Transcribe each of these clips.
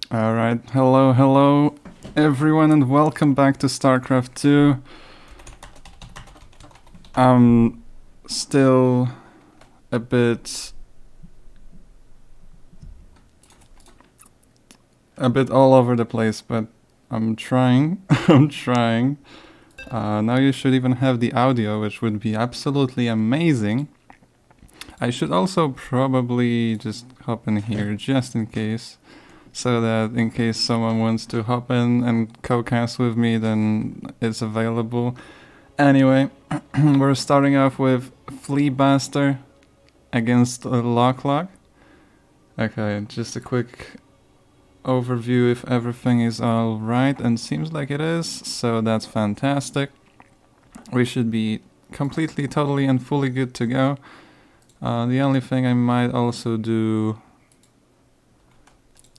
Alright, hello everyone and welcome back to StarCraft 2. I'm still a bit all over the place, but I'm trying. I'm trying. Now you should even have the audio, which would be absolutely amazing. I should also probably just hop in here just in case, so that in case someone wants to hop in and co-cast with me, then it's available. Anyway, we're starting off with Fleabaster against Lock. Okay, just a quick overview if everything is alright, and seems like it is, so that's fantastic. We should be completely, totally and fully good to go. The only thing I might also do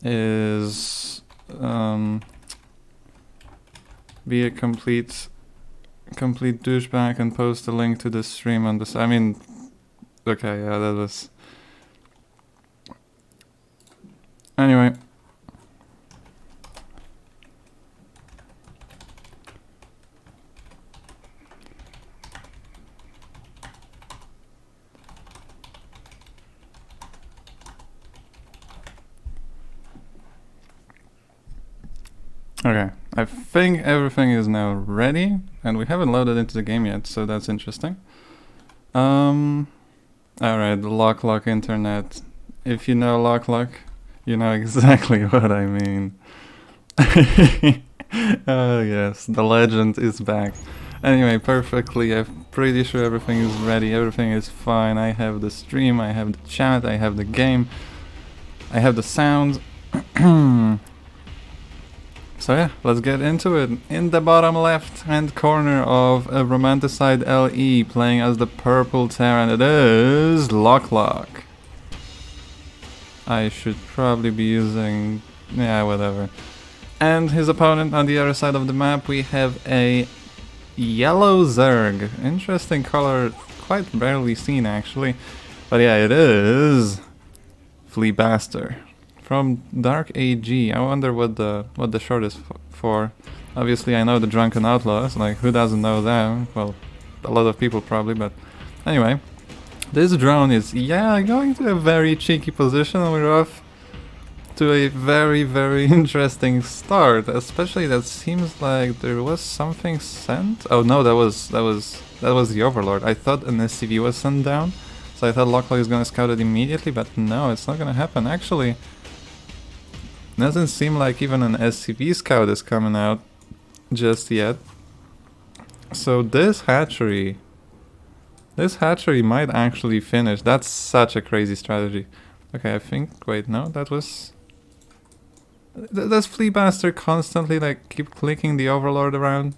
is be a complete douchebag and post a link to the stream on this. I mean, okay, yeah, that was... Anyway. Okay, I think everything is now ready, and we haven't loaded into the game yet, so that's interesting. Alright, Lock Internet. If you know Lock, you know exactly what I mean. Oh yes, the legend is back. Anyway, perfectly, I'm pretty sure everything is ready, everything is fine. I have the stream, I have the chat, I have the game, I have the sound. So yeah, let's get into it. In the bottom left hand corner of a Romanticide LE, playing as the purple Terran, it is Lock. I should probably be using... yeah, whatever. And his opponent on the other side of the map, we have a yellow Zerg. Interesting color, quite rarely seen actually. But yeah, it is Fleabaster from Dark AG. I wonder what the short is for. Obviously I know the Drunken Outlaws, like who doesn't know them? Well, a lot of people probably, but anyway. This drone is, yeah, going to a very cheeky position. We're off to a very interesting start, especially that seems like there was something sent. Oh no, that was the Overlord. I thought an SCV was sent down, so I thought Locklock is gonna scout it immediately, but no, it's not gonna happen. Actually, doesn't seem like even an SCV scout is coming out just yet. So this hatchery might actually finish. That's such a crazy strategy. Okay, I think, wait, no, that was... Does Fleabaster constantly like keep clicking the Overlord around?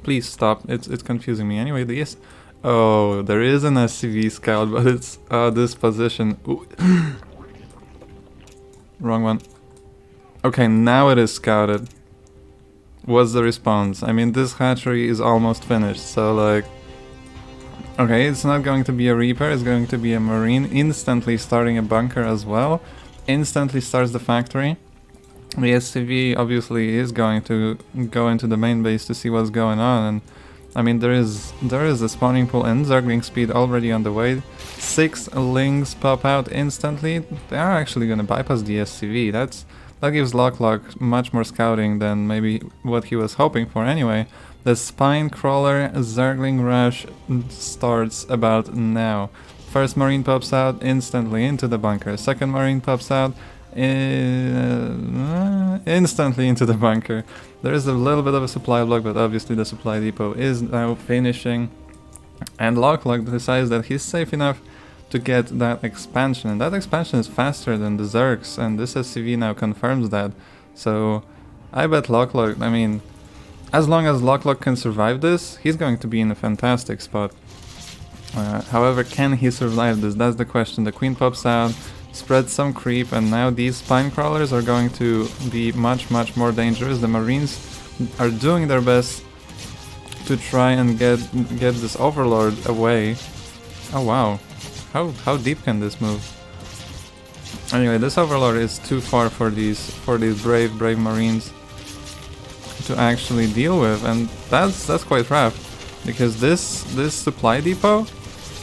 Please stop, it's confusing me. Anyway, yes. Oh, there is an SCV scout, but it's this position. Wrong one. Okay, now it is scouted. What's the response? I mean, this hatchery is almost finished, so like... Okay, it's not going to be a Reaper, it's going to be a Marine, instantly starting a bunker as well. Instantly starts the factory. The SCV obviously is going to go into the main base to see what's going on, and I mean there is a spawning pool and Zergling speed already on the way. 6 Lings pop out instantly. They are actually going to bypass the SCV. That gives Lock much more scouting than maybe what he was hoping for. Anyway, the Spine Crawler Zergling rush starts about now. First Marine pops out instantly into the bunker. Second Marine pops out instantly into the bunker. There is a little bit of a supply block, but obviously the supply depot is now finishing. And Lock decides that he's safe enough to get that expansion, and that expansion is faster than the Zergs, and this SCV now confirms that. So I bet Lock, I mean, as long as Lock can survive this, he's going to be in a fantastic spot. However, can he survive this? That's the question. The Queen pops out, spreads some creep, and now these Spine Crawlers are going to be much more dangerous. The Marines are doing their best to try and get this Overlord away. Oh wow. How deep can this move? Anyway, this Overlord is too far for these brave Marines to actually deal with, and that's quite rough, because this supply depot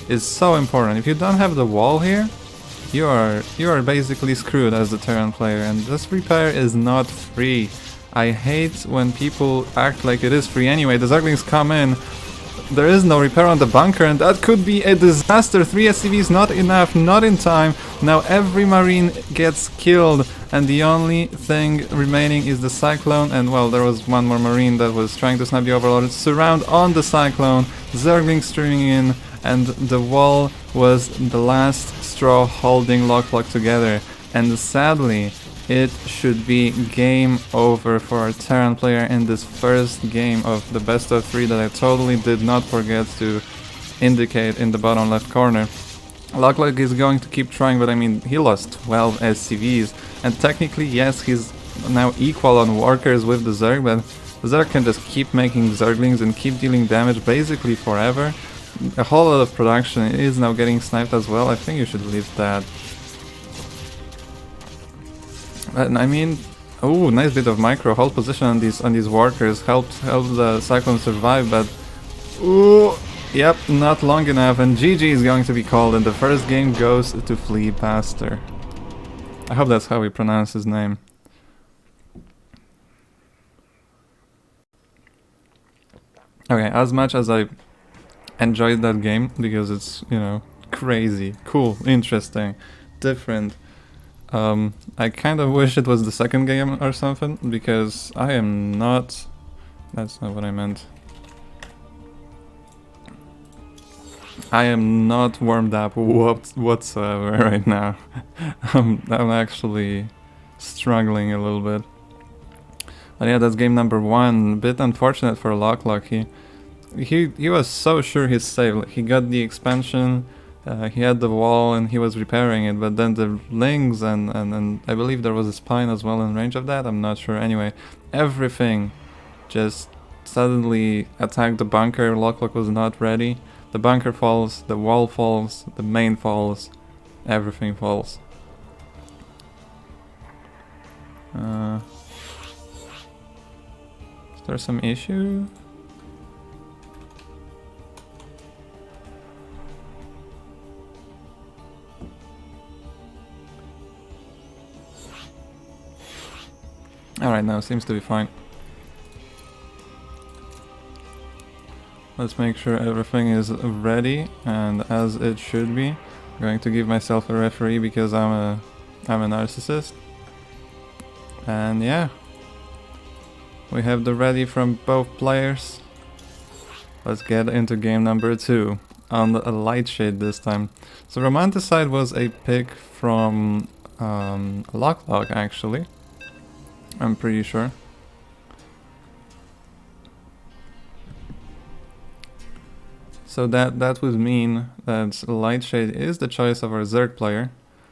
is so important. If you don't have the wall here, you are basically screwed as the Terran player, and this repair is not free. I hate when people act like it is free. Anyway, the Zerglings come in. There is no repair on the bunker, and that could be a disaster. 3 SCVs not enough, not in time. Now every Marine gets killed, and the only thing remaining is the Cyclone. And well, there was one more Marine that was trying to snap the Overlord. Surround on the Cyclone, Zerglings streaming in, and the wall was the last straw holding Locklock together. And sadly, it should be game over for our Terran player in this first game of the best of 3 that I totally did not forget to indicate in the bottom left corner. Locklock is going to keep trying, but I mean, he lost 12 SCVs, and technically, yes, he's now equal on workers with the Zerg, but the Zerg can just keep making Zerglings and keep dealing damage basically forever. A whole lot of production is now getting sniped as well. I think you should leave that. I mean, oh, nice bit of micro. Hold position on these workers helped the Cyclone survive, but ooh, yep, not long enough, and GG is going to be called, and the first game goes to Flea Pastor. I hope that's how we pronounce his name. Okay, as much as I enjoyed that game, because it's, you know, crazy, cool, interesting, different, I kind of wish it was the second game or something, because I am not... That's not what I meant. I am not warmed up whatsoever right now. I'm actually struggling a little bit. But yeah, that's game number 1. Bit unfortunate for Locklock. He was so sure he's safe. Like, he got the expansion, he had the wall, and he was repairing it, but then the Lings and I believe there was a Spine as well in range of that, I'm not sure. Anyway, everything just suddenly attacked the bunker. Locklock was not ready. The bunker falls, the wall falls, the main falls, everything falls. Is there some issue? Alright, now seems to be fine. Let's make sure everything is ready and as it should be. I'm going to give myself a referee because I'm a narcissist. And yeah, we have the ready from both players. Let's get into game number 2 on the light shade this time. So Romanticide was a pick from Locklock actually. I'm pretty sure. So that would mean that Lightshade is the choice of our Zerg player.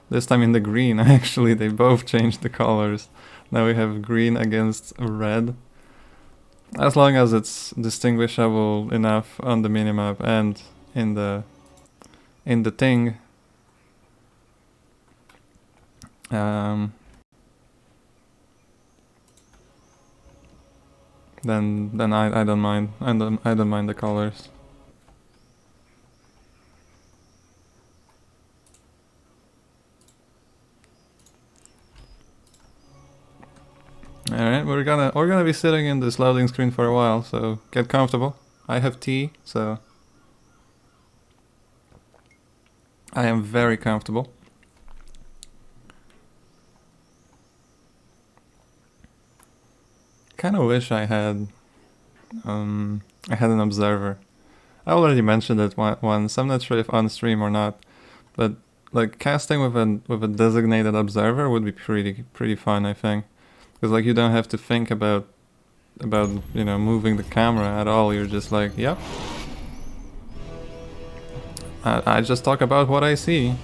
This time in the green, actually, they both changed the colors. Now we have green against red. As long as it's distinguishable enough on the minimap and in the thing. Then I don't mind. I don't mind the colors. Alright, we're gonna be sitting in this loading screen for a while, so get comfortable. I have tea, so I am very comfortable. Kinda wish I had an observer. I already mentioned it once. I'm not sure if on stream or not, but like casting with a designated observer would be pretty fun, I think, because like you don't have to think about you know, moving the camera at all. You're just like, yep. I just talk about what I see.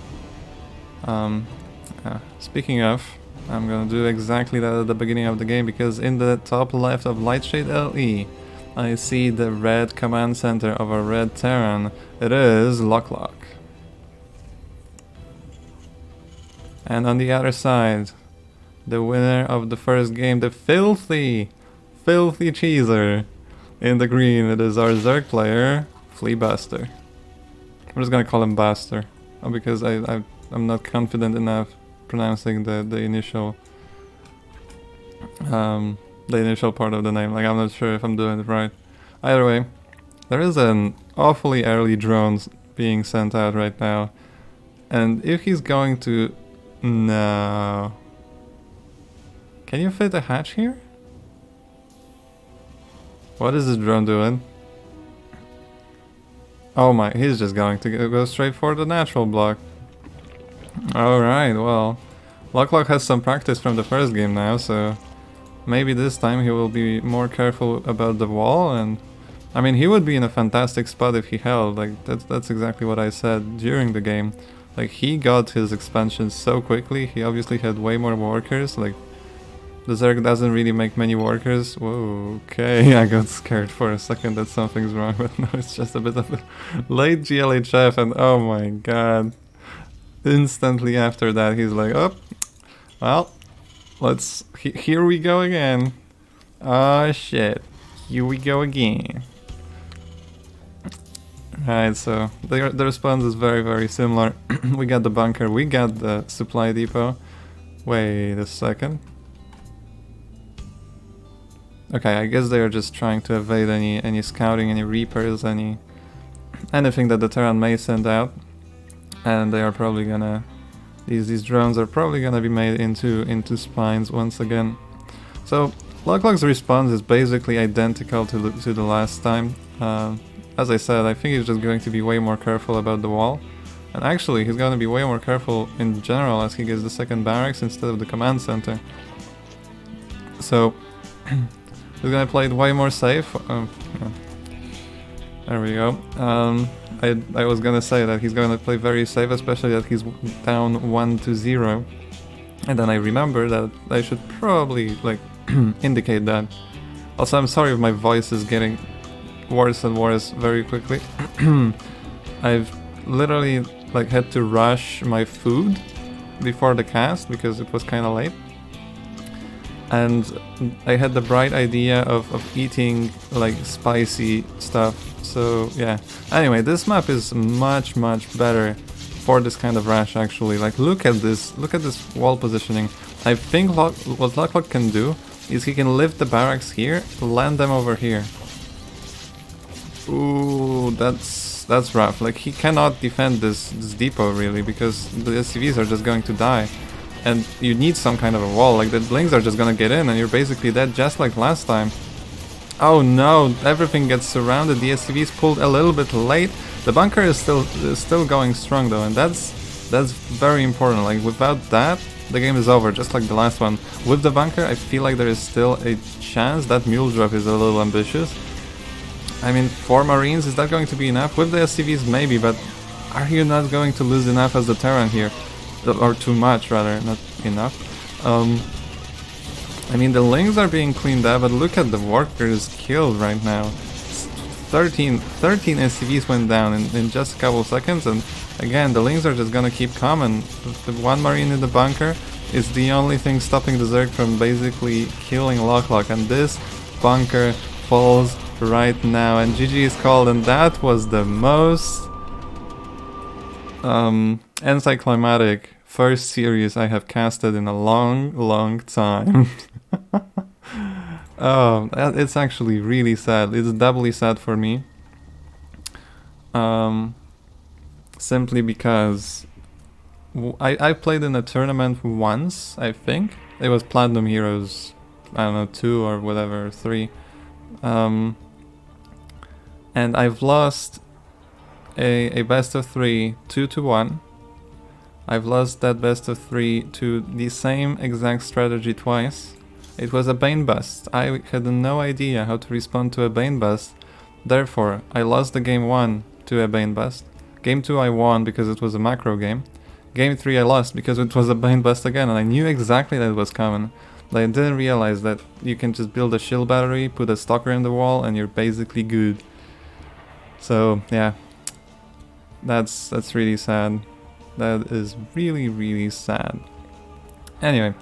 Speaking of, I'm gonna do exactly that at the beginning of the game, because in the top left of Lightshade LE, I see the red command center of a red Terran. It is Locklock. And on the other side, the winner of the first game, the filthy cheeser in the green. It is our Zerg player, Fleabuster. I'm just gonna call him Buster, because I'm not confident enough pronouncing the initial part of the name. Like, I'm not sure if I'm doing it right. Either way, there is an awfully early drone being sent out right now, and if he's going to... No. Can you fit a hatch here? What is this drone doing? Oh my, he's just going to go straight for the natural block. Alright, well, Lock has some practice from the first game now, so maybe this time he will be more careful about the wall. And I mean, he would be in a fantastic spot if he held. Like, that's exactly what I said during the game. Like, he got his expansion so quickly. He obviously had way more workers. Like, the Zerg doesn't really make many workers. Whoa, okay, I got scared for a second that something's wrong, but no, it's just a bit of a late GLHF, and oh my god. Instantly after that, he's like, oh, well, here we go again. Oh shit, here we go again. Right, so the response is very similar. We got the bunker, we got the supply depot. Wait a second. Okay, I guess they are just trying to evade any scouting, any reapers, anything that the Terran may send out, and they are probably gonna... These drones are probably gonna be made into spines once again. So Lock's response is basically identical to the last time. As I said, I think he's just going to be way more careful about the wall. And actually, he's going to be way more careful in general as he gets the second barracks instead of the command center. So, he's going to play it way more safe. There we go. I was going to say that he's going to play very safe, especially that he's down 1-0. And then I remember that I should probably, like, indicate that. Also, I'm sorry if my voice is getting worse and worse very quickly. I've literally had to rush my food before the cast because it was kind of late, and I had the bright idea of eating like spicy stuff. So yeah, anyway, this map is much better for this kind of rush actually. Like, look at this wall positioning. I think what Lock can do is he can lift the barracks here, land them over here. Ooh, that's rough. Like, he cannot defend this depot really, because the SCVs are just going to die. And you need some kind of a wall. Like, the Blings are just gonna get in and you're basically dead, just like last time. Oh no, everything gets surrounded. The SCVs pulled a little bit late. The bunker is still going strong though, and that's very important. Like, without that, the game is over, just like the last one. With the bunker, I feel like there is still a chance. That mule drop is a little ambitious. I mean, 4 Marines, is that going to be enough? With the SCVs, maybe, but are you not going to lose enough as the Terran here? Or too much, rather, not enough. I mean, the Lings are being cleaned up, but look at the workers killed right now. 13 SCVs went down in just a couple seconds, and again, the Lings are just gonna keep coming. The 1 Marine in the bunker is the only thing stopping the Zerg from basically killing Lock, and this bunker falls right now, and GG is called, and that was the most anticlimactic first series I have casted in a long time. Oh, it's actually really sad. It's doubly sad for me. Simply because I played in a tournament once, I think. It was Platinum Heroes, I don't know, 2 or whatever, 3. And I've lost a best of 3, 2-1. I've lost that best of 3 to the same exact strategy twice. It was a Bane bust. I had no idea how to respond to a Bane bust. Therefore, I lost the game 1 to a Bane bust. Game 2 I won because it was a macro game. Game 3 I lost because it was a Bane bust again, and I knew exactly that it was coming. But I didn't realize that you can just build a shield battery, put a stalker in the wall, and you're basically good. So yeah, that's really sad. That is really sad. Anyway,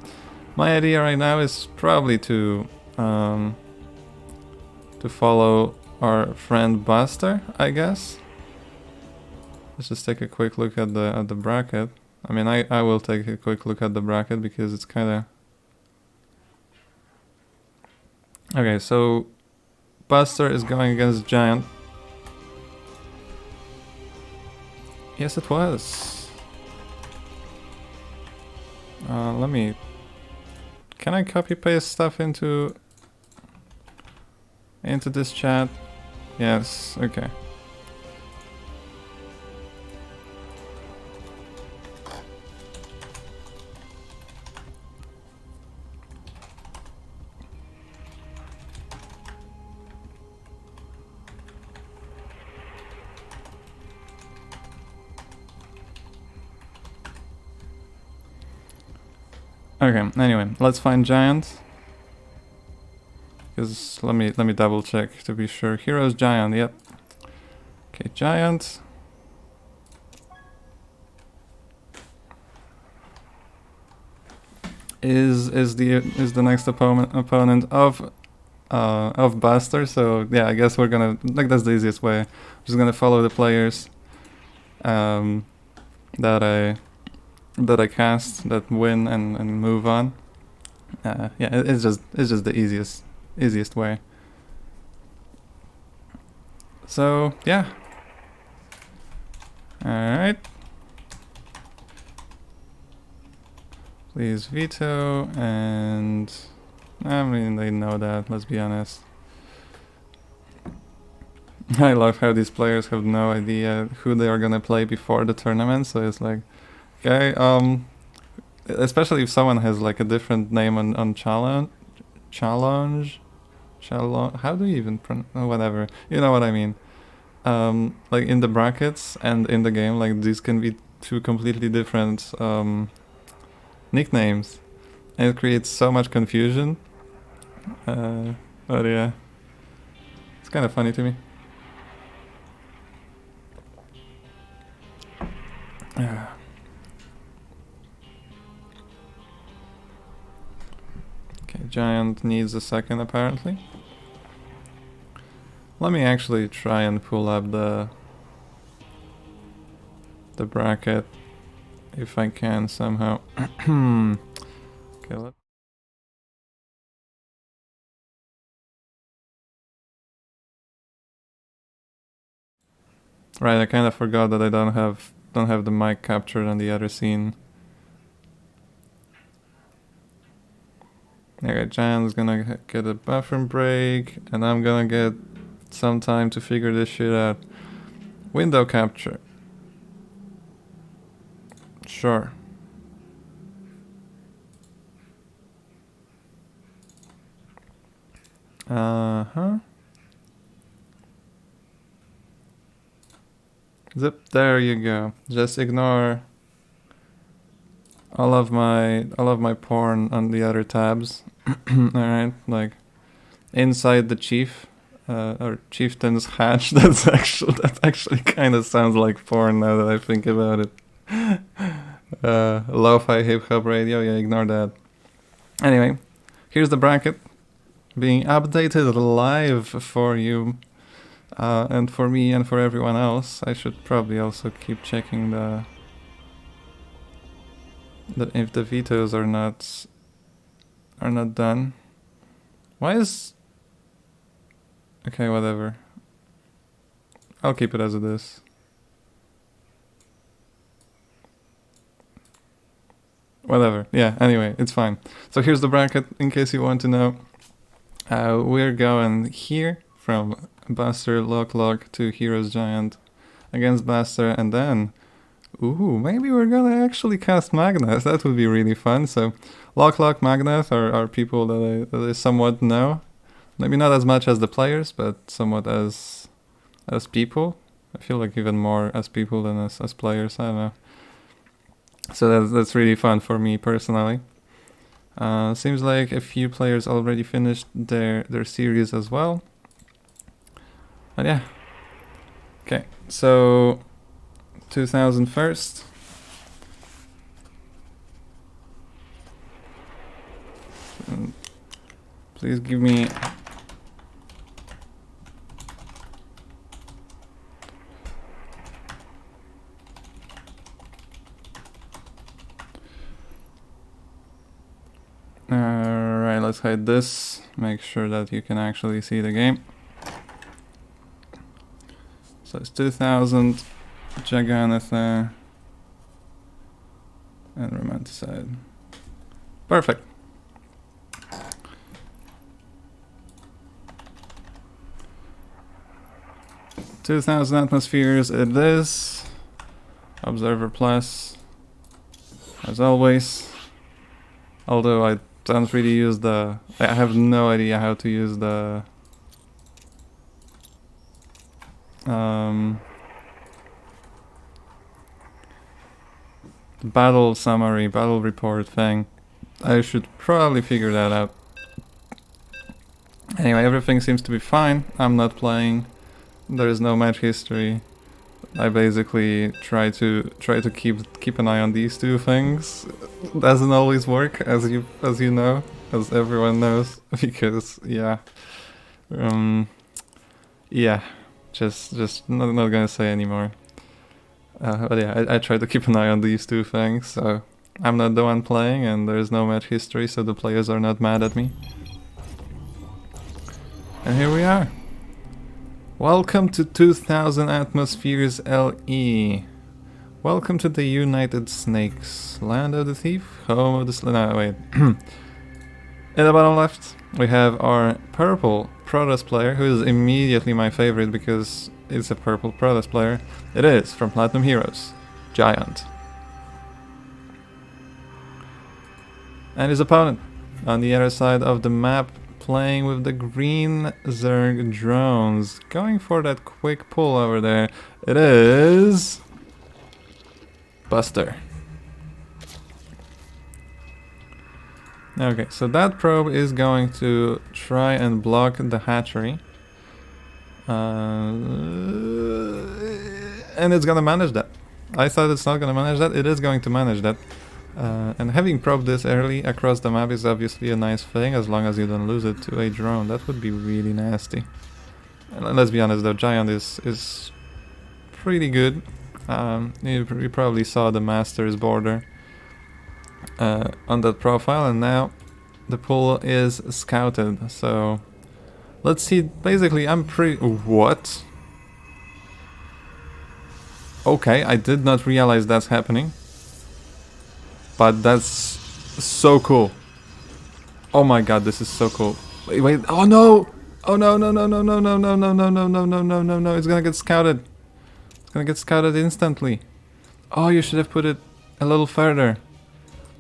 my idea right now is probably to follow our friend Buster, I guess. Let's just take a quick look at the bracket. I mean, I will take a quick look at the bracket because it's kind of... Okay, so Buster is going against Giant. Yes, it was. Let me... Can I copy paste stuff into this chat? Yes, okay. Okay, anyway, let's find Giant. Because let me double check to be sure. Heroes Giant, yep. Okay, Giant. Is the next opponent of Buster, so yeah, I guess we're gonna, like, that's the easiest way. I'm just gonna follow the players that I cast, that win and move on. Yeah, it's just the easiest way. So yeah. Alright. Please veto, and I mean, they know that, let's be honest. I love how these players have no idea who they are gonna play before the tournament, so it's like, okay, especially if someone has like a different name on challenge, how do you even pronounce, whatever, you know what I mean. Like in the brackets and in the game, like these can be two completely different nicknames, and it creates so much confusion. But yeah, it's kind of funny to me. Okay, Giant needs a second apparently. Let me actually try and pull up the bracket if I can somehow. Okay, right, I kind of forgot that I don't have the mic captured on the other scene. Okay, Giant's gonna get a bathroom break, and I'm gonna get some time to figure this shit out. Window capture. Sure. Uh-huh. Zip, there you go. Just ignore all of my porn on the other tabs. Alright, like inside the chief or chieftain's hatch. that actually kind of sounds like porn now that I think about it. Lo-fi hip-hop radio, yeah, ignore that. Anyway, here's the bracket being updated live for you, and for me and for everyone else. I should probably also keep checking if the vetoes are not done. Why is... Okay, whatever. I'll keep it as it is. Whatever. Yeah, anyway, it's fine. So here's the bracket, in case you want to know. We're going here from Buster Lock to Heroes Giant against Buster, and then... Ooh, maybe we're gonna actually cast Magnath. That would be really fun. So Lock, Magnath are people that I somewhat know. Maybe not as much as the players, but somewhat as people. I feel like even more as people than as players. I don't know. So that's really fun for me personally. Seems like a few players already finished their series as well. But yeah. Okay, so 2000 first. Please give me... Alright, let's hide this. Make sure that you can actually see the game. So it's 2000, Jagannath and Romanticide. Perfect. $2,000 atmospheres it is. Observer Plus, as always. Although I don't really use the... I have no idea how to use the... battle summary, battle report thing. I should probably figure that out. Anyway, everything seems to be fine. I'm not playing. There is no match history. I basically try to keep an eye on these two things. Doesn't always work, as you know, as everyone knows, because yeah, just not gonna say anymore. But yeah, I try to keep an eye on these two things. So I'm not the one playing, and there is no match history, so the players are not mad at me. And here we are. Welcome to 2000 Atmospheres LE. Welcome to the United Snakes. Land of the Thief, home of the no, wait. In the bottom left, we have our purple Protoss player, who is immediately my favorite because it's a purple Protoss player. It is, from Platinum Heroes, Giant. And his opponent, on the other side of the map, playing with the green Zerg drones. Going for that quick pull over there. It is... Buster. Okay, so that probe is going to try and block the hatchery. And it's gonna manage that. I thought it's not gonna manage that. It is going to manage that. And having probed this early across the map is obviously a nice thing, as long as you don't lose it to a drone. That would be really nasty. And let's be honest though, Giant is pretty good. You probably saw the Master's border on that profile, and now the pool is scouted. So let's see. Basically, I'm pretty... What? Okay, I did not realize that's happening. But that's so cool. Oh my god, this is so cool. Wait, oh no! Oh no, no, no, no, no, no, no, no, no, no, no, no, no, no, no, it's gonna get scouted. It's gonna get scouted instantly. Oh, you should have put it a little further.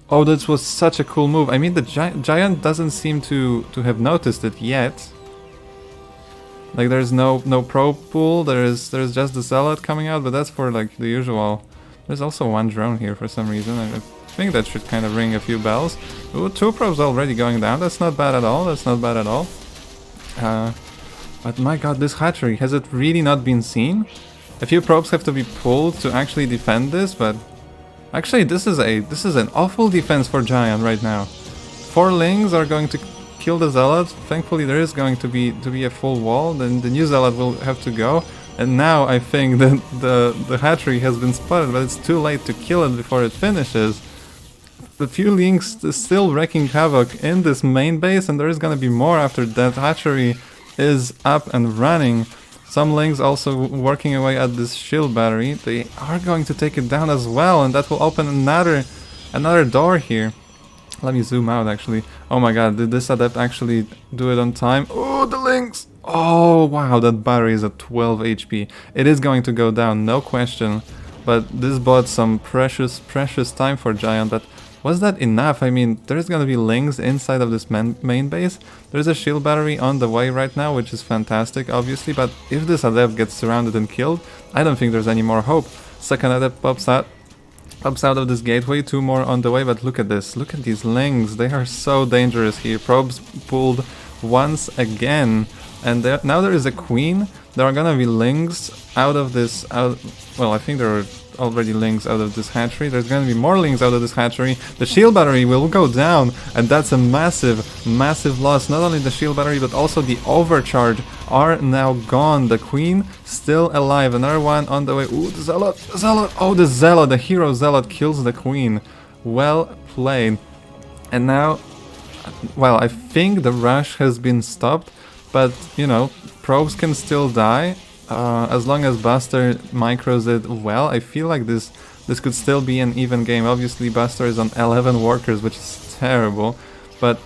Oh, that was such a cool move. I mean, the Giant doesn't seem to have noticed it yet. Like, there's no probe pool, there's just the Zealot coming out, but that's for, like, the usual. There's also one drone here for some reason. I think that should kind of ring a few bells. Ooh, 2 probes already going down. That's not bad at all. That's not bad at all. But my god, this hatchery, has it really not been seen? A few probes have to be pulled to actually defend this, but actually this is an awful defense for Giant right now. 4 Lings are going to kill the Zealot. Thankfully there is going to be a full wall. Then the new Zealot will have to go. And now I think that the hatchery has been spotted, but it's too late to kill it before it finishes. The few Lings is still wreaking havoc in this main base, and there is gonna be more after that hatchery is up and running. Some Lings also working away at this shield battery. They are going to take it down as well, and that will open another door here. Let me zoom out actually. Oh my god, did this adept actually do it on time? Oh, the Lings! Oh wow, that battery is at 12 HP. It is going to go down, no question. But this bought some precious time for Giant. But was that enough? I mean, there's gonna be Lings inside of this main base. There's a shield battery on the way right now, which is fantastic, obviously. But if this adept gets surrounded and killed, I don't think there's any more hope. Second adept pops out of this gateway, 2 more on the way. But look at this, look at these Lings. They are so dangerous here. Probes pulled once again. And now there is a queen. There are gonna be Lings out of this... well, I think there are already lings out of this hatchery. There's gonna be more lings out of this hatchery. The shield battery will go down, and that's a massive, massive loss. Not only the shield battery, but also the overcharge are now gone. The queen still alive. Another one on the way. Ooh, the zealot, the zealot. Oh, the zealot, the hero zealot kills the queen. Well played. And now, well, I think the rush has been stopped, but you know, probes can still die. As long as Buster micros it well, I feel like this could still be an even game. Obviously, Buster is on 11 workers, which is terrible, but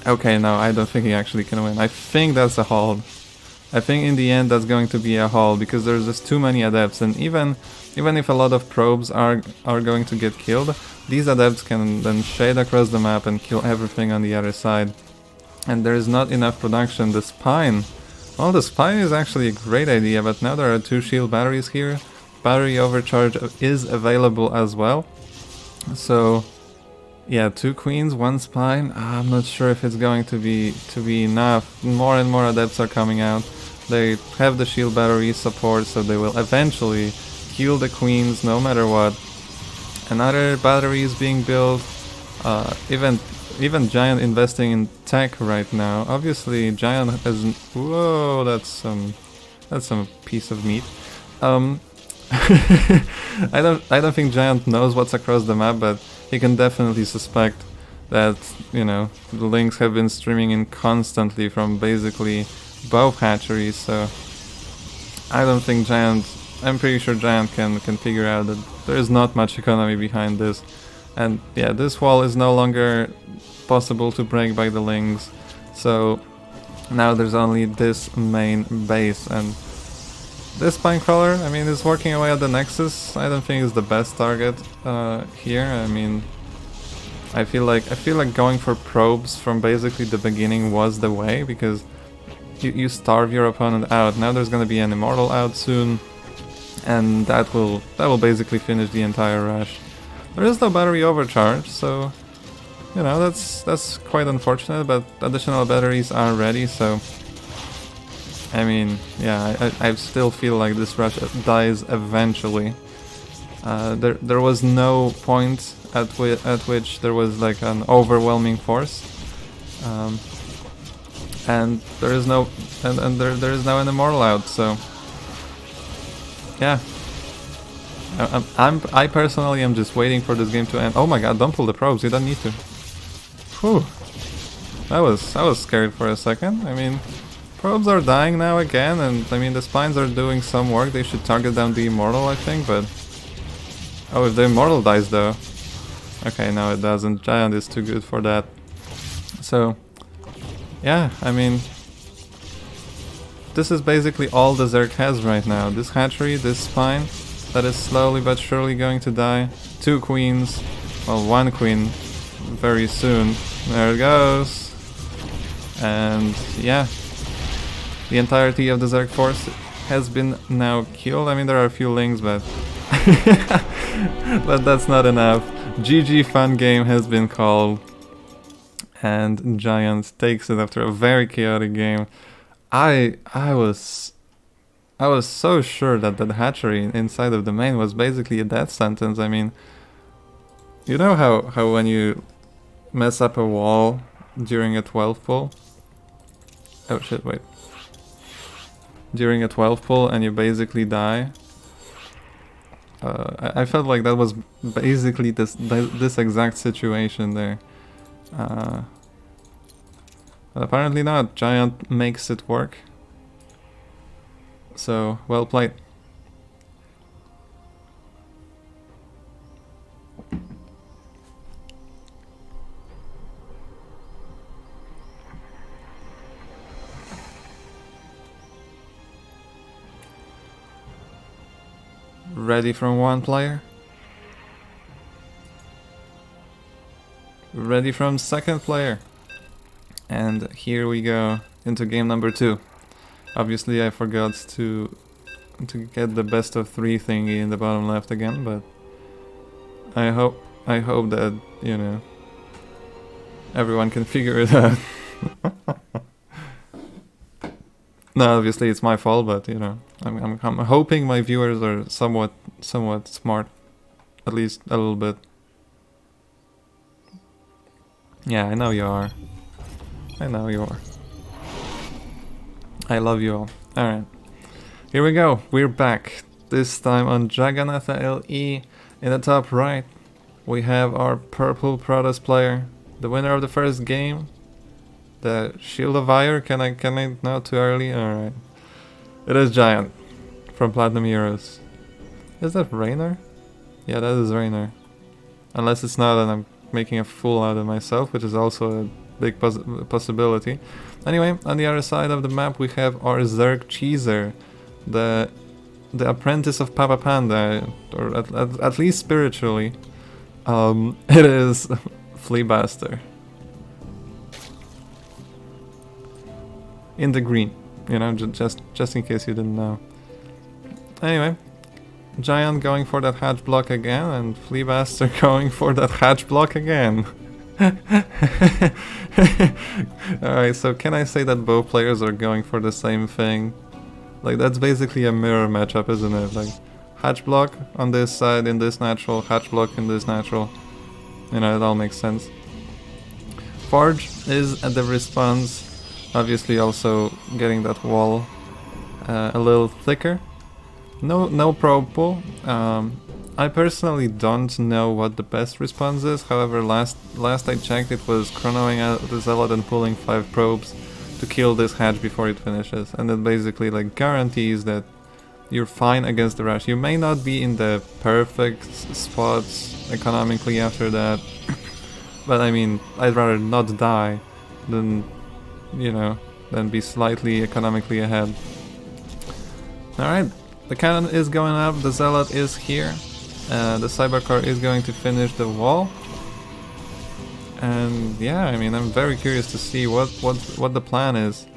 okay, no, I don't think he actually can win. I think that's a hold. I think in the end that's going to be a hold, because there's just too many adepts, and even if a lot of probes are going to get killed, these adepts can then shade across the map and kill everything on the other side. And there is not enough production. The spine. Well, the spine is actually a great idea, but now there are 2 shield batteries here. Battery overcharge is available as well. So, yeah, 2 queens, 1 spine. I'm not sure if it's going to be enough. More and more adepts are coming out. They have the shield battery support, so they will eventually kill the queens no matter what. Another battery is being built. Even Giant investing in tech right now. Obviously, Giant has. Whoa, that's some piece of meat. I don't think Giant knows what's across the map, but he can definitely suspect that, you know, the lings have been streaming in constantly from basically both hatcheries. So I don't think Giant. I'm pretty sure Giant can figure out that there is not much economy behind this. And yeah, this wall is no longer possible to break by the lings, so now there's only this main base, and this Pinecrawler, I mean, is working away at the Nexus. I don't think it's the best target here. I mean, I feel like going for probes from basically the beginning was the way, because you starve your opponent out. Now there's gonna be an Immortal out soon, and that will basically finish the entire rush. There is no battery overcharge, so you know, that's quite unfortunate, but additional batteries are ready, so I mean, yeah, I still feel like this rush dies eventually. There was no point at which there was like an overwhelming force, and there is no there is now an Immortal out, so yeah. I personally am just waiting for this game to end. Oh my god, don't pull the probes, you don't need to. Whew. I was scared for a second. I mean, probes are dying now again, and I mean the spines are doing some work. They should target down the Immortal, I think, but oh, if the Immortal dies though. Okay, no it doesn't. Giant is too good for that. So yeah, I mean, this is basically all the Zerg has right now. This hatchery, this spine, that is slowly but surely going to die. 2 queens, well, 1 queen very soon. There it goes. And yeah, the entirety of the Zerg force has been now killed. I mean, there are a few lings, but but that's not enough. GG fun game has been called, and Giant takes it after a very chaotic game. I was so sure that the hatchery inside of the main was basically a death sentence. I mean, you know how when you mess up a wall during a 12 pull? Oh shit, wait. During a 12 pull and you basically die? I felt like that was basically this exact situation there. But apparently not. Giant makes it work. So, well played. Ready from 1 player? Ready from 2nd player? And here we go into game number 2. Obviously I forgot to get the best of 3 thingy in the bottom left again, but I hope that, you know, everyone can figure it out. No, obviously it's my fault, but you know, I'm hoping my viewers are somewhat somewhat smart. At least a little bit. Yeah, I know you are. I know you are. I love you all. Alright. Here we go. We're back. This time on Jagannatha LE. In the top right, we have our purple Protoss player. The winner of the first game. The Shield of Ire. Can I not too early? Alright. It is Giant. From Platinum Heroes. Is that Raynor? Yeah, that is Raynor. Unless it's not and I'm making a fool out of myself, which is also a big possibility. Anyway, on the other side of the map we have our Zerg Cheeser, the apprentice of Papa Panda, or at least spiritually. It is Fleabaster. In the green, you know, just in case you didn't know. Anyway, Giant going for that hatch block again, and Fleabaster going for that hatch block again. Alright, so can I say that both players are going for the same thing? Like, that's basically a mirror matchup, isn't it? Like, hatch block on this side in this natural, hatch block in this natural. You know, it all makes sense. Forge is at the response, obviously also getting that wall a little thicker. No probe pull. I personally don't know what the best response is. However, last I checked, it was chronoing out the Zealot and pulling 5 probes to kill this hatch before it finishes, and it basically like guarantees that you're fine against the rush. You may not be in the perfect spots economically after that, but I mean, I'd rather not die than, you know, than be slightly economically ahead. Alright, the cannon is going up, the Zealot is here, the Cybercar is going to finish the wall. And yeah, I mean, I'm very curious to see what the plan is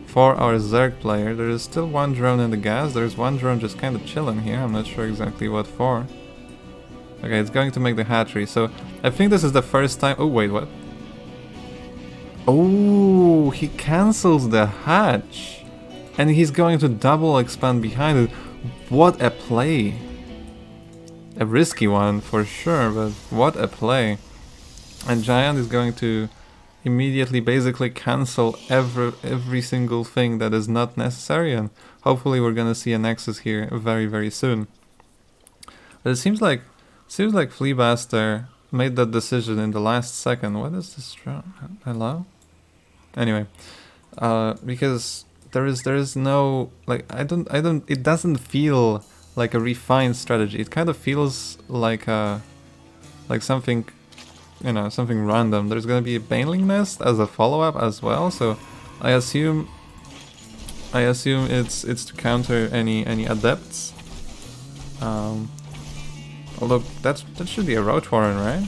for our Zerg player. There is still one drone in the gas, there's one drone just kind of chilling here, I'm not sure exactly what for. Okay, it's going to make the hatchery, so I think this is the first time... Oh, wait, what? Oh, he cancels the hatch! And he's going to double expand behind it. What a play! A risky one, for sure, but what a play. And Giant is going to immediately basically cancel every single thing that is not necessary, and hopefully we're gonna see a Nexus here very, very soon. But it seems like Fleabaster made that decision in the last second. What is this drone? Hello? Anyway, because there is no, like, it doesn't feel like a refined strategy. It kind of feels like something, you know, something random. There's gonna be a Baneling Nest as a follow-up as well, so I assume it's to counter any adepts. Although that should be a Roach Warren, right?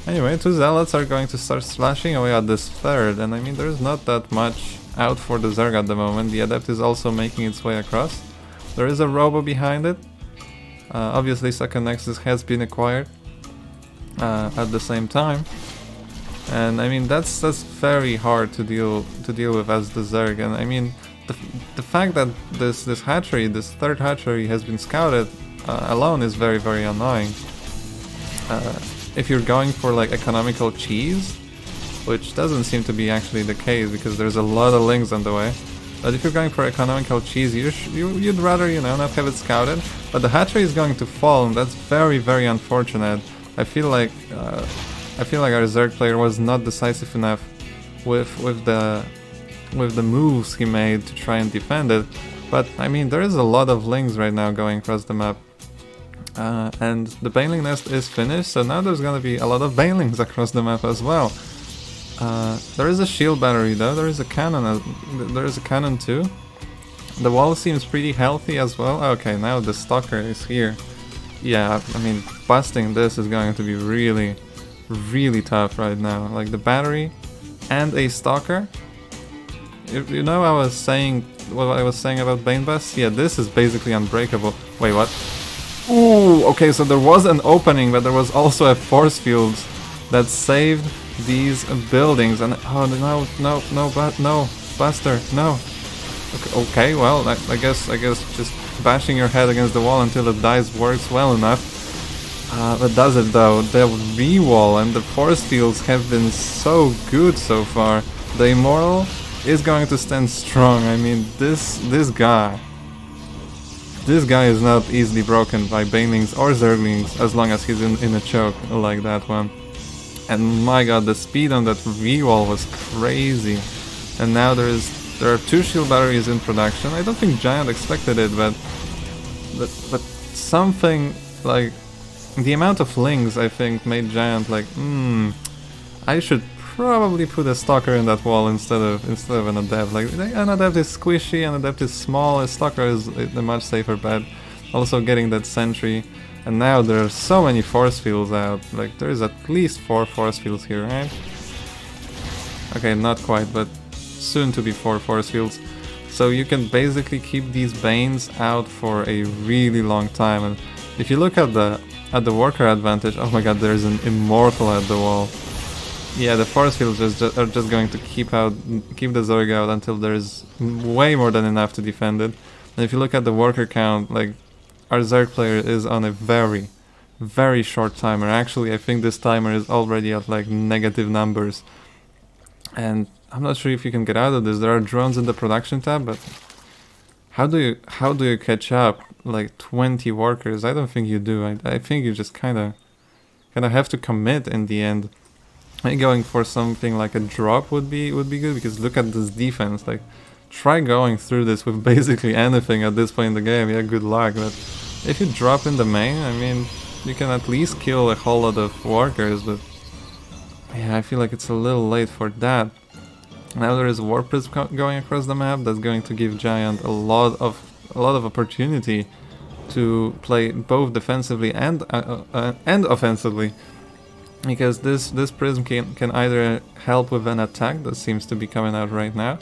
Anyway, 2 Zealots are going to start slashing away at this third, and I mean, there's not that much out for the Zerg at the moment. The Adept is also making its way across. There is a Robo behind it. Obviously, second Nexus has been acquired at the same time, and I mean, that's very hard to deal with as the Zerg. And I mean, the fact that this hatchery, this third hatchery, has been scouted alone is very, very annoying. If you're going for like economical cheese, which doesn't seem to be actually the case because there's a lot of links on the way, but if you're going for economical cheese, you'd rather, you know, not have it scouted. But the hatchery is going to fall, and that's very, very unfortunate. I feel like our Zerg player was not decisive enough with the moves he made to try and defend it. But I mean, there is a lot of links right now going across the map. And the Baneling Nest is finished, so now there's gonna be a lot of Banelings across the map as well. There is a shield battery though, there is a cannon too. The wall seems pretty healthy as well. Okay, now the Stalker is here. Yeah, I mean, busting this is going to be really, really tough right now. Like, the battery and a Stalker. You know, I was saying what I was saying about Bane Bust? Yeah, this is basically unbreakable. Wait, what? Ooh, okay, so there was an opening, but there was also a force field that saved these buildings. And oh no, Buster, no. Okay, well, I guess just bashing your head against the wall until it dies works well enough. But does it though? The re-wall and the force fields have been so good so far. The Immortal is going to stand strong. I mean, this guy is not easily broken by Banelings or Zerglings as long as he's in a choke like that one. And my god, the speed on that re-wall was crazy. And now there are 2 shield batteries in production. I don't think Giant expected it, but something like the amount of lings I think made Giant like, I should probably put a Stalker in that wall instead of an Adept. Like, an Adept is squishy, an Adept is small, a Stalker is a much safer bet. Also getting that Sentry. And now there are so many force fields out. Like, there is at least 4 force fields here, right? Okay, not quite, but soon to be 4 force fields. So you can basically keep these Banes out for a really long time. And if you look at the worker advantage, oh my god, there's an Immortal at the wall. Yeah, the force fields are just going to keep the Zerg out until there's way more than enough to defend it. And if you look at the worker count, like, our Zerg player is on a very, very short timer. Actually, I think this timer is already at like negative numbers. And I'm not sure if you can get out of this. There are drones in the production tab, but how do you catch up like 20 workers? I don't think you do. I think you just kind of have to commit in the end. Maybe going for something like a drop would be good, because look at this defense. Like, try going through this with basically anything at this point in the game. Yeah, good luck. But if you drop in the main, I mean, you can at least kill a whole lot of workers. But yeah, I feel like it's a little late for that. Now there is Warp Prism going across the map. That's going to give Giant a lot of opportunity to play both defensively and offensively. Because this prism can either help with an attack that seems to be coming out right now,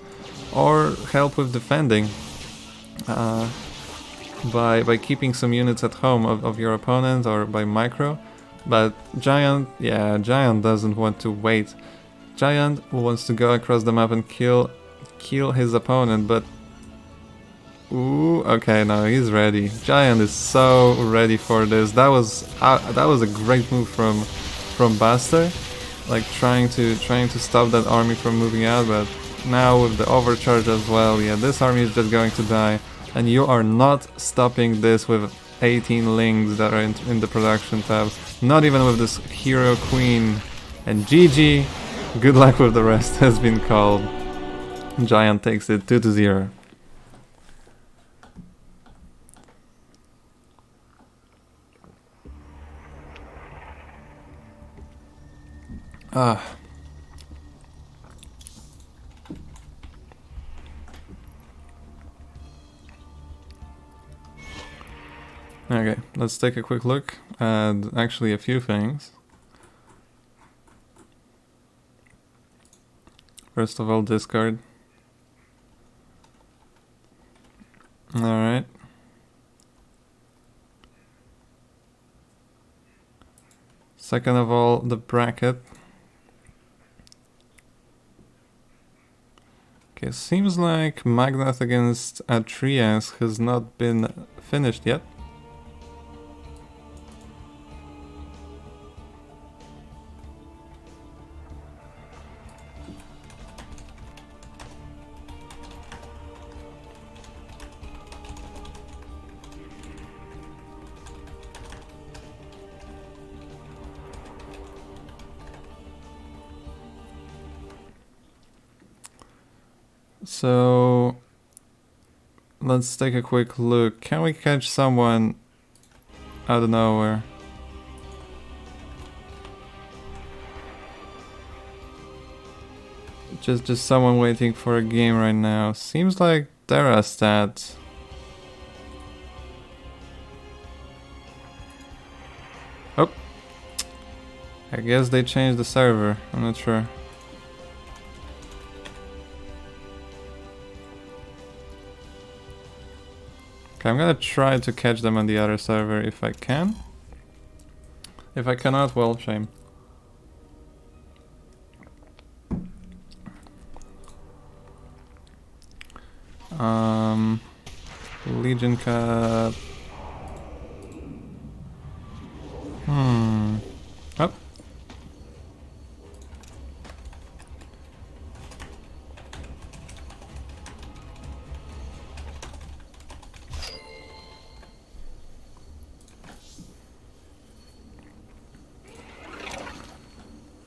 or help with defending by keeping some units at home of your opponent, or by micro. But Giant doesn't want to wait. Giant wants to go across the map and kill his opponent, but ooh, okay, now he's ready. Giant is so ready for this. That was a great move from Buster, like trying to stop that army from moving out. But now with the overcharge as well, yeah, this army is just going to die, and you are not stopping this with 18 lings that are in the production tabs, not even with this hero queen. And GG, good luck with the rest has been called. Giant takes it 2-0. Okay, let's take a quick look at actually a few things. First of all, discard. Alright. Second of all, the bracket. Okay, seems like Magnath against Atrias has not been finished yet. So let's take a quick look. Can we catch someone out of nowhere? Just someone waiting for a game right now. Seems like Terrastat. Oh, I guess they changed the server. I'm not sure. Okay, I'm gonna try to catch them on the other server if I can. If I cannot, well, shame. Legion Cup. Oh.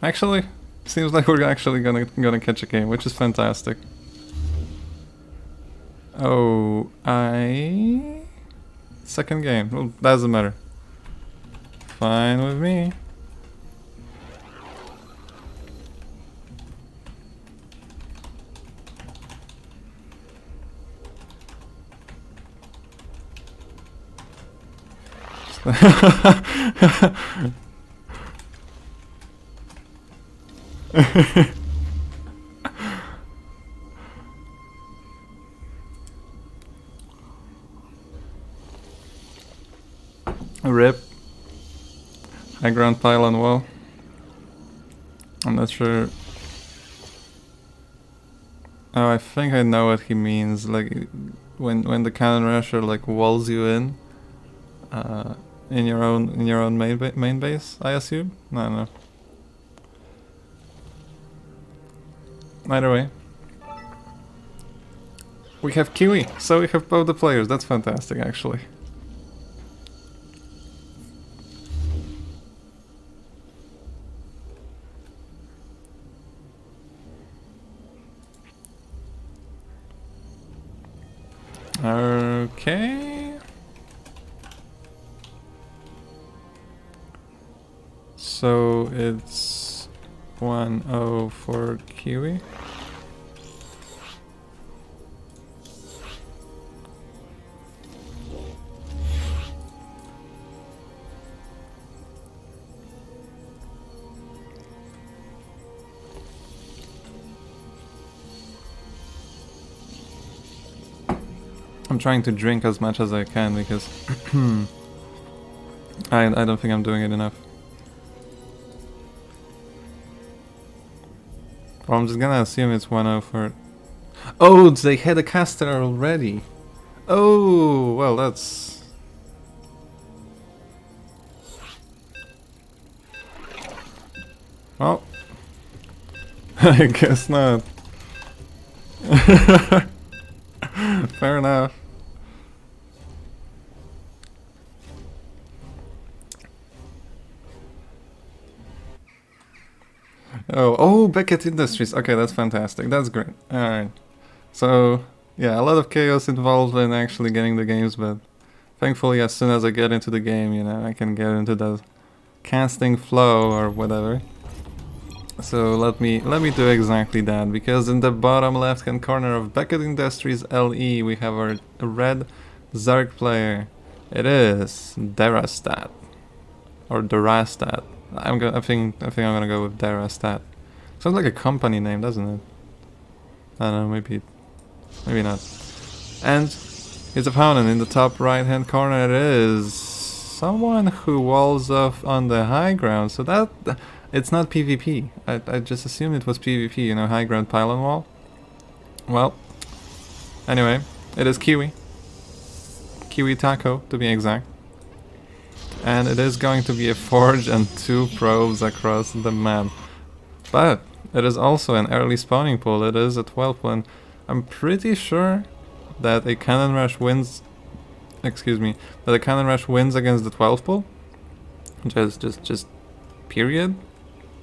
Actually, seems like we're actually gonna catch a game, which is fantastic. Oh, second game. Well, doesn't matter. Fine with me. Rip. High ground pylon wall. I'm not sure. Oh, I think I know what he means. Like when the cannon rusher like walls you in your own main base, I assume. I don't know. Either way, we have Kiwi, so we have both the players. That's fantastic, actually. Okay. So it's 1-0 for Kiwi. I'm trying to drink as much as I can because I don't think I'm doing it enough. Well, I'm just gonna assume it's 1-0 for... Oh, they had a caster already. Oh, well, that's... Well, I guess not. Fair enough. Oh, Beckett Industries. Okay, that's fantastic. That's great. Alright. So, yeah, a lot of chaos involved in actually getting the games, but thankfully as soon as I get into the game, you know, I can get into the casting flow or whatever. So let me do exactly that, because in the bottom left hand corner of Beckett Industries LE we have our red Zerg player. It is Darastat. Or Darastat. I think I'm gonna go with Darastat. Sounds like a company name, doesn't it? I don't know, maybe not. And his opponent in the top right hand corner is someone who walls off on the high ground. So that it's not PvP. I just assumed it was PvP, you know, high ground pylon wall. Well, anyway, it is Kiwi. Kiwi Taco, to be exact. And it is going to be a forge and 2 probes across the map. But it is also an early spawning pool. It is a 12 one. I'm pretty sure that a cannon rush wins... Excuse me. That a cannon rush wins against the 12 pool. Just period.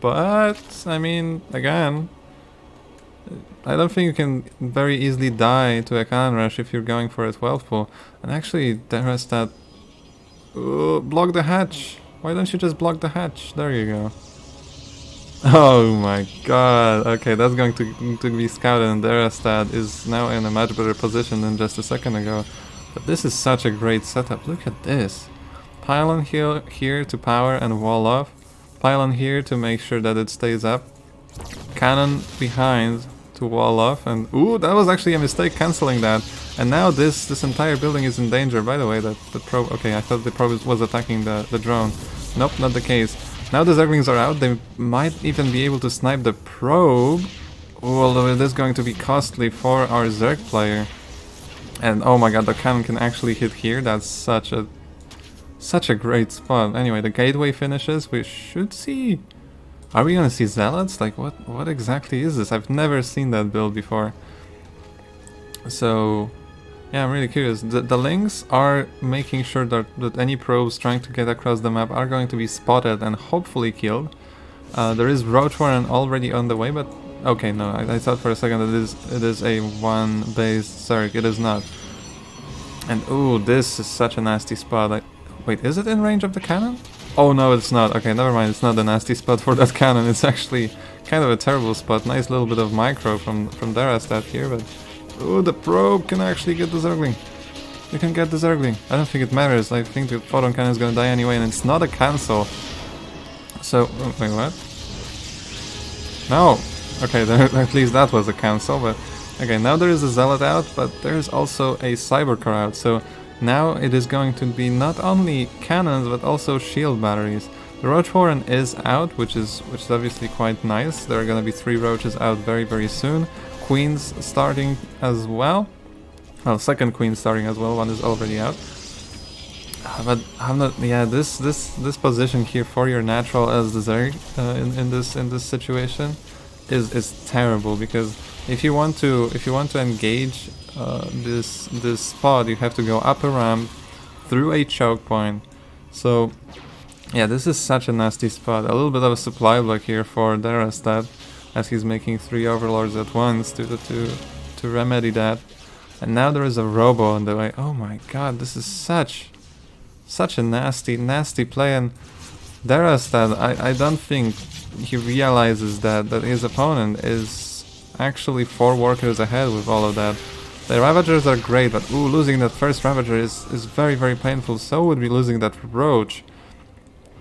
But, I mean, again... I don't think you can very easily die to a cannon rush if you're going for a 12 pull. And actually, Darastat... block the hatch! Why don't you just block the hatch? There you go. Oh my god. Okay, that's going to be scouted, and Darastat is now in a much better position than just a second ago. But this is such a great setup. Look at this. Pylon here to power and wall off. Pylon here to make sure that it stays up. Cannon behind to wall off, and ooh, that was actually a mistake cancelling that. And now this entire building is in danger. By the way, that the probe... Okay, I thought the probe was attacking the drone. Nope, not the case. Now the Zerglings are out, they might even be able to snipe the probe. Although it is going to be costly for our Zerg player. And oh my god, the cannon can actually hit here. That's such a great spot. Anyway, the gateway finishes. We should see. Are we gonna see zealots? Like what exactly is this? I've never seen that build before. So yeah, I'm really curious. The links are making sure that any probes trying to get across the map are going to be spotted and hopefully killed. There is Roach Warren already on the way, but okay, no, I thought for a second that it is a one-based Zerg. It is not. And ooh, this is such a nasty spot. Wait, is it in range of the cannon? Oh no, it's not. Okay, never mind. It's not a nasty spot for that cannon. It's actually kind of a terrible spot. Nice little bit of micro from Darastat here, but ooh, the probe can actually get the Zergling. You can get the Zergling. I don't think it matters. I think the photon cannon is gonna die anyway, and it's not a cancel. So, wait, what? No! Okay, at least that was a cancel, but... Okay, now there is a Zealot out, but there's also a Cybercar out, so now it is going to be not only cannons, but also shield batteries. The Roach Warren is out, which is obviously quite nice. There are gonna be 3 Roaches out very, very soon. Queens starting as well. Well, second Queen starting as well, one is already out. But I'm not. Yeah, this position here for your natural as the Zerg in this situation is terrible, because if you want to engage this spot, you have to go up a ramp through a choke point. So yeah, this is such a nasty spot. A little bit of a supply block here for Darastat, as he's making 3 overlords at once to remedy that. And now there is a robo on the way. Oh my god, this is such a nasty play, and Darastat, I don't think he realizes that his opponent is actually 4 workers ahead with all of that. The Ravagers are great, but ooh, losing that first Ravager is very, very painful. So would be losing that Roach.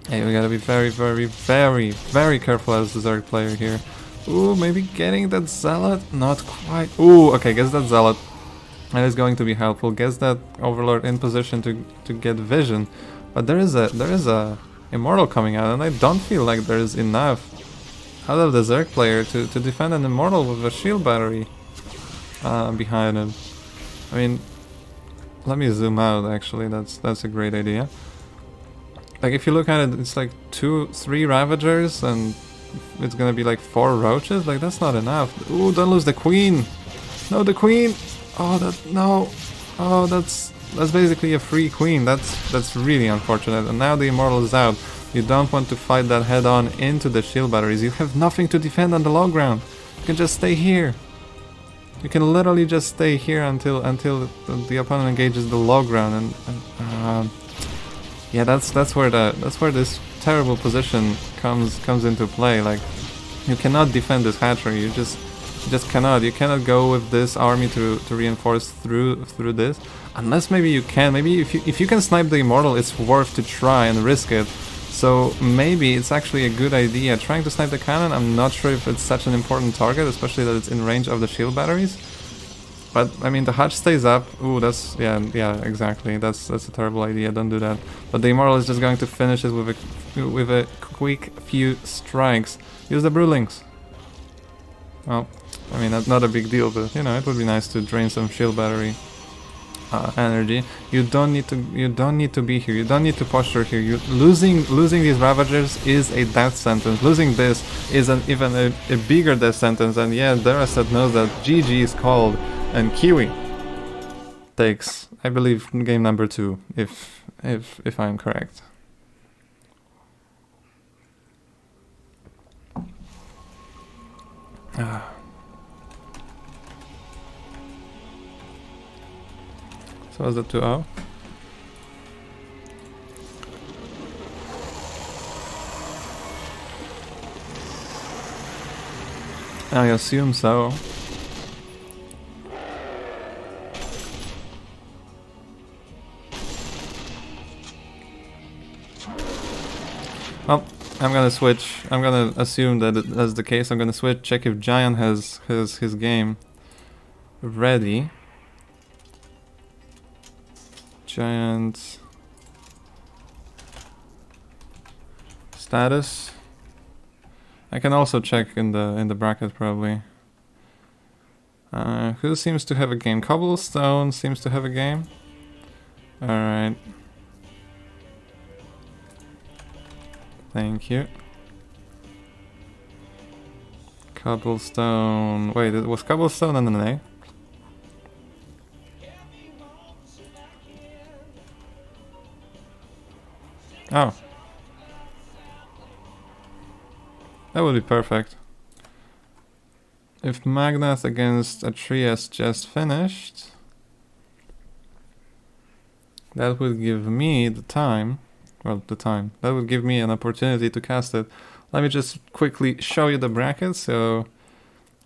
Hey, we gotta be very, very, very, very careful as the Zerg player here. Ooh, maybe getting that Zealot? Not quite. Ooh, okay, gets that Zealot. That is going to be helpful. Gets that Overlord in position to get vision. But there is a Immortal coming out, and I don't feel like there is enough out of the Zerg player to defend an Immortal with a shield battery behind him. I mean, let me zoom out actually, that's a great idea. Like, if you look at it, it's like 2-3 Ravagers, and it's gonna be like 4 Roaches. Like, that's not enough. Ooh, don't lose the Queen! No, the Queen! Oh, no! Oh, that's basically a free Queen. That's really unfortunate. And now the Immortal is out. You don't want to fight that head on into the shield batteries. You have nothing to defend on the low ground. You can just stay here. You can literally just stay here until the opponent engages the low ground, and yeah, that's where this terrible position comes into play. Like, you cannot defend this hatchery. You just cannot. You cannot go with this army to reinforce through this, unless maybe you can. Maybe if you can snipe the Immortal, it's worth to try and risk it. So maybe it's actually a good idea trying to snipe the cannon. I'm not sure if it's such an important target, especially that it's in range of the shield batteries. But I mean, the hatch stays up. Ooh, that's yeah, exactly. That's a terrible idea. Don't do that. But the Immortal is just going to finish it with a quick few strikes. Use the Brewlings. Well, I mean, not a big deal, but you know, it would be nice to drain some shield battery energy. You don't need to be here. You don't need to posture here. Losing these Ravagers is a death sentence. Losing this is even a bigger death sentence. And yeah, Darastat knows that. GG is called, and Kiwi takes, I believe, game number 2, if I'm correct. So was it 2-0? I assume so. Well, I'm gonna switch. I'm gonna assume that that's the case. I'm gonna switch, check if Giant has his game ready. Giant status. I can also check in the bracket probably. Who seems to have a game? Cobblestone seems to have a game. Alright. Thank you. Cobblestone... Wait, it was Cobblestone and an A? Oh. That would be perfect. If Magnath against Atreus just finished, that would give me the time. Well, that would give me an opportunity to cast it. Let me just quickly show you the bracket. So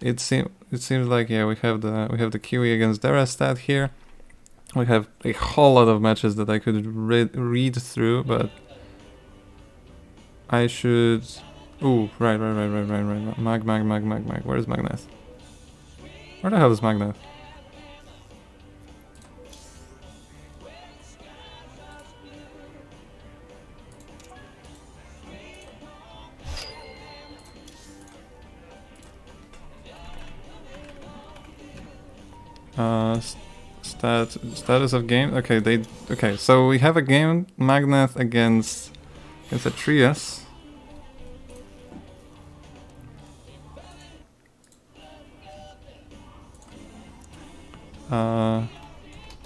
it seems like, yeah, we have the Kiwi against Derastat here. We have a whole lot of matches that I could read through, but I should... Ooh, right. Mag. Where's Magnath? Where the hell is Magnath? Status of game. Okay, so we have a game Magnath against Atreus.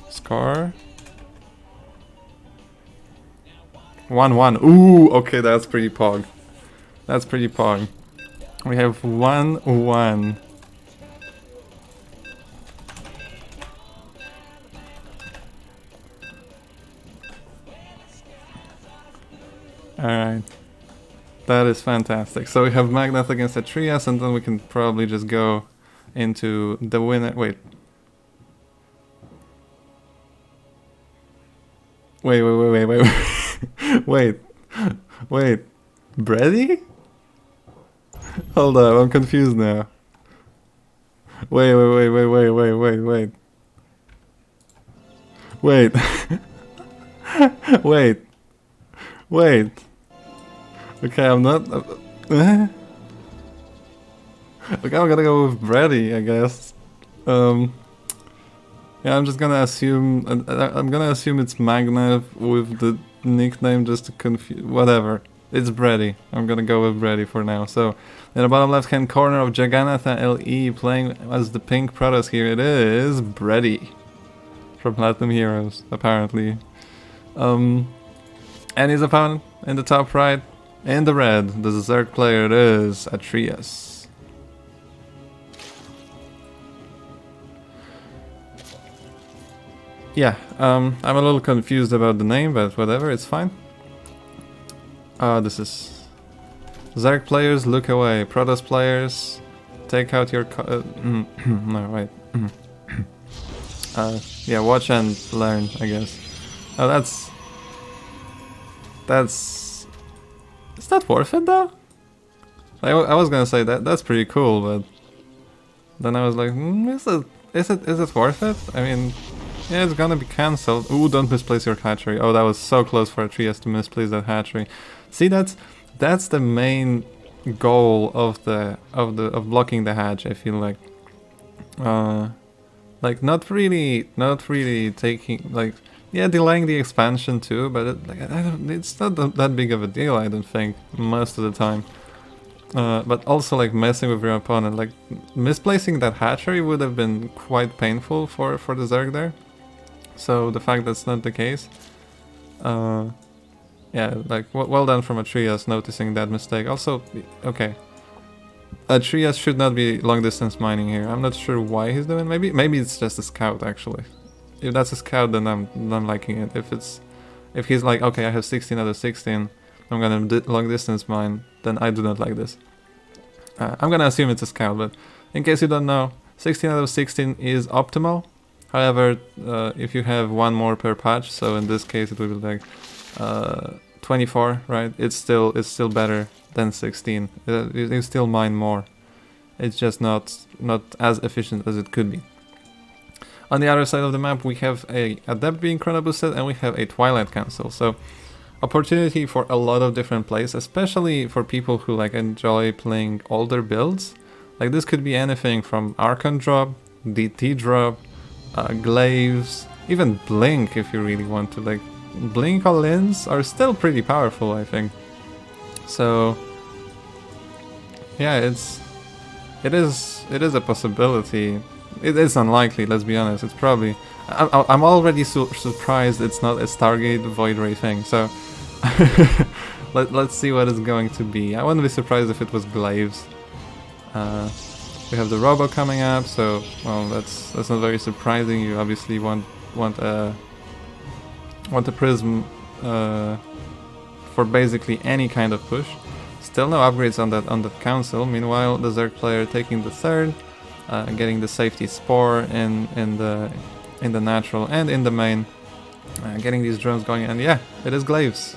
Score 1-1. Ooh, okay, that's pretty pog. That's pretty pog. We have 1-1. Alright. That is fantastic. So we have Magnath against Atreus, and then we can probably just go into the winner. Wait. Wait. Brady? Hold up, I'm confused now. Wait. Wait. Okay, I'm not... okay, I'm gonna go with Brady, I guess. Yeah, I'm just gonna assume... I'm gonna assume it's Magnath with the nickname just to confuse... Whatever. It's Brady. I'm gonna go with Brady for now. So, in the bottom left-hand corner of Jagannatha LE, playing as the pink Protoss here, it is Brady. From Platinum Heroes, apparently. And his opponent, in the top right, in the red, the Zerg player, it is Atreus. Yeah, I'm a little confused about the name, but whatever, it's fine. This is... Zerg players, look away. Protoss players, take out your... no, wait. Yeah, watch and learn, I guess. Oh, that's... Is that worth it, though? I was gonna say that's pretty cool, but... Then I was like, is it worth it? I mean... Yeah, it's gonna be cancelled. Ooh, don't misplace your hatchery. Oh, that was so close for Atreus to misplace that hatchery. See, that's the main goal of blocking the hatch. I feel like, not really taking, like, yeah, delaying the expansion too. But it's not that big of a deal. I don't think most of the time. But also, like, messing with your opponent, like misplacing that hatchery would have been quite painful for the Zerg there. So the fact that's not the case, yeah, like, well done from Atreus noticing that mistake. Also, okay, Atreus should not be long distance mining here. I'm not sure why he's doing. Maybe it's just a scout actually. If that's a scout, then I'm liking it. If he's like, okay, I have 16 out of 16, I'm gonna long distance mine, then I do not like this. I'm gonna assume it's a scout, but in case you don't know, 16 out of 16 is optimal. However, if you have one more per patch, so in this case it would be like 24, right? It's still better than 16. You still mine more. It's just not as efficient as it could be. On the other side of the map, we have a Adept being chrono boosted, and we have a Twilight Council. So opportunity for a lot of different plays, especially for people who like enjoy playing older builds. Like, this could be anything from Archon drop, DT drop, glaives, even blink if you really want to. Like, blink or lens are still pretty powerful, I think. So yeah, it is a possibility. It is unlikely, let's be honest. It's probably... I'm already surprised it's not a Stargate Void Ray thing, so... let's see what it's going to be. I wouldn't be surprised if it was glaives. We have the Robo coming up, so... Well, that's not very surprising. You obviously want a Prism for basically any kind of push. Still no upgrades on that council. Meanwhile, the Zerg player taking the third, getting the safety spore in the natural and in the main, getting these drones going. And yeah, it is glaives.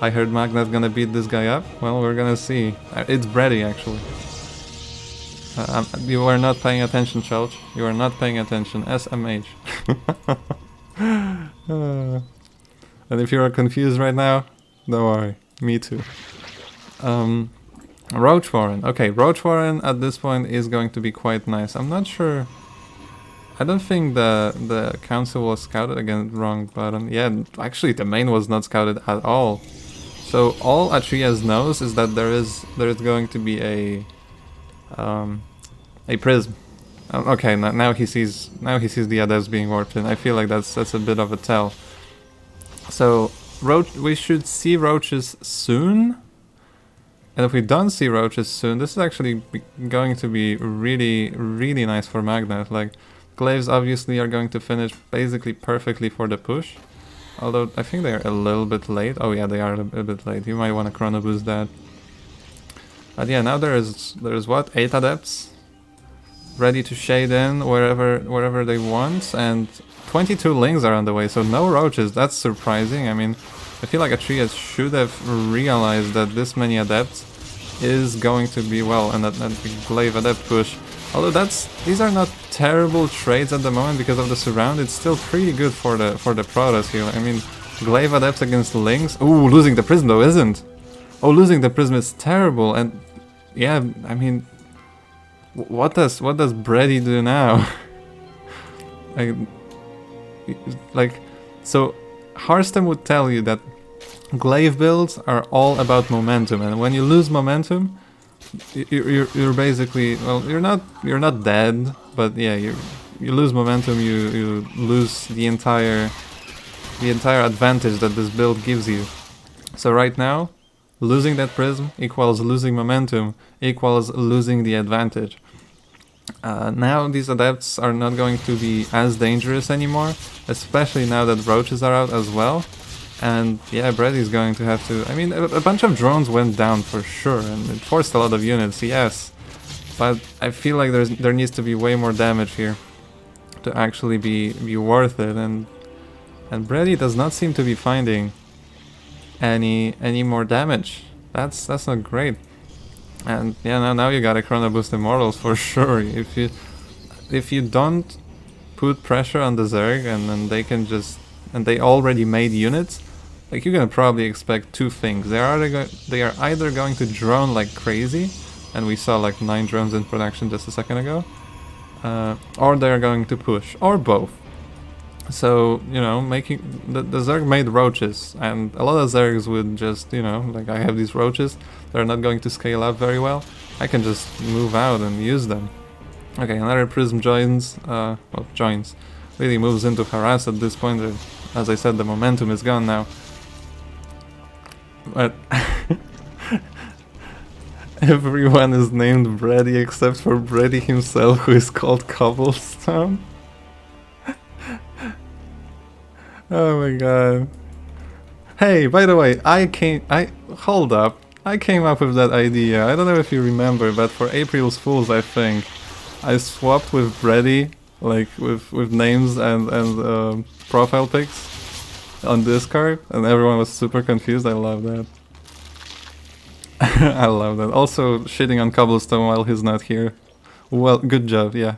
I heard Magnet's gonna beat this guy up. Well, we're gonna see. It's Brady actually. You are not paying attention, Chelch. You are not paying attention. SMH. And if you are confused right now, don't worry. Me too. Roach Warren. Okay, Roach Warren at this point is going to be quite nice. I'm not sure. I don't think the council was scouted. Again, wrong button. Yeah, actually the main was not scouted at all. So all Atrias knows is that there is going to be a prism. Okay, now he sees the adepts being warped in. I feel like that's a bit of a tell. So we should see roaches soon. And if we don't see roaches soon, this is actually going to be really, really nice for Magnet. Like, glaives obviously are going to finish basically perfectly for the push. Although, I think they're a little bit late. Oh yeah, they are a bit late. You might want to chrono boost that. But yeah, now there's what? 8 adepts? Ready to shade in wherever they want. And 22 lings are on the way, so no roaches. That's surprising. I mean... I feel like Atrias should have realized that this many adepts is going to be, well, and that glaive adept push. Although these are not terrible trades at the moment because of the surround. It's still pretty good for the Protoss here. I mean, glaive adepts against lings. Ooh, losing the prism though isn't. Oh, losing the prism is terrible. And yeah, I mean, what does Brady do now? So Harstem would tell you that glaive builds are all about momentum, and when you lose momentum, you're basically, well, you're not dead, but yeah, you lose momentum, you lose the entire advantage that this build gives you. So right now, losing that prism equals losing momentum equals losing the advantage. Now these adepts are not going to be as dangerous anymore, especially now that roaches are out as well. And yeah, Brady's going to have to... I mean, a bunch of drones went down for sure, and it forced a lot of units, yes. But I feel like there needs to be way more damage here to actually be worth it, and Brady does not seem to be finding any more damage. That's not great. And yeah, now you gotta chrono boost Immortals for sure. If you don't put pressure on the Zerg and then they can just... and they already made units, like, you can probably expect two things. They are either going to drone like crazy, and we saw like 9 drones in production just a second ago, or they're going to push, or both. So, you know, making the Zerg made roaches, and a lot of Zergs would just, you know, like, I have these roaches, they're not going to scale up very well, I can just move out and use them. Okay, another Prism joins, really moves into harass at this point. As I said, the momentum is gone now. But everyone is named Brady except for Brady himself, who is called Cobblestone. Oh my god. Hey, by the way, hold up. I came up with that idea. I don't know if you remember, but for April's Fools, I think, I swapped with Brady, like with names and profile pics on Discord, and everyone was super confused. I love that. I love that. Also, shitting on Cobblestone while he's not here. Well, good job, yeah.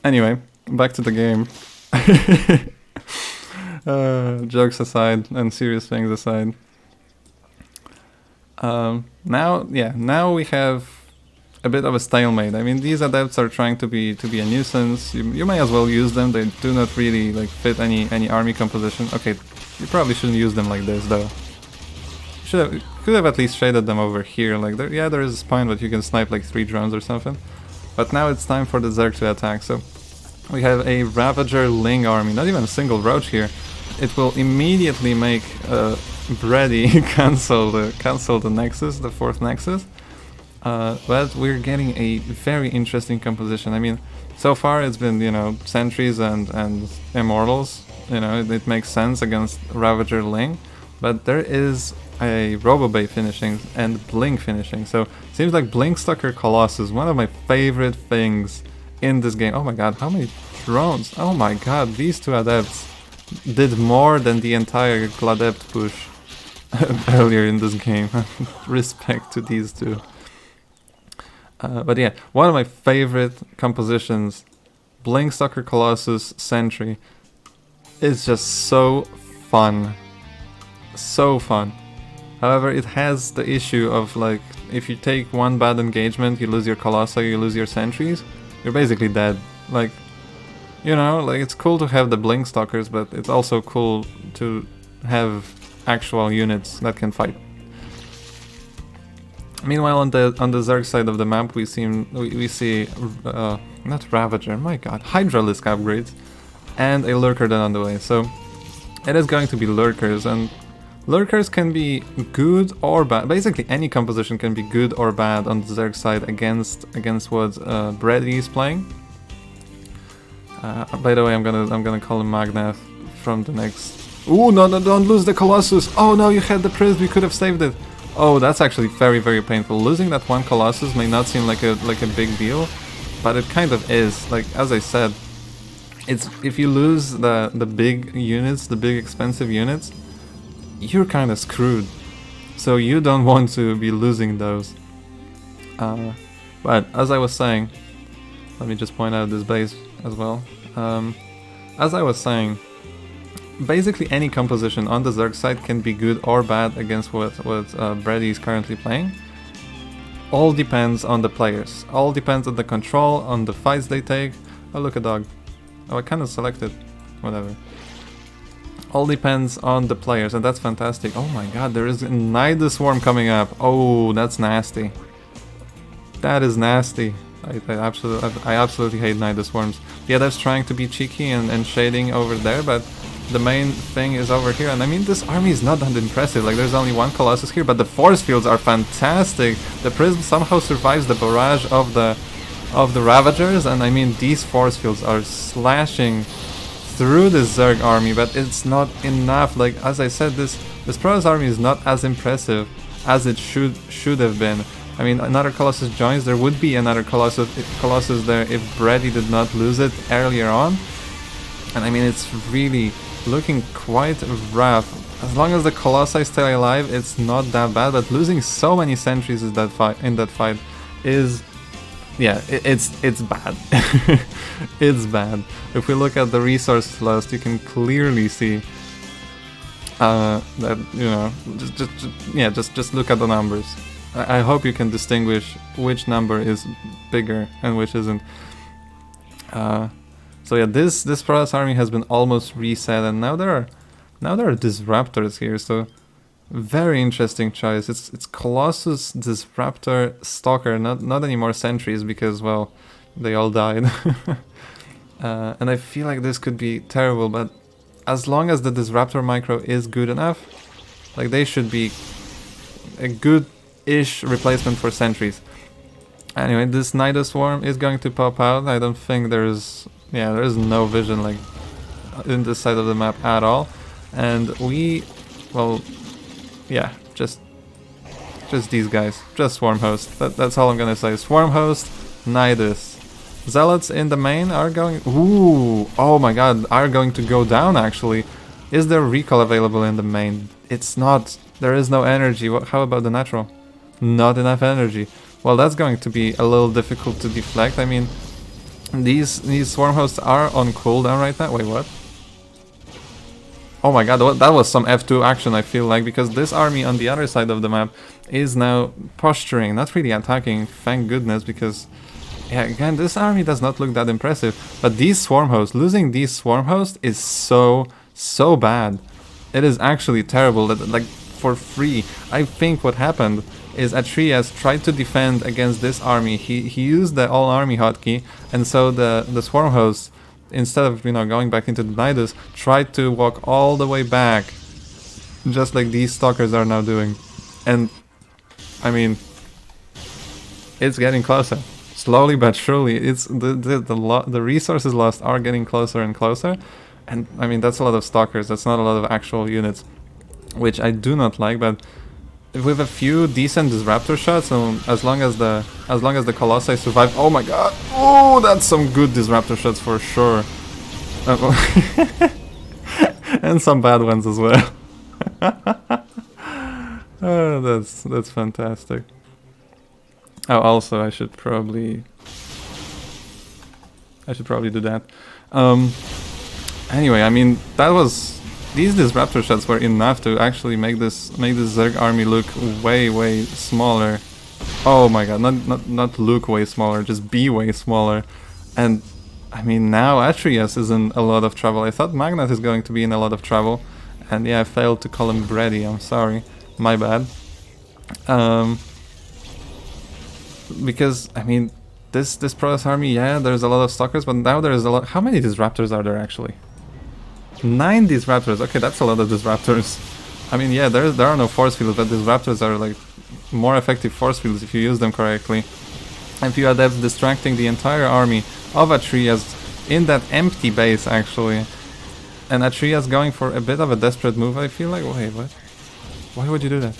Anyway, back to the game. Jokes aside and serious things aside. Now we have a bit of a stalemate. I mean, these adepts are trying to be a nuisance. You may as well use them. They do not really like fit any army composition. Okay, you probably shouldn't use them like this though. Could have at least shaded them over here. Like there is a spine, but you can snipe like 3 drones or something. But now it's time for the Zerg to attack. So we have a Ravager Ling army. Not even a single roach here. It will immediately make Brady cancel the Nexus, the 4th Nexus. But we're getting a very interesting composition. I mean, so far it's been, you know, sentries and immortals. You know, it makes sense against Ravager Ling. But there is a Robobay finishing and Blink finishing. So seems like Blinkstalker Colossus, one of my favorite things in this game. Oh my god, how many drones? Oh my god, these 2 adepts did more than the entire Gladept push earlier in this game. Respect to these 2. But yeah, one of my favorite compositions, Blinkstalker Colossus Sentry, is just so fun. So fun. However, it has the issue of, like, if you take one bad engagement, you lose your Colossi, you lose your sentries, you're basically dead. Like, you know, like, it's cool to have the Blinkstalkers, but it's also cool to have actual units that can fight. Meanwhile, on the Zerg side of the map, we see not Ravager, my god, Hydralisk upgrades, and a Lurker then on the way. So it is going to be Lurkers, and Lurkers can be good or bad. Basically, any composition can be good or bad on the Zerg side against what Brady is playing. By the way, I'm gonna call him Magnath from the next. Ooh, no, don't lose the Colossus! Oh no, you had the Prism, you could have saved it. Oh, that's actually very, very painful. Losing that one Colossus may not seem like a big deal, but it kind of is. Like, as I said, it's if you lose the big units, the big expensive units, you're kind of screwed. So you don't want to be losing those. But as I was saying, let me just point out this base as well. As I was saying, basically any composition on the Zerg side can be good or bad against what Brady is currently playing. All depends on the players. All depends on the control, on the fights they take. Oh, look, a dog. Oh, I kind of selected. Whatever. All depends on the players, and that's fantastic. Oh my god, there is a Nidus Swarm coming up. Oh, that's nasty. That is nasty. I absolutely hate Nidus Swarms. The adept's trying to be cheeky and shading over there, but the main thing is over here. And I mean, this army is not that impressive. Like, there's only one Colossus here, but the force fields are fantastic. The Prism somehow survives the barrage of the Ravagers, and I mean, these force fields are slashing through the Zerg army, but it's not enough. Like, as I said, this Protoss army is not as impressive as it should have been. I mean, another Colossus joins. There would be another Colossus there if Brady did not lose it earlier on. And I mean, it's really looking quite rough. As long as the Colossi stay alive, it's not that bad. But losing so many sentries in that fight is, yeah, it's bad. It's bad. If we look at the resource list, you can clearly see that, you know, just look at the numbers. I hope you can distinguish which number is bigger and which isn't. So yeah, this Protoss army has been almost reset, and now there are Disruptors here. So very interesting choice. It's Colossus, Disruptor, Stalker, not anymore sentries, because, well, they all died. And I feel like this could be terrible, but as long as the Disruptor micro is good enough, like, they should be a good-ish replacement for sentries. Anyway, this Nidus Swarm is going to pop out. I don't think there is no vision, like, in this side of the map at all. And well, yeah, just these guys, just Swarm Host. That's all I'm gonna say. Swarm Host, Nidus. Zealots in the main are going... Ooh, oh my god, are going to go down, actually. Is there recall available in the main? It's not. There is no energy. How about the natural? Not enough energy. Well, that's going to be a little difficult to deflect. I mean, these Swarm Hosts are on cooldown right now. Wait, what? Oh my god, that was some F2 action, I feel like, because this army on the other side of the map is now posturing, not really attacking, thank goodness, because, yeah, again, this army does not look that impressive. But these swarm hosts, losing these swarm hosts is so bad. It is actually terrible, that, like, for free. I think what happened is Atreus tried to defend against this army. He used the all army hotkey, and so the swarm hosts, instead of, you know, going back into the Nidus, tried to walk all the way back, just like these stalkers are now doing. And I mean, it's getting closer, slowly but surely. It's the resources lost are getting closer and closer, and I mean, that's a lot of stalkers. That's not a lot of actual units, which I do not like. But with a few decent disruptor shots, and as long as the Colossi survive, oh my god, oh, that's some good disruptor shots for sure, and some bad ones as well. Oh, that's fantastic. Oh, also I should probably do that. Anyway, I mean, these disruptor shots were enough to actually make this Zerg army look way smaller. Oh my god, not look way smaller, just be way smaller. And I mean, now Atreus is in a lot of trouble. I thought Magnus is going to be in a lot of trouble, and yeah, I failed to call him Brady. I'm sorry, my bad. Because I mean, this Protoss army, yeah, there's a lot of stalkers, but now there's a lot. How many disruptors are there actually? 9 disruptors. Okay, that's a lot of disruptors. I mean, yeah, there are no force fields, but disruptors are like more effective force fields if you use them correctly. And few adepts distracting the entire army of Atreus in that empty base actually. And Atreus going for a bit of a desperate move, I feel like. Wait, what? Why would you do that?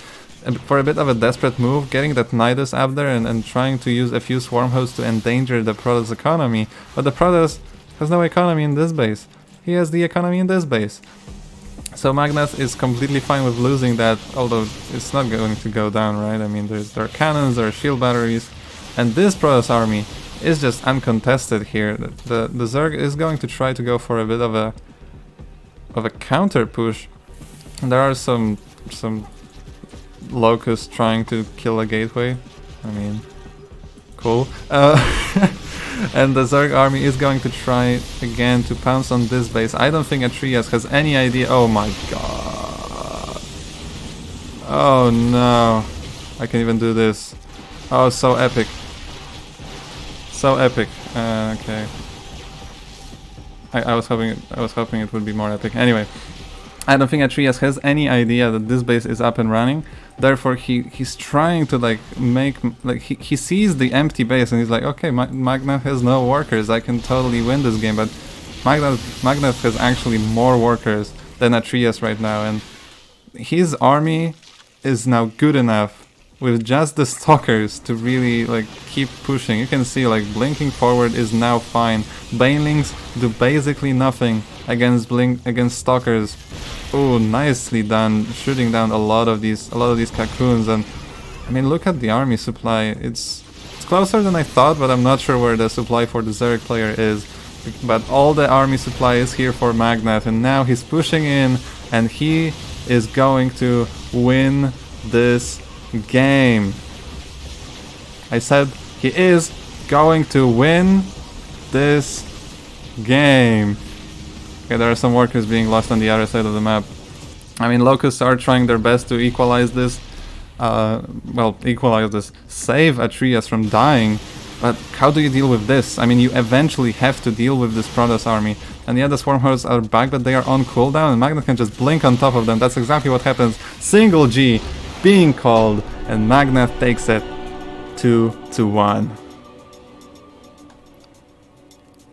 For a bit of a desperate move, getting that Nidus up there and trying to use a few swarm hosts to endanger the Protoss economy. But the Protoss has no economy in this base. He has the economy in this base. So Magnus is completely fine with losing that, although it's not going to go down, right? I mean, there are cannons, there are shield batteries, and this Protoss army is just uncontested here. The Zerg is going to try to go for a bit of a counter push. And there are some locusts trying to kill a gateway. I mean, cool. And the Zerg army is going to try again to pounce on this base. I don't think Atreus has any idea. Oh my god. Oh no. I can even do this. Oh, so epic. So epic. Okay. I was hoping it would be more epic. Anyway, I don't think Atreus has any idea that this base is up and running. Therefore, he's trying to like he sees the empty base and he's like, okay, Magnus has no workers. I can totally win this game. But Magnus has actually more workers than Atreus right now, and his army is now good enough with just the stalkers to really like keep pushing. You can see like blinking forward is now fine. Banelings do basically nothing against stalkers. Oh, nicely done, shooting down a lot of these cocoons. And I mean, look at the army supply. It's closer than I thought, but I'm not sure where the supply for the Zerg player is. But all the army supply is here for Magnus, and now he's pushing in, and he is going to win this game. I said he is going to win this game. Okay, there are some workers being lost on the other side of the map. I mean, Locusts are trying their best to equalize this. Save Atreus from dying. But how do you deal with this? I mean, you eventually have to deal with this Protoss army. And yeah, the Swarm Hosts are back, but they are on cooldown, and Magnus can just blink on top of them. That's exactly what happens. Single G being called, and Magnus takes it 2-1.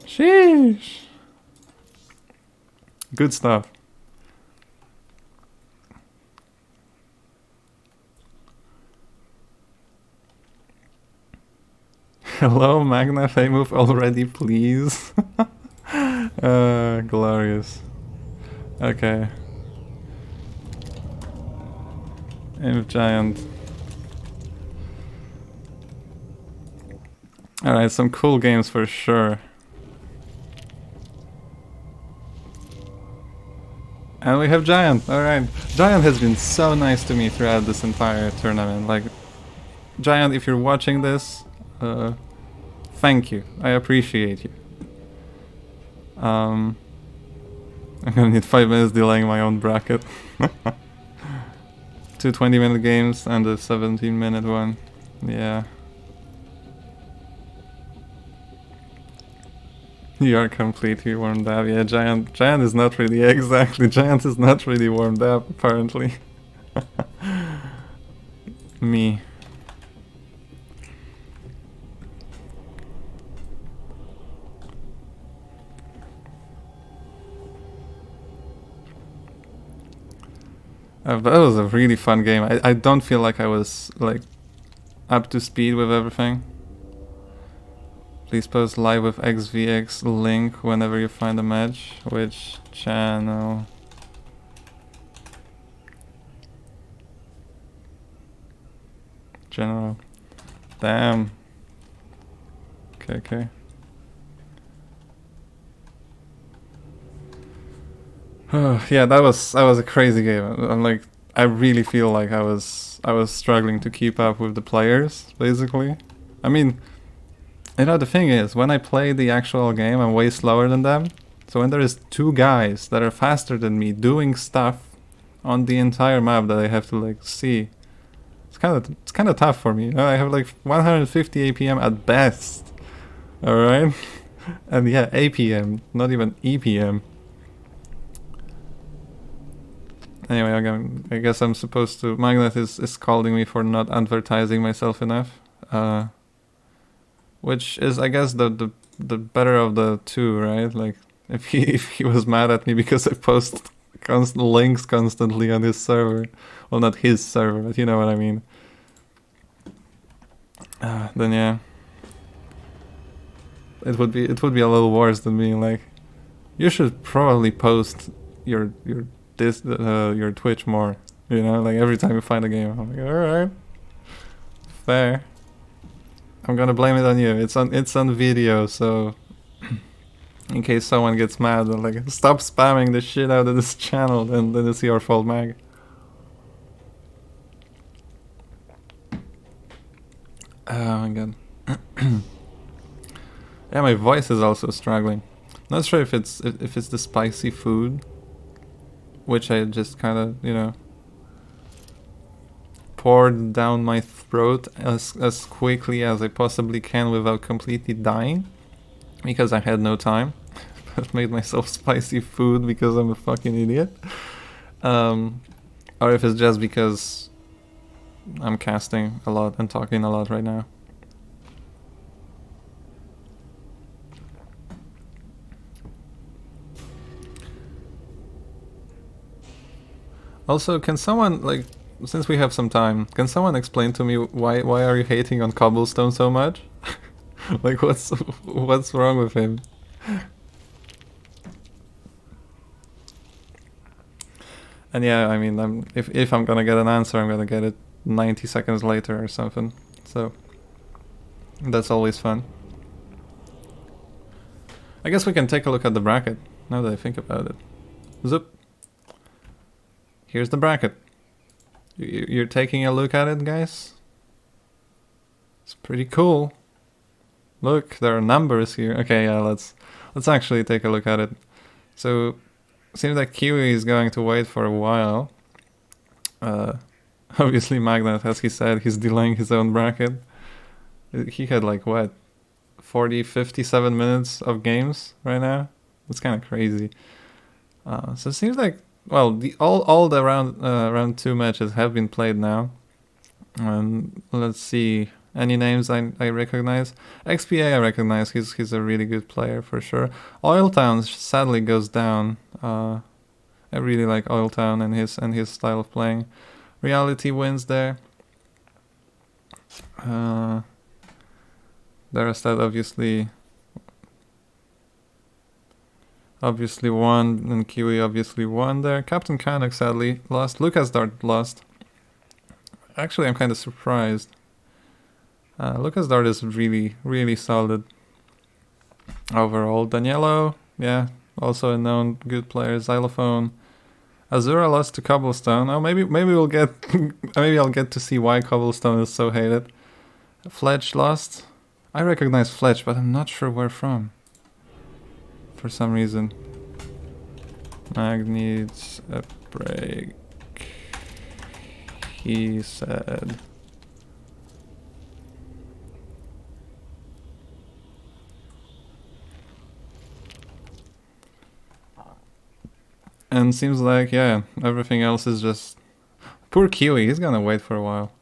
Sheesh. Good stuff. Hello, Magnus, I move already, please. Glorious. Okay. Imp Giant. Alright, some cool games for sure. And we have Giant. Alright. Giant has been so nice to me throughout this entire tournament. Like, Giant, if you're watching this, thank you. I appreciate you. I'm gonna need 5 minutes delaying my own bracket. 2 20-minute games and a 17-minute one. Yeah. You are completely warmed up. Yeah, Giant is not really, exactly, Giant is not really warmed up, apparently. Me. That was a really fun game. I don't feel like I was, like, up to speed with everything. Please post live with XVX link whenever you find a match. Which channel? General. Damn. Okay. Yeah, that was a crazy game. I'm like, I really feel like I was struggling to keep up with the players, basically. I mean, you know, the thing is, when I play the actual game, I'm way slower than them. So when there is 2 guys that are faster than me doing stuff on the entire map that I have to like see, it's kind of tough for me. I have like 150 APM at best. All right, and yeah, APM, not even EPM. Anyway, I guess I'm supposed to. Magnet is scolding me for not advertising myself enough. Which is, I guess, the better of the two, right? Like, if he was mad at me because I post links constantly on his server, well, not his server, but you know what I mean. Then yeah, it would be a little worse than being like, you should probably post your Twitch more. You know, like every time you find a game, I'm like, all right, fair. I'm gonna blame it on you. It's on video, so in case someone gets mad, like, stop spamming the shit out of this channel, then it's your fault, Mag. Oh my god. Yeah, my voice is also struggling. Not sure if it's the spicy food, which I just kind of, you know, poured down my throat as quickly as I possibly can without completely dying, because I had no time. I've made myself spicy food because I'm a fucking idiot. Or if it's just because I'm casting a lot and talking a lot right now. Also, can someone, like, since we have some time, can someone explain to me why are you hating on Cobblestone so much? Like, what's wrong with him? And yeah, I mean, if I'm gonna get an answer, I'm gonna get it 90 seconds later or something. So that's always fun. I guess we can take a look at the bracket now that I think about it. Zoop. Here's the bracket. You're taking a look at it, guys? It's pretty cool. Look, there are numbers here. Okay, yeah, let's actually take a look at it. So, seems like Kiwi is going to wait for a while. Obviously Magnet, as he said, he's delaying his own bracket. He had like, what, 57 minutes of games right now? That's kind of crazy. So it seems like, well, all the round 2 matches have been played now. And let's see, any names I recognize? XPA I recognize, he's a really good player for sure. Oiltown sadly goes down. I really like Oiltown and his style of playing. Reality wins there. Darastat obviously won, and Kiwi obviously won there. Captain Kanak sadly lost. Lucas Dart lost. Actually, I'm kind of surprised. Lucas Dart is really, really solid overall. Danielo, yeah, also a known good player. Xylophone, Azura lost to Cobblestone. Oh, maybe we'll get maybe I'll get to see why Cobblestone is so hated. Fletch lost. I recognize Fletch, but I'm not sure where from. For some reason. Mag needs a break. He said. And seems like, yeah, everything else is just... Poor Kiwi, he's gonna wait for a while.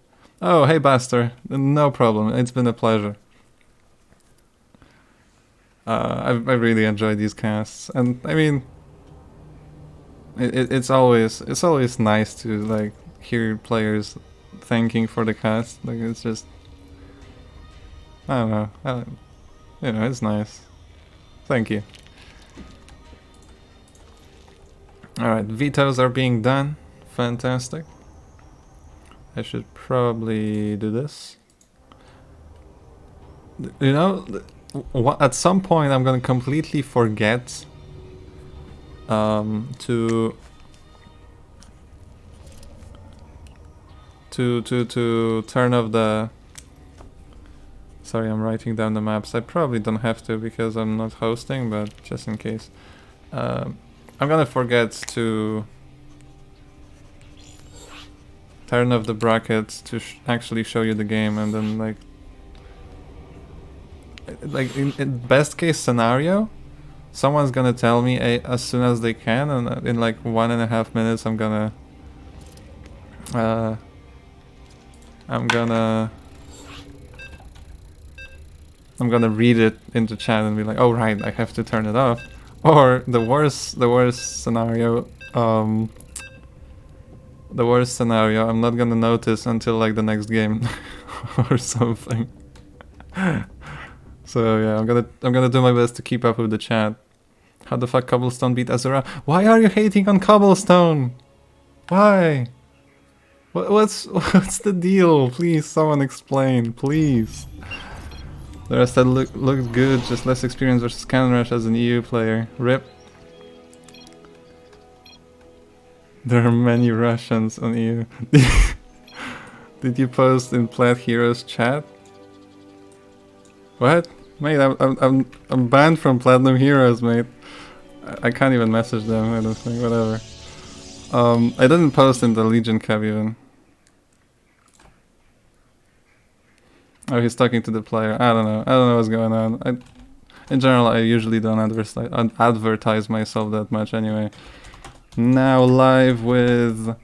Oh, hey Buster. No problem, it's been a pleasure. I really enjoyed these casts, and I mean... It's always nice to, like, hear players thanking for the cast. Like, it's just... I don't know. You know, it's nice. Thank you. Alright, vetoes are being done. Fantastic. I should probably do this. You know, at some point I'm gonna completely forget to turn off the... Sorry, I'm writing down the maps. I probably don't have to because I'm not hosting, but just in case. I'm gonna forget to turn off the brackets to actually show you the game, and then like in best case scenario, someone's gonna tell me as soon as they can, and in like 1.5 minutes I'm gonna read it into chat and be like, oh right, I have to turn it off. Or the worst scenario, I'm not gonna notice until like the next game or something. So yeah, I'm gonna do my best to keep up with the chat. How the fuck Cobblestone beat Azura? Why are you hating on Cobblestone? Why? What's the deal? Please, someone explain, please. The rest that looked good, just less experience versus Cannon Rush as an EU player. RIP. There are many Russians on EU. Did you post in Plat Heroes chat? What? Mate, I'm banned from Platinum Heroes, mate. I can't even message them, I don't think, whatever. I didn't post in the Legion Cup even. Oh, he's talking to the player. I don't know what's going on. In general, I usually don't advertise myself that much anyway. Now live with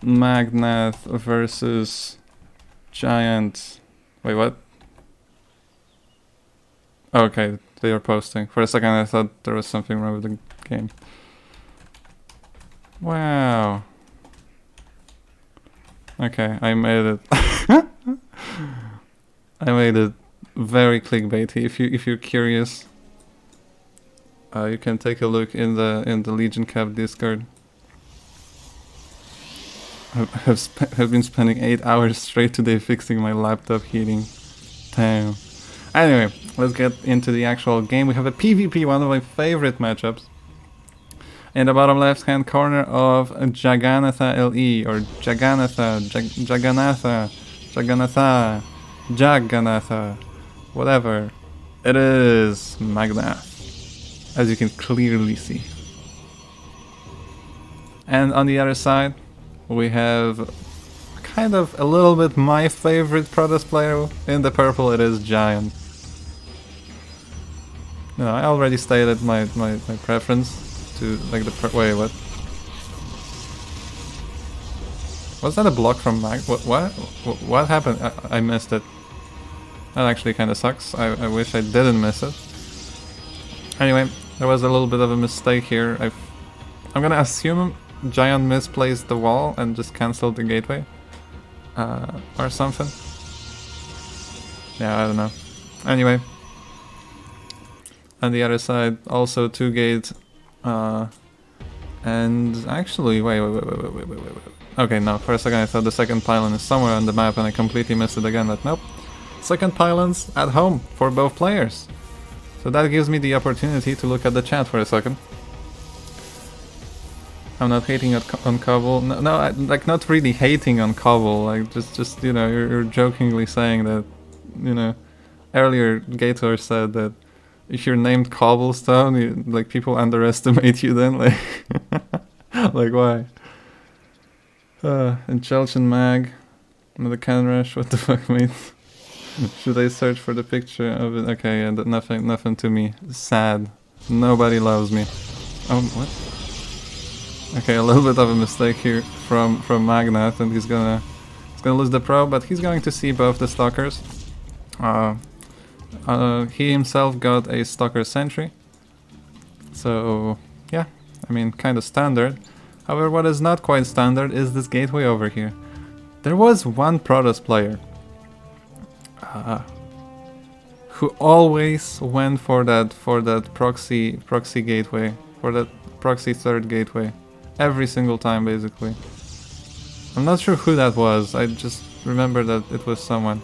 Magnath versus Giant. Wait, what? Okay, they are posting. For a second I thought there was something wrong with the game. Wow. Okay, I made it. I made it very clickbaity. If you're curious, you can take a look in the Legion Cup Discord. Have been spending 8 hours straight today fixing my laptop heating. Damn. Anyway, let's get into the actual game. We have a PvP, one of my favorite matchups. In the bottom left hand corner of Jagannatha LE, or Jagannatha, whatever. It is Magnath, as you can clearly see. And on the other side, we have kind of a little bit my favorite Protoss player. In the purple, it is Giant. No, I already stated my preference to like the wait, what? Was that a block from Mag? What happened? I missed it. That actually kind of sucks. I wish I didn't miss it. Anyway, there was a little bit of a mistake here. I'm gonna assume Giant misplaced the wall and just cancelled the gateway. Or something. Yeah, I don't know. Anyway. On the other side, also 2 gates. And actually, wait. Okay, no, for a second I thought the second pylon is somewhere on the map and I completely missed it again, but nope. Second pylon's at home for both players. So that gives me the opportunity to look at the chat for a second. I'm not hating on Cobble. No, no, like not really hating on Cobble. Like just you know, you're jokingly saying that, you know, earlier Gator said that if you're named Cobblestone, like people underestimate you. Then like, like why? Intelligent Mag, another can rush. What the fuck, mate? Should I search for the picture of it? Okay, yeah, nothing to me. Sad. Nobody loves me. Oh, what? Okay, a little bit of a mistake here from Magnat, and he's gonna lose the pro, but he's going to see both the stalkers. He himself got a stalker sentry, so yeah, I mean, kind of standard. However, what is not quite standard is this gateway over here. There was one Protoss player who always went for that proxy gateway, for that proxy third gateway, every single time basically. I'm not sure who that was. I just remember that it was someone.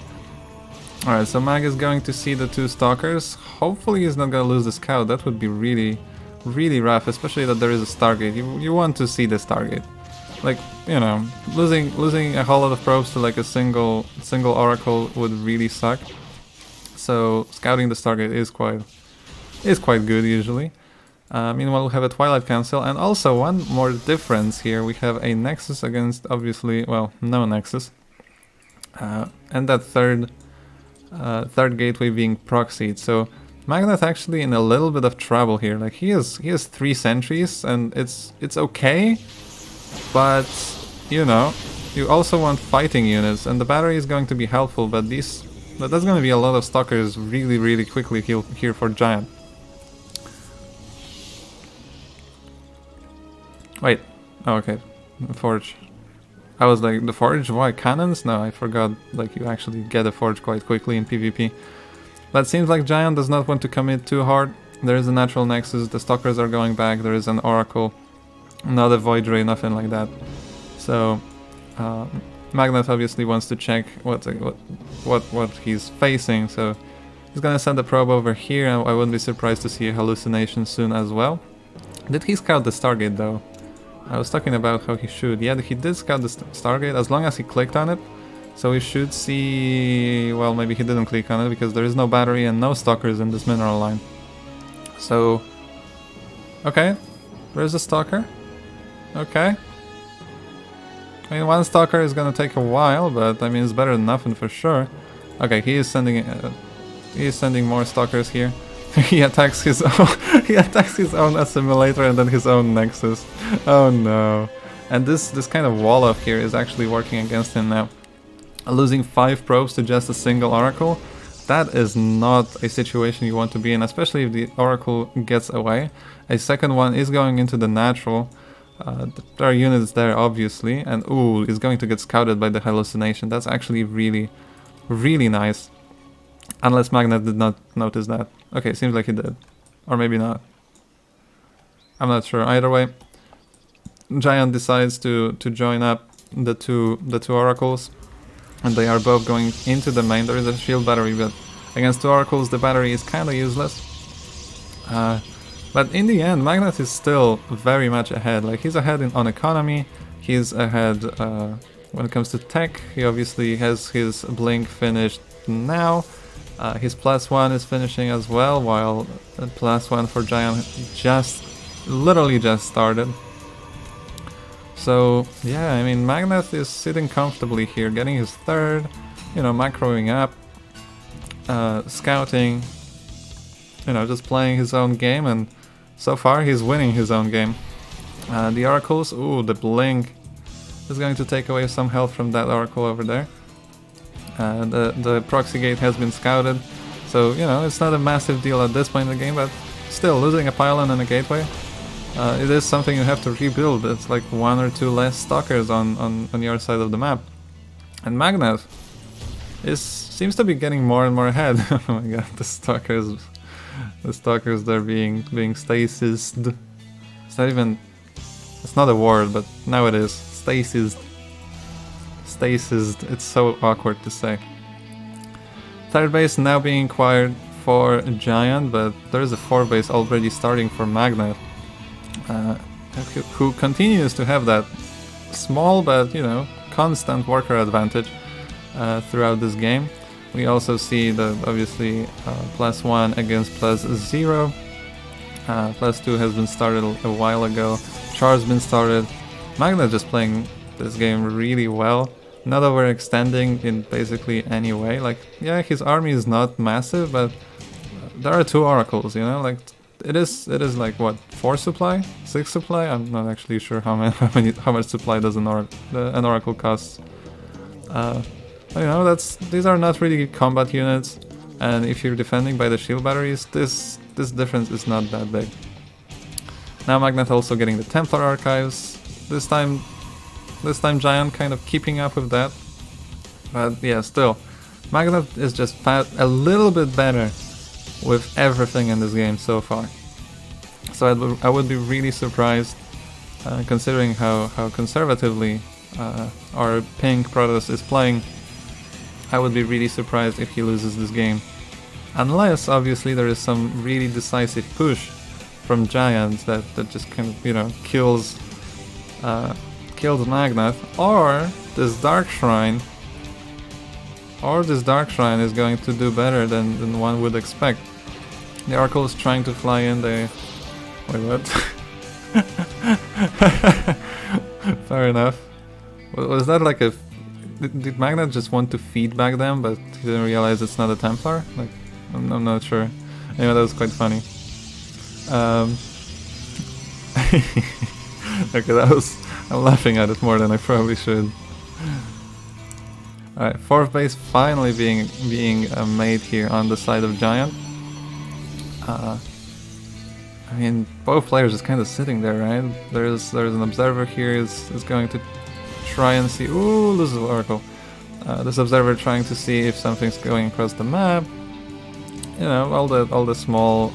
Alright, so Mag is going to see the two stalkers. Hopefully he's not gonna lose the scout. That would be really, really rough, especially that there is a Stargate. You want to see the Stargate. Like, you know, losing a whole lot of probes to like a single oracle would really suck. So scouting the Stargate is quite good usually. Meanwhile, we have a Twilight Council, and also one more difference here. We have a Nexus against, obviously, well, no Nexus, and that third gateway being proxied. So Magnat actually in a little bit of trouble here. Like he has 3 sentries, and it's okay, but you know, you also want fighting units, and the battery is going to be helpful. But that's going to be a lot of stalkers really quickly here for Giant. Wait, oh, okay, Forge. I was like, the Forge? Why, cannons? No, I forgot, like, you actually get a Forge quite quickly in PvP. But it seems like Giant does not want to commit too hard. There is a natural Nexus, the Stalkers are going back, there is an Oracle, not a Void Ray, nothing like that. So, Magnat obviously wants to check what he's facing, so he's gonna send a probe over here, and I wouldn't be surprised to see a hallucination soon as well. Did he scout the Stargate though? I was talking about how he should. Yeah, he did scout the Stargate as long as he clicked on it. So we should see... well, maybe he didn't click on it because there is no battery and no stalkers in this mineral line. So... okay, where's the stalker? Okay. I mean, one stalker is gonna take a while, but I mean, it's better than nothing for sure. Okay, he is sending more stalkers here. He attacks his own assimilator and then his own Nexus. Oh no. And this kind of wall up here is actually working against him now. Losing 5 probes to just a single Oracle, that is not a situation you want to be in, especially if the Oracle gets away. A second one is going into the natural. There are units there obviously, and ooh, is going to get scouted by the hallucination. That's actually really, really nice. Unless Magnat did not notice that. Okay, seems like he did. Or maybe not. I'm not sure. Either way, Giant decides to join up the two oracles, and they are both going into the main. There is a shield battery, but against 2 oracles the battery is kind of useless. But in the end, Magnat is still very much ahead. Like, he's ahead on economy, he's ahead when it comes to tech. He obviously has his blink finished now. His +1 is finishing as well, while +1 for Giant literally just started. So yeah, I mean, Magnat is sitting comfortably here, getting his 3rd, you know, macroing up, scouting, you know, just playing his own game, and so far he's winning his own game. The oracles, ooh, the blink is going to take away some health from that oracle over there. The proxy gate has been scouted, so you know, it's not a massive deal at this point in the game, but still, losing a pylon and a gateway, it is something you have to rebuild. It's like 1 or 2 less stalkers on your side of the map. And Magnat seems to be getting more and more ahead. Oh my god, the stalkers they're being stasised. It's not a word, but now it is. Stasised. It's so awkward to say. 3rd base now being acquired for Giant, but there is a 4th base already starting for Magnat. who continues to have that small but, you know, constant worker advantage throughout this game. We also see the obviously +1 against +0. +2 has been started a while ago. Char's been started. Magnet just playing this game really well. Not overextending in basically any way. Like, yeah, his army is not massive, but there are 2 oracles, you know, like it is like what, 4 supply, 6 supply. I'm not actually sure how much supply does an oracle costs. You know, these are not really combat units, and if you're defending by the shield batteries, this difference is not that big. Now Magnet also getting the Templar archives. This time Giant kind of keeping up with that, but yeah, still, Magnet is just a little bit better with everything in this game so far. So I would be really surprised, considering how conservatively our pink Protoss is playing. I would be really surprised if he loses this game. Unless, obviously, there is some really decisive push from Giants that just kind of, you know, kills Magnet, or this Dark Shrine is going to do better than one would expect. The Oracle is trying to fly in, wait, what? Fair enough. Was that like a... Did Magnet just want to feedback them, but he didn't realize it's not a Templar? Like, I'm not sure. Anyway, that was quite funny. Okay, I'm laughing at it more than I probably should. Alright, 4th base finally being made here on the side of Giant. I mean, both players is kind of sitting there, right? There's an observer here is going to try and see. Ooh, this is Oracle. This observer trying to see if something's going across the map. You know, all the small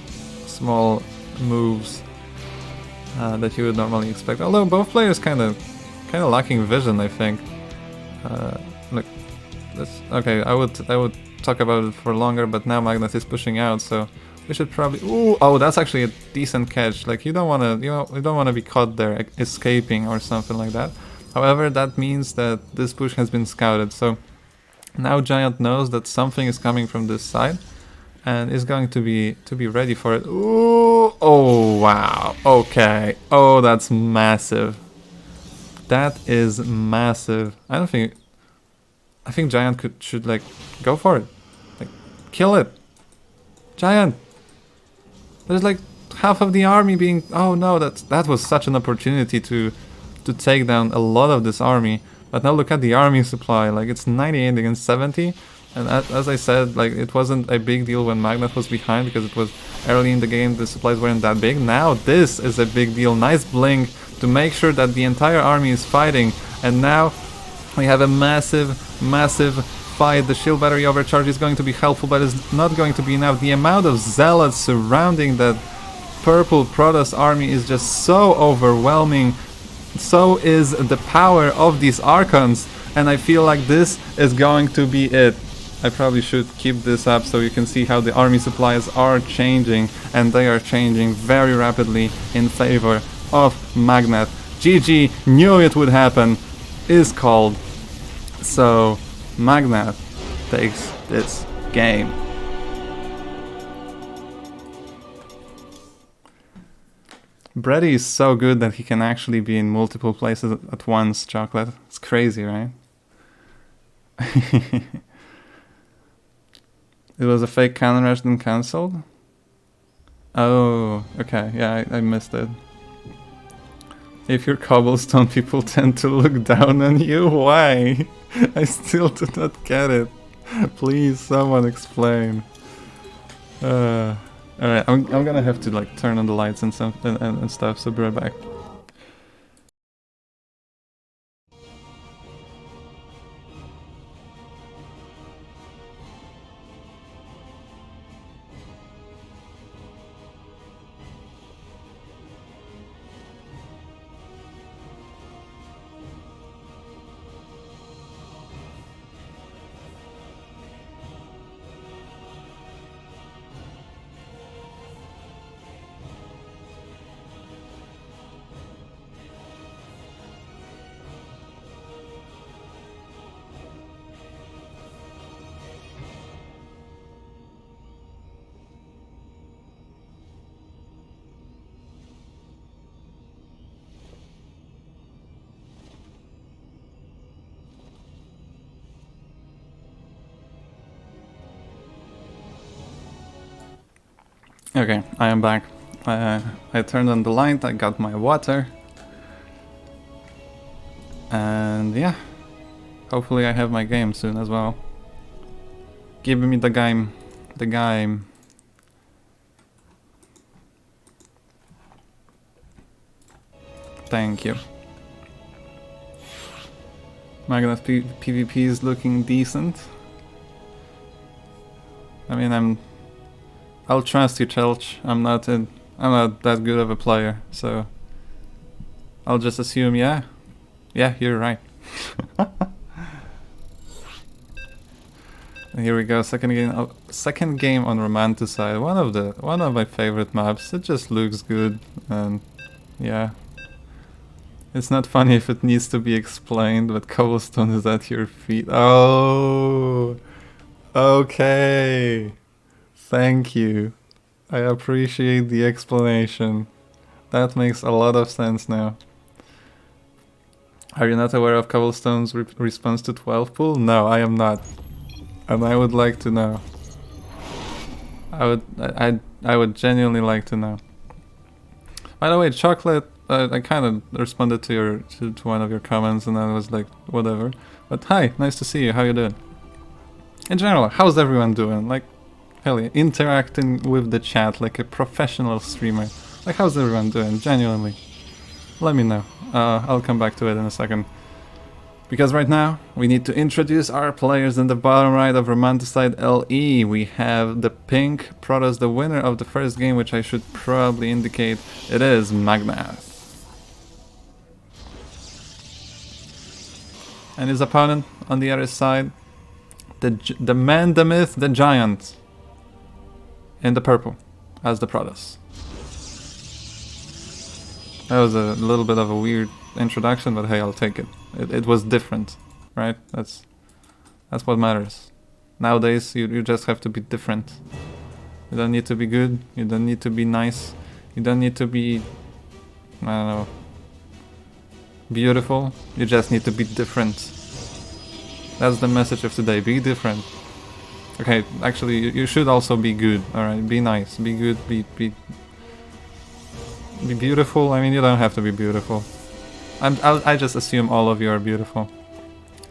moves that you would normally expect. Although both players kind of lacking vision, I think. Look, okay. I would talk about it for longer, but now Magnet is pushing out, so we should probably. Ooh, oh, that's actually a decent catch. Like, you don't wanna be caught there escaping or something like that. However, that means that this push has been scouted, so now Giant knows that something is coming from this side, and is going to be ready for it. Ooh, oh wow, okay, oh, that's massive. That is massive. I think Giant should like go for it, like kill it. Giant. There's like half of the army being. Oh no, that was such an opportunity to take down a lot of this army. But now look at the army supply. Like, it's 98 against 70. And as I said, like, it wasn't a big deal when Magnet was behind because it was early in the game, the supplies weren't that big. Now this is a big deal. Nice blink to make sure that the entire army is fighting. And now we have a massive fight. The shield battery overcharge is going to be helpful, but it's not going to be enough. The amount of zealots surrounding that purple Protoss army is just so overwhelming. So is the power of these Archons, and I feel like this is going to be it. I probably should keep this up so you can see how the army supplies are changing, and they are changing very rapidly in favor of Magnet. GG, knew it would happen, is called. So Magnet takes this game. Brady is so good that he can actually be in multiple places at once, Chocolate. It's crazy, right? It was a fake cannon rush then cancelled? Oh, okay, yeah, I missed it. If you're cobblestone, people tend to look down on you? Why? I still do not get it. Please, someone explain. Alright, I'm gonna have to like turn on the lights and stuff, so be right back. Okay, I am back. I turned on the light, I got my water. And yeah, hopefully I have my game soon as well. Give me the game. The game. Thank you. Magnus PvP is looking decent. I mean, I'll trust you, Chelch. I'm not that good of a player, so I'll just assume, yeah, you're right. Here we go, second game on Romanticide. One of my favorite maps. It just looks good, and yeah. It's not funny if it needs to be explained, but cobblestone is at your feet. Oh, okay. Thank you. I appreciate the explanation. That makes a lot of sense now. Are you not aware of cobblestone's response to 12 pool? No, I am not. And I would like to know. I would genuinely like to know. By the way, Chocolate, I kind of responded to one of your comments, and I was like, whatever. But hi, nice to see you. How you doing? In general, how's everyone doing? Like, hell yeah, interacting with the chat like a professional streamer. Like, how's everyone doing? Genuinely, let me know. I'll come back to it in a second. Because right now, we need to introduce our players in the bottom right of Romanticide LE. We have the pink Protoss, the winner of the first game, which I should probably indicate. It is Magnus. And his opponent on the other side, the man, the myth, the giant. In the purple, as the Protoss. That was a little bit of a weird introduction, but hey, I'll take it. It was different, right? That's what matters. Nowadays, you just have to be different. You don't need to be good. You don't need to be nice. You don't need to be, I don't know, beautiful. You just need to be different. That's the message of today. Be different. Okay, actually, you should also be good. All right, be nice, be good, be beautiful. I mean, you don't have to be beautiful. I just assume all of you are beautiful.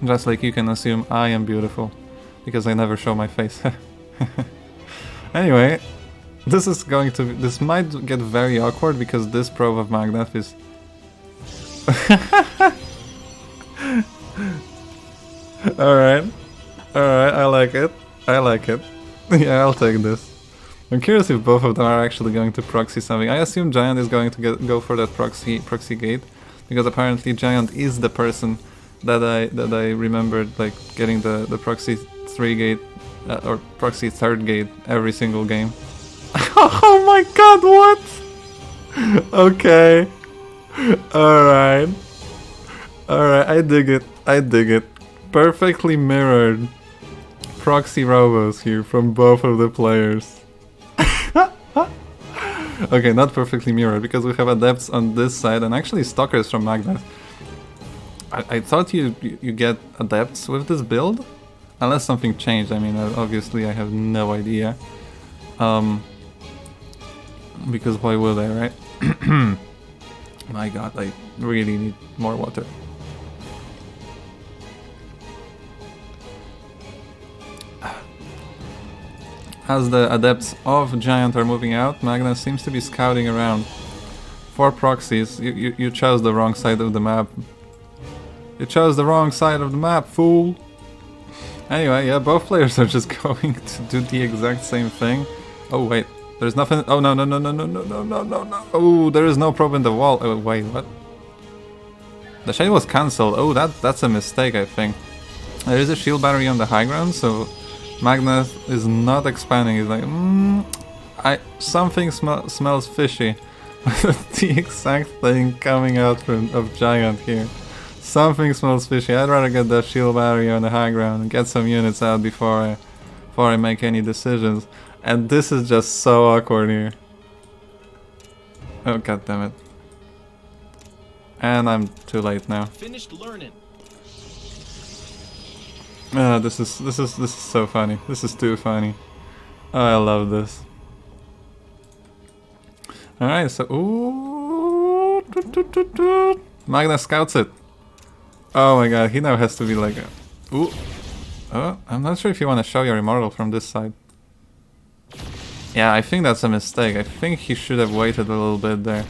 Just like you can assume I am beautiful. Because I never show my face. Anyway, this might get very awkward because this probe of Magnus is... Alright, I like it. I like it. Yeah, I'll take this. I'm curious if both of them are actually going to proxy something. I assume Giant is going to go for that proxy gate. Because apparently Giant is the person that I remembered like getting the proxy 3 gate or proxy 3rd gate every single game. Oh my god, what? Okay. Alright, I dig it. Perfectly mirrored proxy robos here from both of the players. Okay, not perfectly mirrored, because we have adepts on this side and actually stalkers from Magnus. I thought you get adepts with this build? Unless something changed, I mean, obviously I have no idea. Because why would I, right? My god, I really need more water. As the adepts of Giant are moving out, Magnus seems to be scouting around for proxies. You chose the wrong side of the map. You chose the wrong side of the map, fool! Anyway, yeah, both players are just going to do the exact same thing. Oh wait, there's nothing. Oh no. Oh, there is no probe in the wall. Oh wait, what? The shade was cancelled. Oh, that's a mistake, I think. There is a shield battery on the high ground, so Magnus is not expanding. He's like, something smells fishy. The exact thing coming out of Giant here. Something smells fishy. I'd rather get that shield battery on the high ground and get some units out before I make any decisions. And this is just so awkward here. Oh god damn it. And I'm too late now. Finished learning. This is so funny. This is too funny. Oh, I love this. Alright, so ooh, Magna scouts it. Oh my god, he now has to be like ooh. Oh, I'm not sure if you want to show your immortal from this side. Yeah, I think that's a mistake. I think he should have waited a little bit there.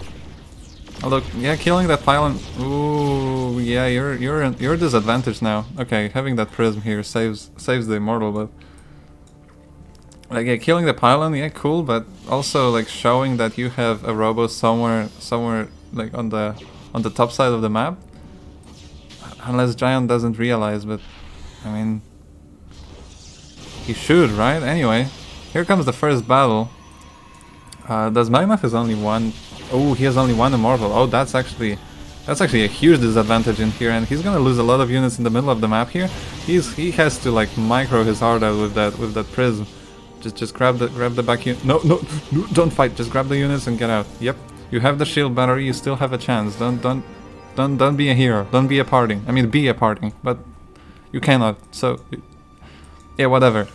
Oh, look, yeah, killing that pylon. Ooh, yeah, you're disadvantaged now. Okay, having that prism here saves the immortal, but like, yeah, killing the pylon, yeah, cool, but also like showing that you have a robo somewhere like on the top side of the map. Unless Giant doesn't realize, but I mean, he should, right? Anyway, here comes the first battle. Does Magna has only one? Oh, he has only one immortal. Oh, that's actually a huge disadvantage in here, and he's gonna lose a lot of units in the middle of the map here. He has to like micro his heart out with that prism. Just grab the back unit. No, don't fight. Just grab the units and get out. Yep, you have the shield battery. You still have a chance. Don't be a hero. Don't be a parting. I mean, be a parting, but you cannot. So yeah, whatever.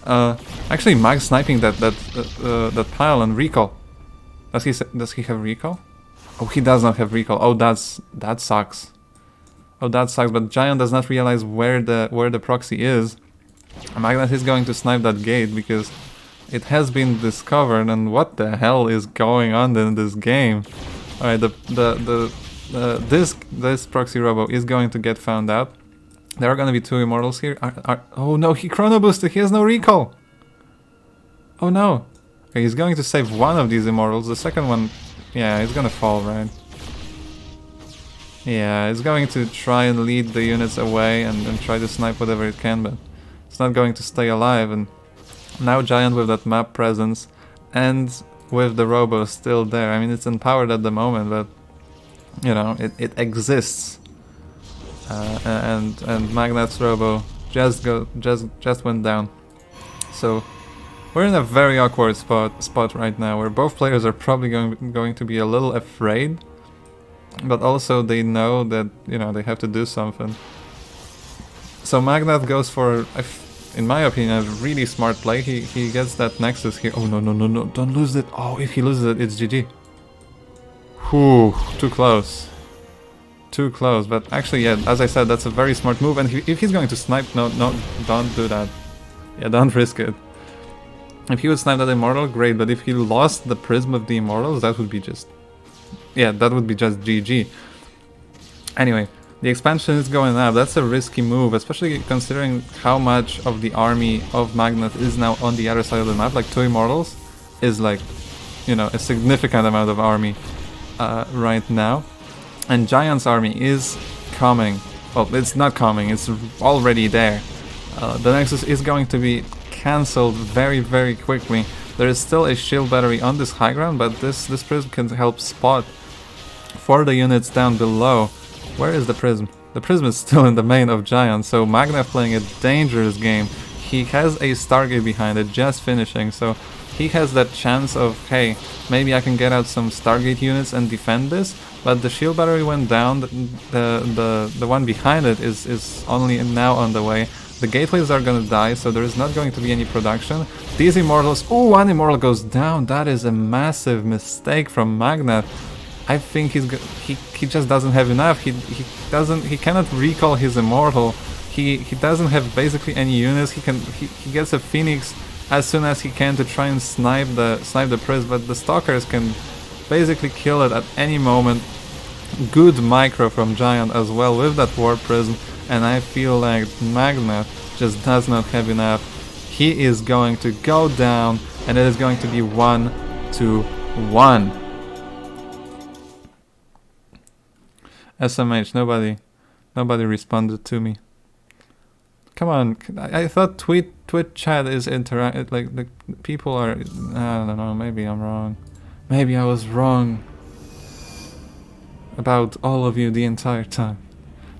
Actually, Mag sniping that pylon recall. Does he have recall? Oh, he does not have recall. Oh, that sucks. Oh, that sucks. But Giant does not realize where the proxy is. Magnet is going to snipe that gate because it has been discovered. And what the hell is going on in this game? All right, this proxy robo is going to get found out. There are going to be two immortals here. Oh no, he chrono boosted. He has no recall. Oh no. Okay, he's going to save one of these immortals. The second one, yeah, he's gonna fall, right? Yeah, it's going to try and lead the units away and try to snipe whatever it can, but it's not going to stay alive. And now Giant with that map presence and with the robo still there. I mean, it's empowered at the moment, but you know, it exists. And Magnet's robo just went down. So we're in a very awkward spot right now, where both players are probably going to be a little afraid, but also they know that, you know, they have to do something. So Magnet goes for, in my opinion, a really smart play. He gets that Nexus here. Oh no, don't lose it. Oh, if he loses it, it's GG. Whew, too close. Too close, but actually, yeah, as I said, that's a very smart move. And if he's going to snipe, no, don't do that. Yeah, don't risk it. If he would snipe that immortal, great, but if he lost the prism of the immortals, that would be just... yeah, that would be just GG. Anyway, the expansion is going up. That's a risky move, especially considering how much of the army of Magnet is now on the other side of the map. Like, two immortals is like, you know, a significant amount of army right now. And Giant's army is coming. Well, it's not coming, it's already there. The Nexus is going to be cancelled very quickly. There is still a shield battery on this high ground, but this prism can help spot for the units down below. Where is the prism? The prism is still in the main of Giant, so Magnet playing a dangerous game. He has a Stargate behind it, just finishing, so he has that chance of, hey, maybe I can get out some Stargate units and defend this, but the shield battery went down. The one behind it is only now on the way. The gateways are gonna die, so there is not going to be any production. These immortals... ooh, one immortal goes down. That is a massive mistake from Magnet. I think he just doesn't have enough. He cannot recall his immortal. He doesn't have basically any units. He gets a Phoenix as soon as he can to try and snipe the prism, but the stalkers can basically kill it at any moment. Good micro from Giant as well with that warp prism, and I feel like Magnet just does not have enough. He is going to go down, and it is going to be 1-1. SMH, nobody responded to me. Come on, I thought Twitch chat is like the people are... I don't know, maybe I'm wrong. Maybe I was wrong about all of you the entire time.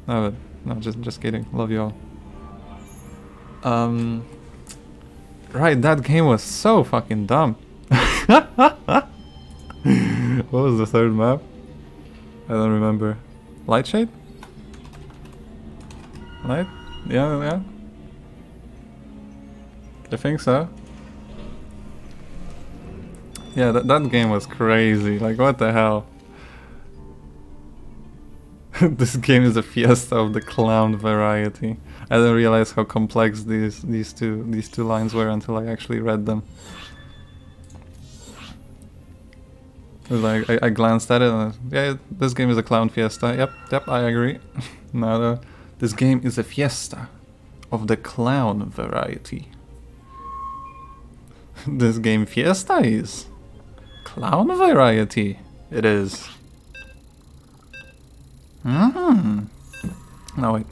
No, just kidding. Love you all. Right, that game was so fucking dumb. What was the third map? I don't remember. Lightshade? Light? Yeah. I think so. Yeah, that game was crazy. Like, what the hell? This game is a fiesta of the clown variety. I didn't realize how complex these two lines were until I actually read them. It was like I glanced at it and yeah, this game is a clown fiesta. Yep, I agree. No, this game is a fiesta of the clown variety. This game fiesta is clown variety. It is. No wait.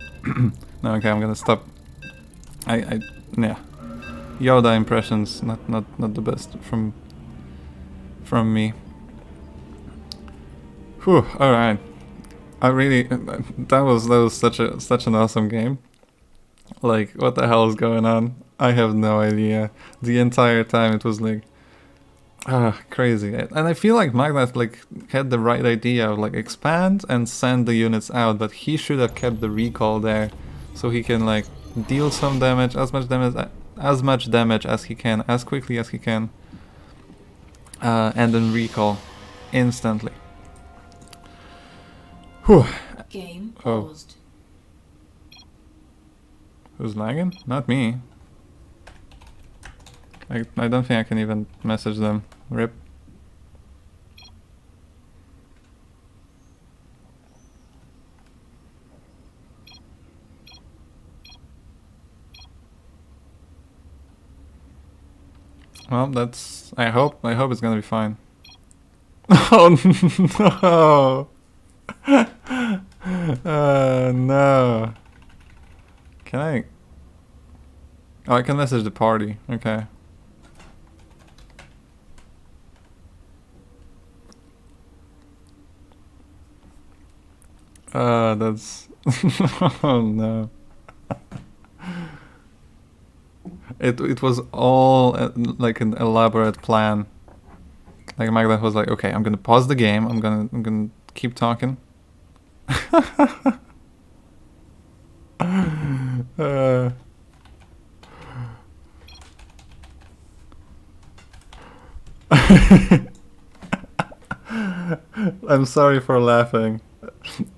No, okay, I'm gonna stop. Yeah. Yoda impressions, not the best from me. Whew. All right. I really that was such an awesome game. Like, what the hell is going on? I have no idea. The entire time it was like, crazy. And I feel like Magnus like had the right idea of like expand and send the units out, but he should have kept the recall there, so he can like deal some damage, as much damage as he can, as quickly as he can, and then recall instantly. Whew. Game paused. Who's lagging? Not me. I don't think I can even message them. RIP. Well, that's... I hope it's gonna be fine. Oh no! No. Can I... Oh, I can message the party. Okay. That's... Oh no. It was all like an elaborate plan. Like Magda was like, okay, I'm gonna pause the game. I'm gonna keep talking. I'm sorry for laughing.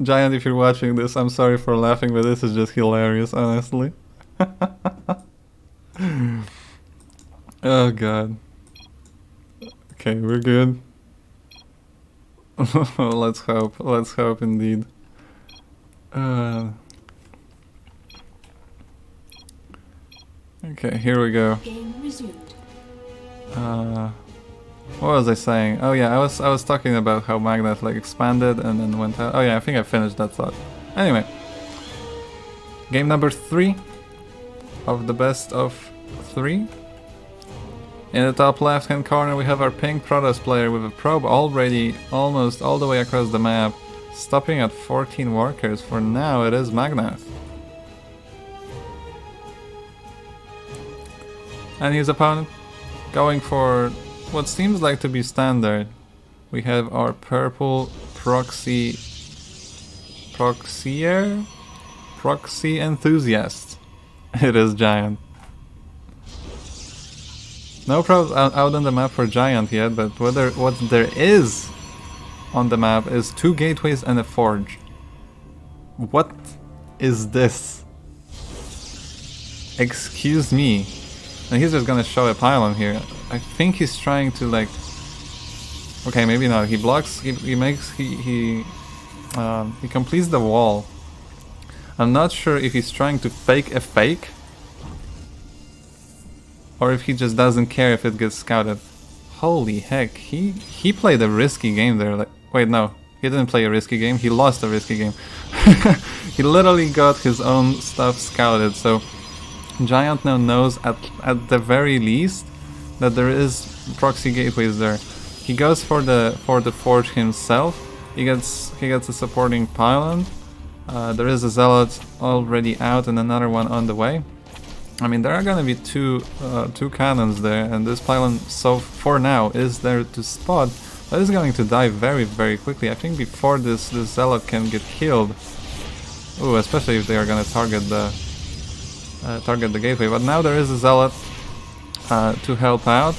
Giant, if you're watching this, I'm sorry for laughing, but this is just hilarious, honestly. Oh god. Okay, we're good. Let's hope indeed. Okay, here we go. Game resumed. What was I saying? Oh yeah, I was talking about how Magnet like expanded and then went out. Oh yeah, I think I finished that thought. Anyway, game number 3 of the best of 3. In the top left hand corner we have our pink Protoss player with a probe already almost all the way across the map, stopping at 14 workers. For now it is Magnet. And his opponent going for what seems like to be standard. We have our purple proxy enthusiast. It is Giant. No probes out on the map for Giant yet, but what there is on the map is 2 gateways and a forge. What is this? Excuse me. And he's just gonna show a pylon here. I think he's trying to like... Okay, maybe not. He blocks, he completes the wall. I'm not sure if he's trying to fake a fake, or if he just doesn't care if it gets scouted. Holy heck, he played a risky game there. Like, wait, no, he didn't play a risky game, he lost a risky game. He literally got his own stuff scouted, so Giant now knows at the very least that there is proxy gateways there. He goes for the forge himself. He gets a supporting pylon. There is a zealot already out and another one on the way. I mean, there are gonna be two cannons there, and this pylon, so for now, is there to spot, but is going to die very, very quickly. I think before this zealot can get killed. Ooh, especially if they are gonna target the gateway. But now there is a zealot to help out.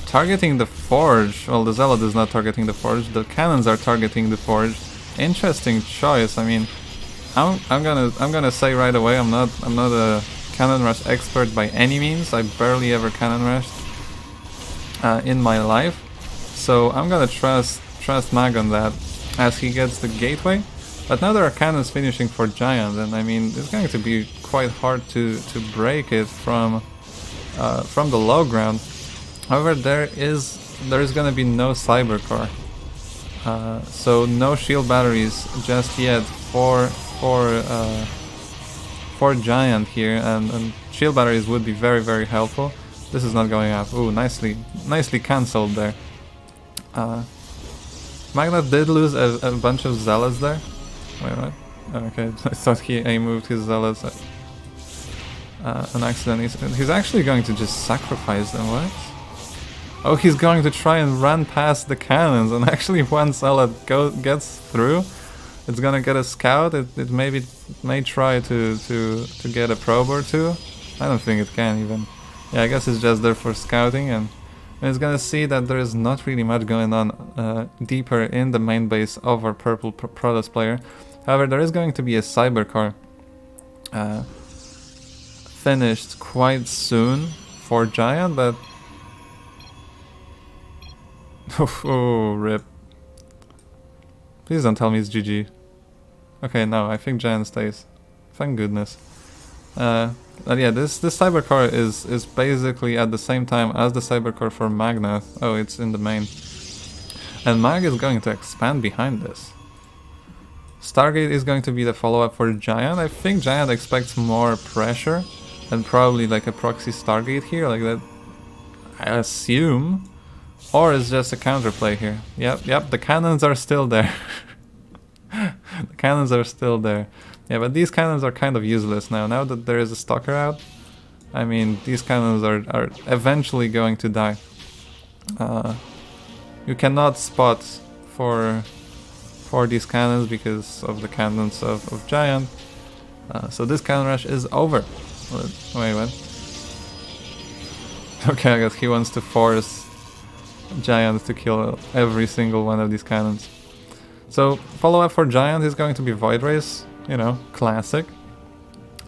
targeting the forge. Well, the zealot is not targeting the forge. The cannons are targeting the forge. Interesting choice. I mean, I'm gonna say right away, I'm not a cannon rush expert by any means. I barely ever cannon rushed in my life, so I'm gonna trust Mag on that as he gets the gateway. But now there are cannons finishing for Giant, and I mean it's going to be quite hard to break it from the low ground. However, there is going to be no cyber core, so no shield batteries just yet for Giant here, and shield batteries would be very, very helpful. This is not going up. Ooh, nicely cancelled there. Magnet did lose a bunch of zealots there. Wait, what? Okay, I thought he moved his zealots an accident. He's actually going to just sacrifice them. What? Oh, he's going to try and run past the cannons, and actually one zealot gets through. It's gonna get a scout. It may try to get a probe or two. I don't think it can even. Yeah, I guess it's just there for scouting, and it's gonna see that there is not really much going on deeper in the main base of our purple Protoss player. However, there is going to be a cyber core finished quite soon for Giant, but oh, rip. Please don't tell me it's GG. Okay, no, I think Giant stays. Thank goodness. But yeah, this cyber core is basically at the same time as the cyber core for Magnath. Oh, it's in the main. And Mag is going to expand behind this. Stargate is going to be the follow-up for Giant. I think Giant expects more pressure and probably like a proxy Stargate here, like that, I assume. Or it's just a counterplay here. Yep, the cannons are still there. The cannons are still there. Yeah, but these cannons are kind of useless now. Now that there is a stalker out, I mean, these cannons are eventually going to die. You cannot spot for these cannons because of the cannons of Giant. So this cannon rush is over. Wait, what? Okay, I guess he wants to force Giant to kill every single one of these cannons. So follow-up for Giant is going to be Void Race, you know, classic.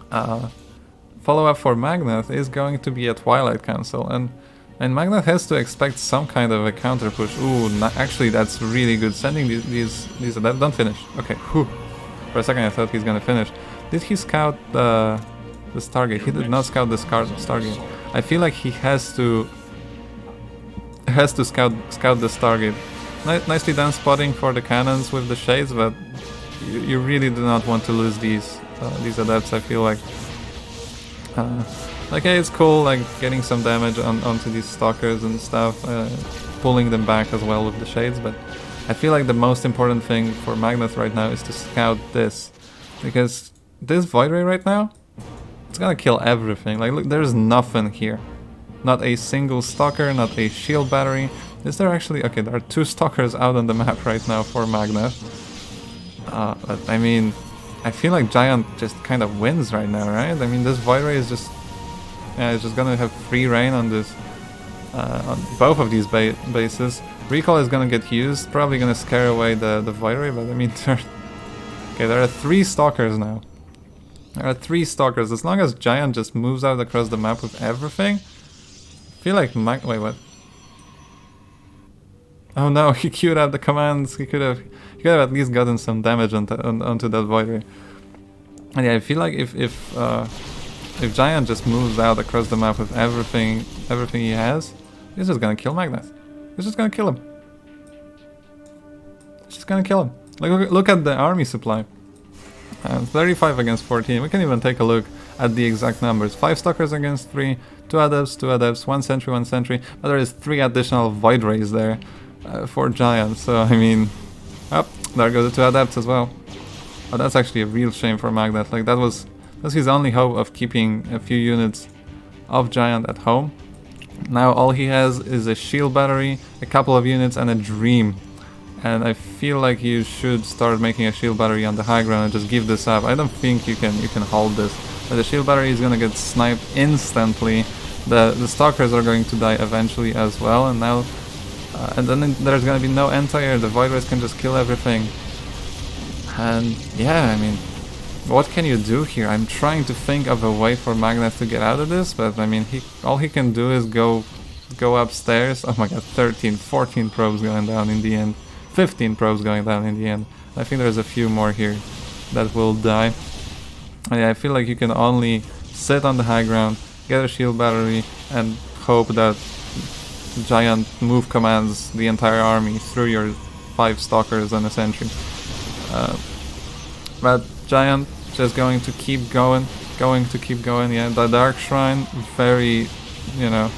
Follow-up for Magnath is going to be a Twilight Council, and Magnath has to expect some kind of a counter push. Ooh, actually that's really good. Sending these don't finish. Okay, whew. For a second I thought he's gonna finish. Did he scout the Stargate? He did not scout the Stargate. I feel like he has to scout the Stargate. Nicely done spotting for the cannons with the shades, but you really do not want to lose these adepts. I feel like hey, it's cool, like getting some damage onto these stalkers and stuff, pulling them back as well with the shades. But I feel like the most important thing for Magnath right now is to scout this, because this Void Ray right now, it's gonna kill everything. Like, look, there's nothing here. Not a single stalker, not a shield battery. Is there actually... Okay, there are 2 stalkers out on the map right now for Magnath. But I mean, I feel like Giant just kind of wins right now, right? I mean, this Void Ray is just... Yeah, it's just gonna have free reign on this... on both of these bases. Recall is gonna get used, probably gonna scare away the Void Ray, but I mean, there are 3 stalkers now. There are 3 stalkers. As long as Giant just moves out across the map with everything, I feel like wait, what? Oh no, he queued up the commands. He could have at least gotten some damage onto that Void Ray. And yeah, I feel like if Giant just moves out across the map with everything he has, he's just gonna kill Magnath. He's just gonna kill him. He's just gonna kill him. Like, look at the army supply. 35 against 14. We can even take a look at the exact numbers. 5 stalkers against 3, 2 adepts, 1 sentry, 1 sentry. But there is 3 additional Void Rays there for Giant. So I mean, there go the 2 adepts as well. Oh, that's actually a real shame for Magnath. Like, that's his only hope of keeping a few units of Giant at home. Now all he has is a shield battery, a couple of units, and a dream. And I feel like you should start making a shield battery on the high ground and just give this up. I don't think you can hold this. But the shield battery is gonna get sniped instantly The stalkers are going to die eventually as well, and now and then there's gonna be no anti-air. The Void Rays can just kill everything. And yeah, I mean, what can you do here? I'm trying to think of a way for Magnus to get out of this, but I mean, all he can do is go upstairs. Oh my god, 13, 14 probes going down in the end. 15 probes going down in the end. I think there's a few more here that will die. And yeah, I feel like you can only sit on the high ground, get a shield battery, and hope that Giant move commands the entire army through your 5 stalkers and a sentry. But Giant just going to keep going, yeah. The Dark Shrine, very, you know,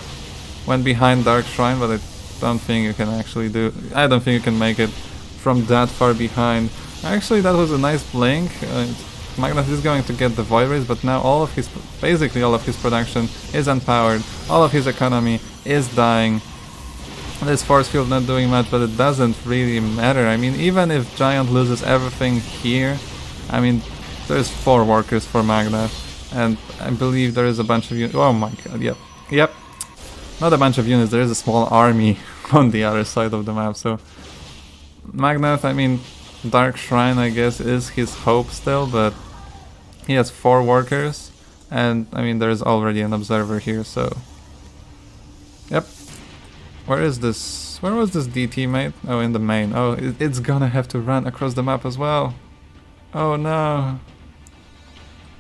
went behind Dark Shrine, but I don't think you can actually I don't think you can make it from that far behind. Actually, that was a nice blink. Magnus is going to get the Void Rays, but now basically all of his production is unpowered, all of his economy is dying. This force field not doing much, but it doesn't really matter. I mean, even if Giant loses everything here, I mean, there's 4 workers for Magnus, and I believe there is a bunch of units. Oh my god, yep. Not a bunch of units, there is a small army on the other side of the map, so Magnus, I mean, Dark Shrine, I guess, is his hope still, but he has 4 workers, and I mean, there's already an observer here, so yep. Where is this? Where was this DT, mate? Oh, in the main. Oh, it's gonna have to run across the map as well. Oh no.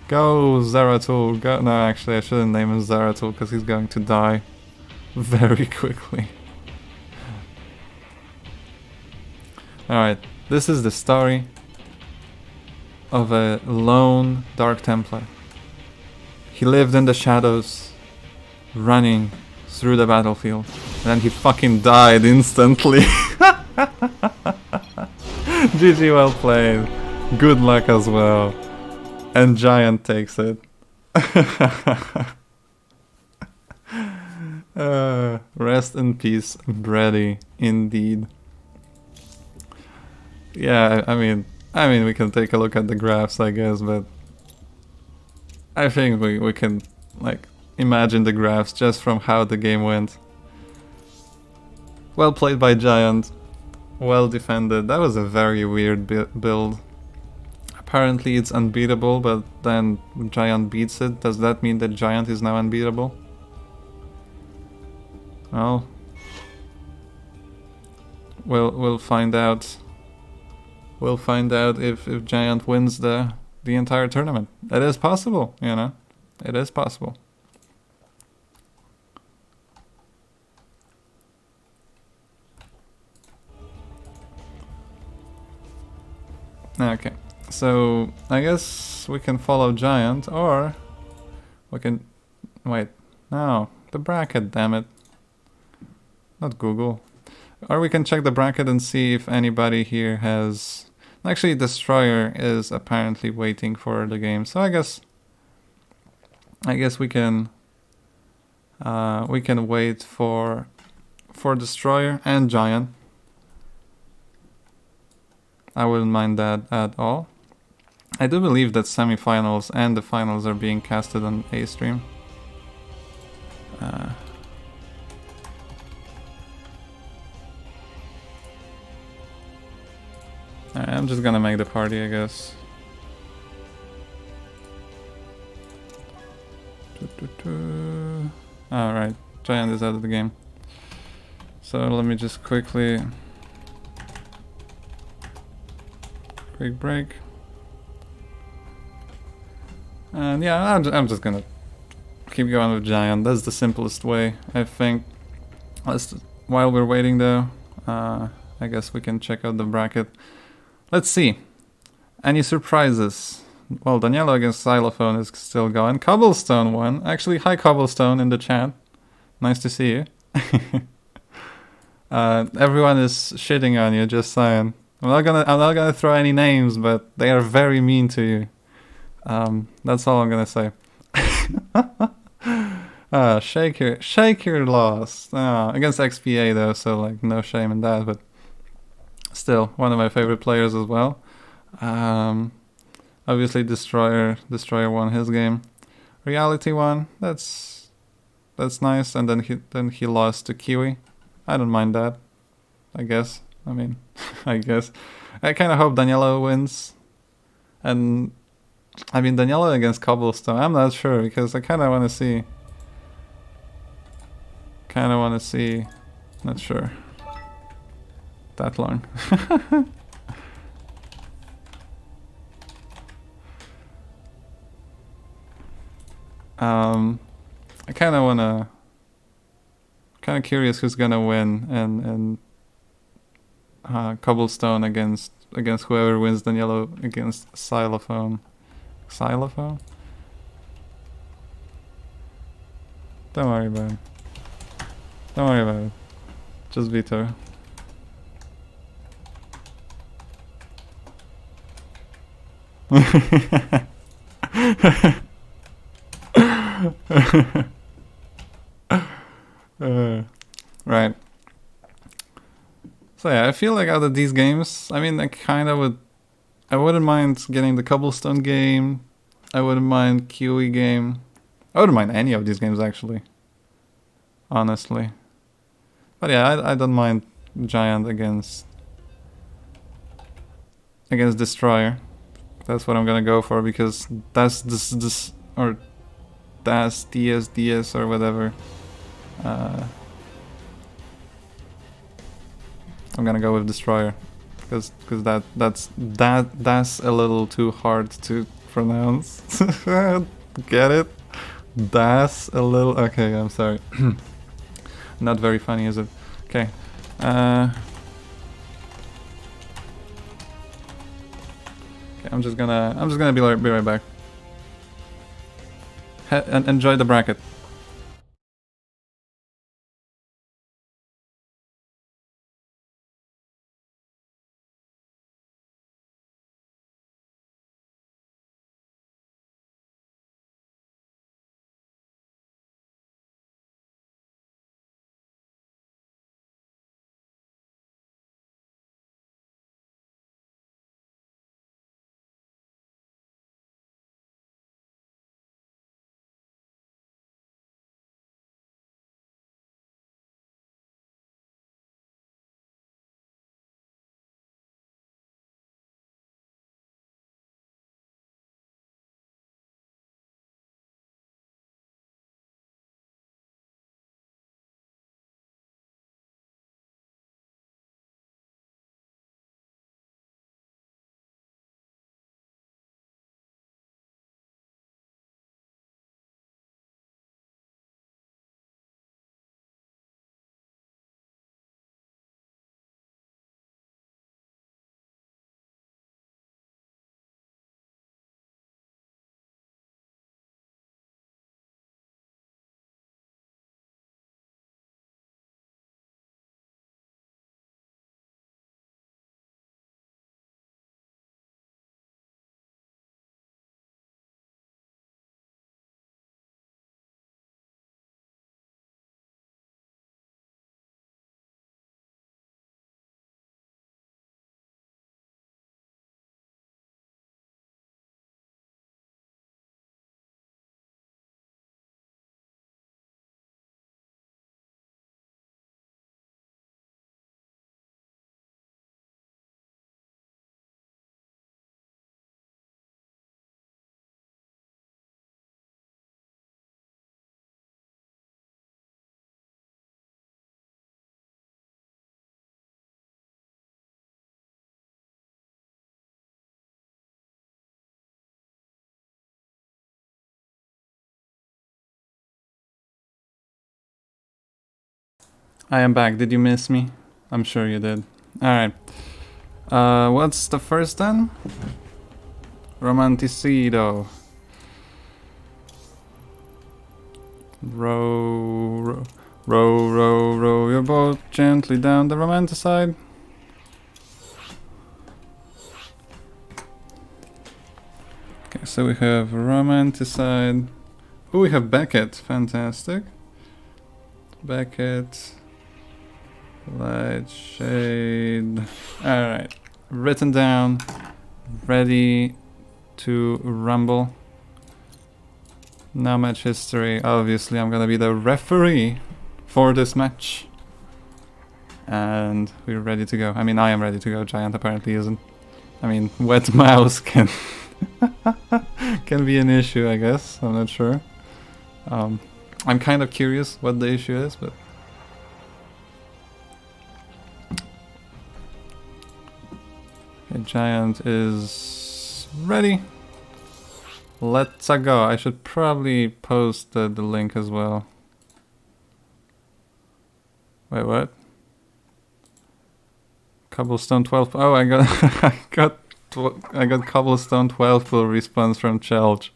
Go, Zeratul. Go. No, actually, I shouldn't name him Zeratul because he's going to die very quickly. Alright, this is the story of a lone Dark Templar. He lived in the shadows, running through the battlefield, and then he fucking died instantly. GG, well played. Good luck as well. And Giant takes it. Rest in peace, Brady, indeed. Yeah, I mean, we can take a look at the graphs, I guess, but I think we can, like, imagine the graphs just from how the game went. Well played by Giant. Well defended. That was a very weird build. Apparently it's unbeatable, but then Giant beats it. Does that mean that Giant is now unbeatable? Well, we'll find out. We'll find out if Giant wins the entire tournament. It is possible, you know. It is possible. Okay, so I guess we can follow Giant, or we can... Wait, no, the bracket, damn it. Not Google. Or we can check the bracket and see if anybody here has... Actually, Destroyer is apparently waiting for the game, so I guess we can wait for Destroyer and Giant. I wouldn't mind that at all. I do believe that semifinals and the finals are being casted on A stream. Alright, I'm just gonna make the party, I guess. Alright, Giant is out of the game. So let me just quick break. And yeah, I'm just gonna keep going with Giant. That's the simplest way, I think. While we're waiting though, I guess we can check out the bracket. Let's see. Any surprises? Well, Daniela against Xylophone is still going. Cobblestone won. Actually, hi Cobblestone in the chat. Nice to see you. Everyone is shitting on you, just saying. I'm not gonna throw any names, but they are very mean to you. That's all I'm gonna say. Shaker lost. Against XPA though, so like no shame in that, but still one of my favorite players as well. Obviously Destroyer won his game. Reality won. That's That's nice. And then he lost to Kiwi. I don't mind that. I guess. I mean, I guess. I kind of hope Daniela wins. And I mean, Daniela against Cobblestone. I'm not sure because I kind of want to see. Not sure. That long. I kind of wanna. Kind of curious who's gonna win, and Cobblestone against whoever wins Danielo against Xylophone. Xylophone? Don't worry about it. Don't worry about it. Just veto. Right. So yeah, I feel like out of these games, I mean, I wouldn't mind getting the Cobblestone game. I wouldn't mind Kiwi game. I wouldn't mind any of these games actually. Honestly. But yeah, I don't mind Giant against Destroyer. That's what I'm gonna go for because that's this or that's DS or whatever. I'm gonna go with Destroyer because that's a little too hard to pronounce. Get it? That's a little okay. I'm sorry. Not very funny, is it? Okay. Okay, I'm just gonna be right back. And enjoy the bracket. I am back. Did you miss me? I'm sure you did. Alright. What's the first then? Romanticido. Row your boat gently down the romanticide. Okay, so we have romanticide. Oh, we have Beckett. Fantastic. Beckett. Light shade. Alright. Written down. Ready to rumble. Now match history. Obviously, I'm gonna be the referee for this match. And we're ready to go. I mean, I am ready to go. Giant apparently isn't. I mean, wet mouse can can be an issue, I guess. I'm not sure. I'm kind of curious what the issue is, but okay, Giant is ready. Let's go. I should probably post the link as well. Wait, what? Cobblestone 12. Oh, I got I got Cobblestone 12 full response from Chelch.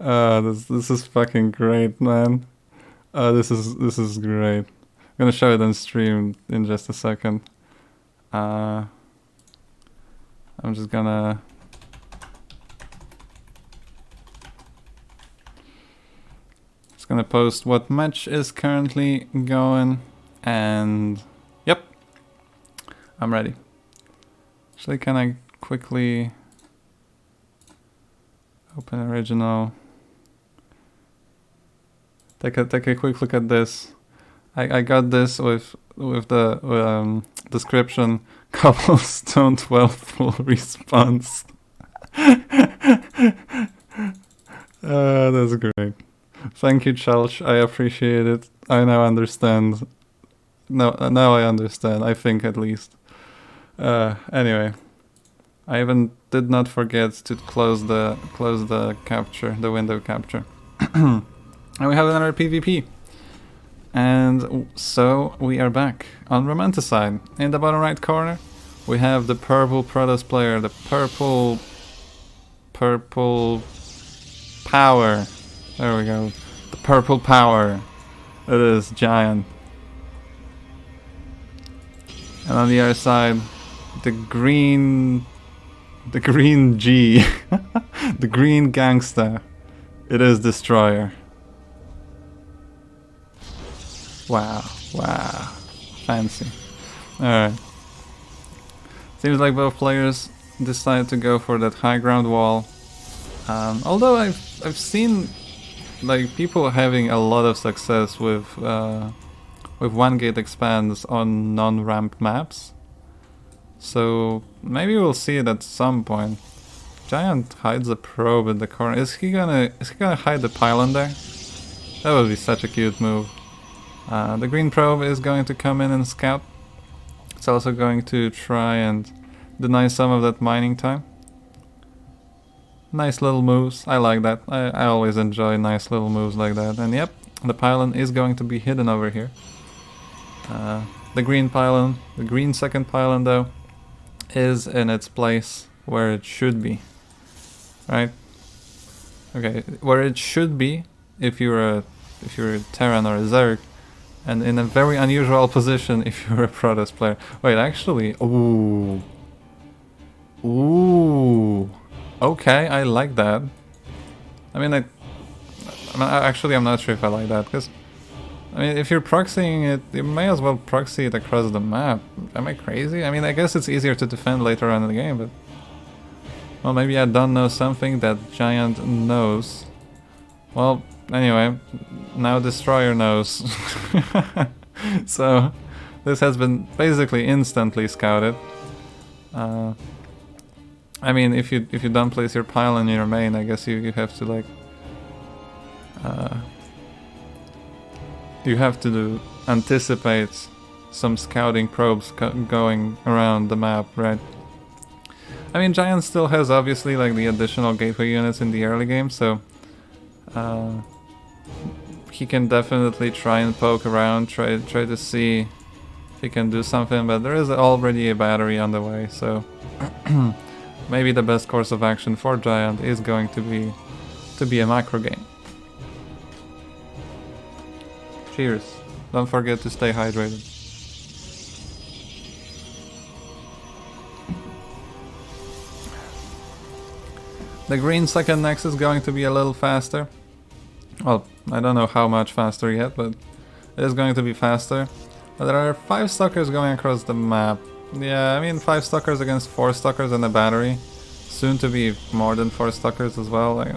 This is fucking great, man. This is great. I'm gonna show it on stream in just a second. I'm just gonna post what match is currently going, and yep, I'm ready. Actually, can I quickly open original? Take a quick look at this. I got this with the description Cobblestone 12 full response. That's great. Thank you, Chalch. I appreciate it. I now understand. Now I understand. I think at least. Anyway, I even did not forget to close the capture, the window capture. And we have another PvP. And so we are back on Romanticide. In the bottom right corner, we have the purple Protoss player, the purple power. There we go. The purple power. It is Giant. And on the other side, the green G. The green gangster. It is Destroyer. Wow, fancy. Alright. Seems like both players decided to go for that high ground wall. Although I've seen like people having a lot of success with one gate expands on non-ramp maps. So maybe we'll see it at some point. Giant hides a probe in the corner. Is he gonna hide the pylon there? That would be such a cute move. The green probe is going to come in and scout. It's also going to try and deny some of that mining time. Nice little moves. I like that. I always enjoy nice little moves like that. And yep, the pylon is going to be hidden over here. The green pylon, the green second pylon though, is in its place where it should be. Right? Okay, where it should be if you're a Terran or a Zerg. And in a very unusual position if you're a Protoss player. Wait, actually, ooh. Okay, I like that. I mean, I'm not sure if I like that, because I mean, if you're proxying it, you may as well proxy it across the map. Am I crazy? I mean, I guess it's easier to defend later on in the game, but well, maybe I don't know something that Giant knows. Well, anyway, now Destroyer knows. So this has been basically instantly scouted. I mean, if you don't place your pylon in your main, I guess you have to like you have to anticipate some scouting probes going around the map, right? I mean, Giant still has obviously like the additional gateway units in the early game, so he can definitely try and poke around, try to see if he can do something, but there is already a battery on the way, so maybe the best course of action for Giant is going to be a macro game. Cheers. Don't forget to stay hydrated. The green second next is going to be a little faster. Well, I don't know how much faster yet, but it is going to be faster. But there are 5 stalkers going across the map. Yeah, I mean 5 stalkers against 4 stalkers and a battery. Soon to be more than 4 stalkers as well. Like,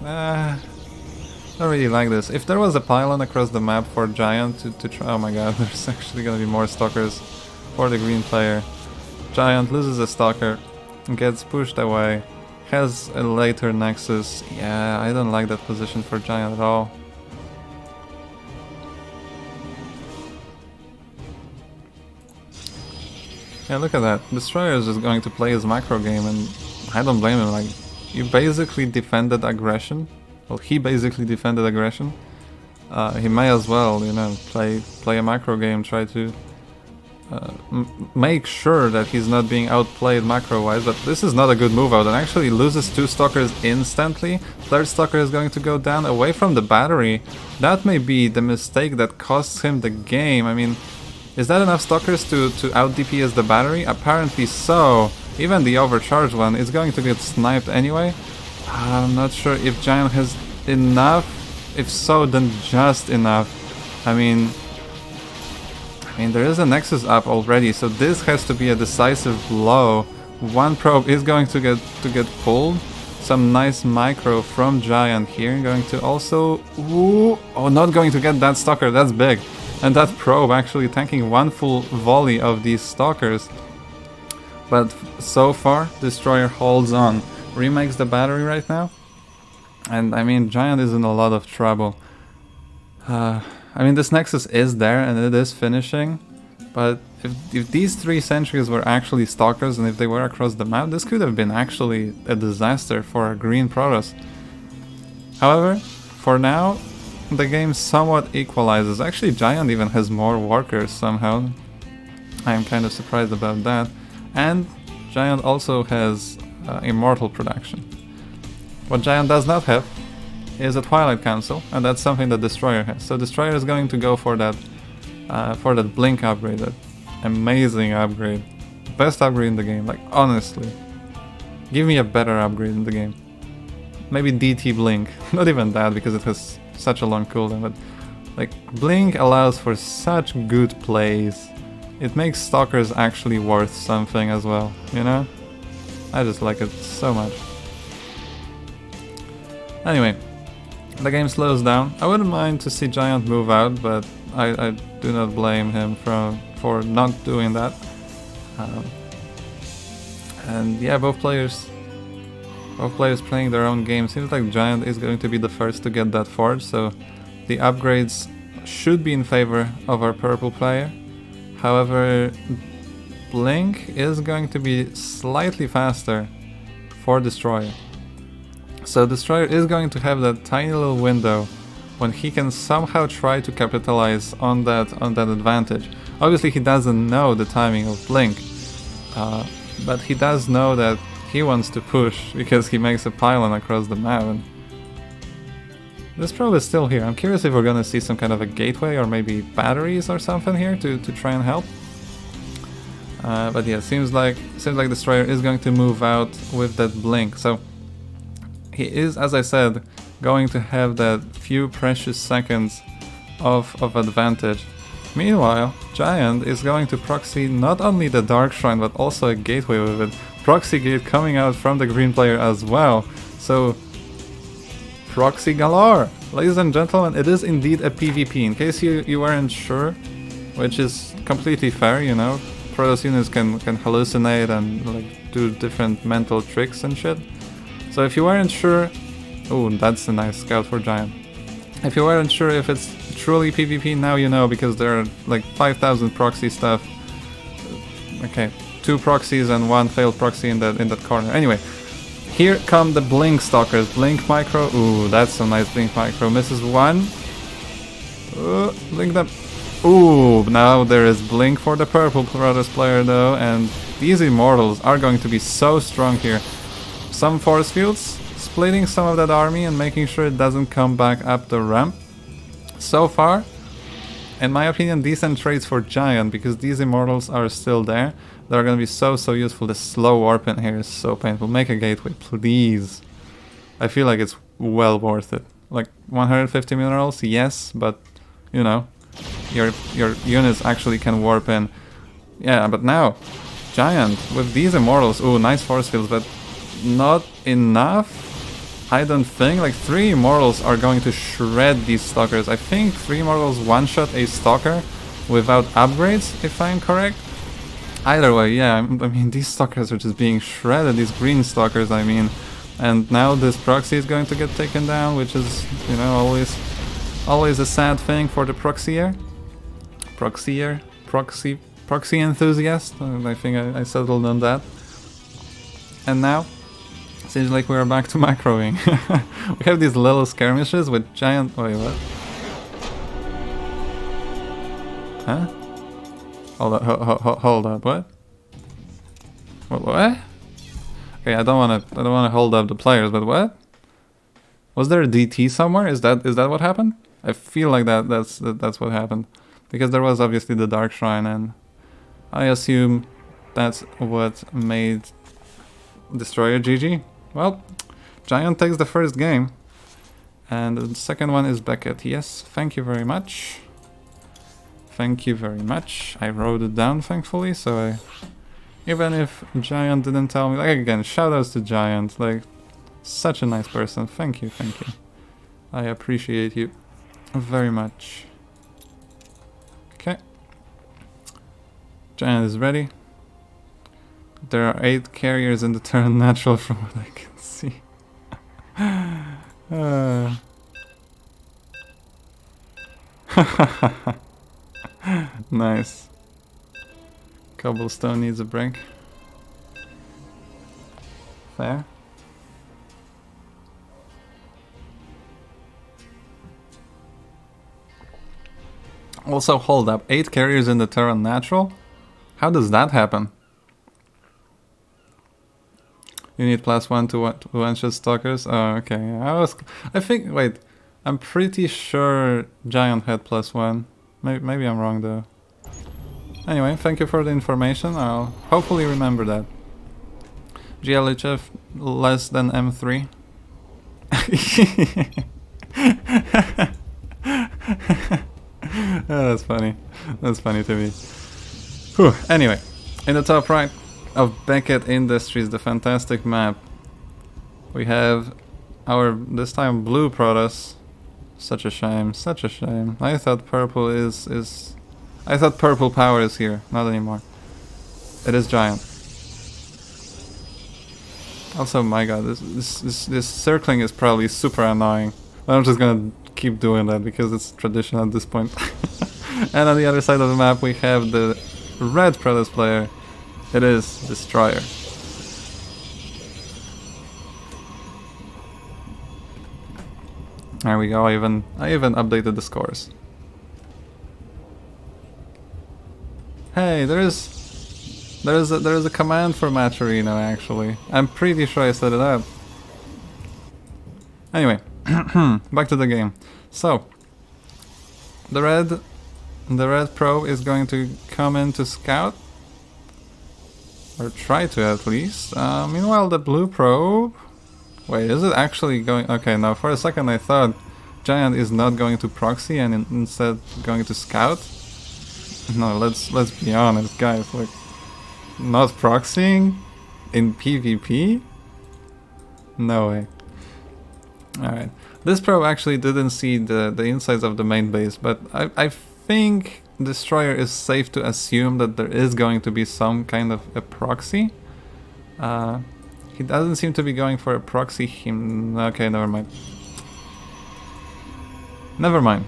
don't really like this. If there was a pylon across the map for Giant to try... Oh my god, there's actually gonna be more stalkers for the green player. Giant loses a stalker, gets pushed away, has a later Nexus. Yeah, I don't like that position for Giant at all. Yeah, look at that. Destroyer is just going to play his macro game, and I don't blame him. Like, you basically defended aggression. Well, he basically defended aggression. He may as well, you know, play a macro game, try to make sure that he's not being outplayed macro-wise, but this is not a good move out, and actually loses 2 stalkers instantly. Third stalker is going to go down away from the battery. That may be the mistake that costs him the game. I mean, is that enough stalkers to out DPS the battery? Apparently so. Even the overcharged one is going to get sniped anyway. I'm not sure if Giant has enough. If so, then just enough. I mean, there is a Nexus up already, so this has to be a decisive blow. One probe is going to get pulled. Some nice micro from Giant here. Going to also... Ooh, oh, not going to get that stalker. That's big. And that probe actually tanking one full volley of these stalkers. But so far, Destroyer holds on. Remakes the battery right now. And I mean, Giant is in a lot of trouble. I mean, this Nexus is there and it is finishing. But if these 3 sentries were actually stalkers and if they were across the map, this could have been actually a disaster for a green Protoss. However, for now, the game somewhat equalizes. Actually, Giant even has more workers somehow. I am kind of surprised about that. And Giant also has Immortal production. What Giant does not have is a Twilight Council, and that's something that Destroyer has. So Destroyer is going to go for that Blink upgrade, that amazing upgrade. Best upgrade in the game, like honestly. Give me a better upgrade in the game. Maybe DT Blink, not even that because it has such a long cooldown, but like Blink allows for such good plays. It makes stalkers actually worth something as well, you know? I just like it so much. Anyway, the game slows down. I wouldn't mind to see Giant move out, but I do not blame him for not doing that. And yeah, both players playing their own game. Seems like Giant is going to be the first to get that forge, so the upgrades should be in favor of our purple player. However, Blink is going to be slightly faster for Destroyer. So Destroyer is going to have that tiny little window when he can somehow try to capitalize on that advantage. Obviously he doesn't know the timing of Blink, but he does know that he wants to push because he makes a pylon across the map. And this probe is still here. I'm curious if we're gonna see some kind of a gateway or maybe batteries or something here to try and help. But yeah, seems like Destroyer is going to move out with that Blink. So he is, as I said, going to have that few precious seconds of advantage. Meanwhile, Giant is going to proxy not only the Dark Shrine but also a gateway with it. Proxy gate coming out from the green player as well. So proxy galore! Ladies and gentlemen, it is indeed a PvP. In case you weren't sure, which is completely fair, you know. Protoss units can hallucinate and like do different mental tricks and shit. So if you weren't sure... Oh, that's a nice scout for Giant. If you weren't sure if it's truly PvP, now you know, because there are like 5,000 proxy stuff. Okay, 2 proxies and 1 failed proxy in that corner. Anyway, here come the Blink stalkers. Blink micro. Ooh, that's a nice Blink micro. Misses 1. Blink them. Ooh, now there is Blink for the purple Protoss player though, and these Immortals are going to be so strong here. Some force fields, splitting some of that army and making sure it doesn't come back up the ramp. So far, in my opinion, decent trades for Giant, because these Immortals are still there. They're gonna be so useful. The slow warp in here is so painful. Make a gateway, please. I feel like it's well worth it. Like 150 minerals, yes, but you know, your units actually can warp in. Yeah, but now, Giant with these Immortals, ooh, nice force fields, but not enough. I don't think, like, 3 Immortals are going to shred these Stalkers. I think 3 Immortals one-shot a Stalker without upgrades, if I'm correct. Either way, yeah, I mean, these Stalkers are just being shredded, these green Stalkers, I mean. And now this proxy is going to get taken down, which is, you know, always a sad thing for the proxy enthusiast. I think I settled on that. And now, seems like we're back to macroing. We have these little skirmishes with giant... Wait, what? Huh? Hold up, what? What? Okay, I don't wanna hold up the players, but what? Was there a DT somewhere? Is that what happened? I feel like that's what happened. Because there was obviously the Dark Shrine, and I assume that's what made Destroyer GG. Well, Giant takes the first game. And the second one is Beckett. Yes, thank you very much. Thank you very much. I wrote it down, thankfully, so even if Giant didn't tell me, like, again, shoutouts to Giant, like, such a nice person. Thank you. I appreciate you very much. Okay. Giant is ready. There are 8 carriers in the turn natural from what I can see. Nice. Cobblestone needs a break. Fair. Also, hold up. 8 carriers in the turn natural? How does that happen? You need +1 to one-shot Stalkers? Oh, okay. I think... Wait. I'm pretty sure Giant had +1. Maybe I'm wrong, though. Anyway, thank you for the information. I'll hopefully remember that. GLHF less than M3. Oh, that's funny. That's funny to me. Whew. Anyway, in the top right of Beckett Industries, the fantastic map, we have our, this time, blue Protoss. Such a shame, such a shame. I thought purple I thought purple power is here. Not anymore. It is Giant. Also, my god, this circling is probably super annoying. But I'm just gonna keep doing that because it's tradition at this point. And on the other side of the map we have the red Protoss player. It is Destroyer. There we go. I even updated the scores. Hey, there is a command for Matcherino actually. I'm pretty sure I set it up. Anyway, back to the game. So the red probe is going to come in to scout, or try to at least. Meanwhile, the blue probe. Wait, is it actually going... Okay, now for a second I thought Giant is not going to proxy and instead going to scout. No, let's be honest, guys. Like, not proxying in PvP? No way. Alright. This probe actually didn't see the insides of the main base, but I think Destroyer is safe to assume that there is going to be some kind of a proxy. He doesn't seem to be going for a proxy okay, never mind. Never mind.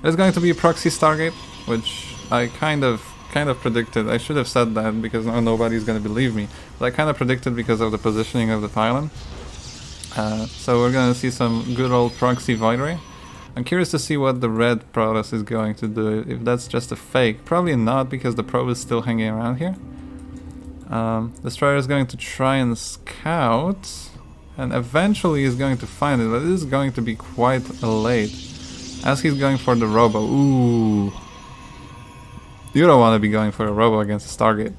There's going to be a proxy Stargate, which I kind of predicted. I should have said that because now nobody's going to believe me. But I kind of predicted because of the positioning of the pylon. So we're going to see some good old proxy Void Ray. I'm curious to see what the red Protoss is going to do. If that's just a fake. Probably not, because the probe is still hanging around here. Destroyer is going to try and scout, and eventually he's going to find it, but it is going to be quite late, as he's going for the robo. Ooh, you don't want to be going for a robo against a Stargate,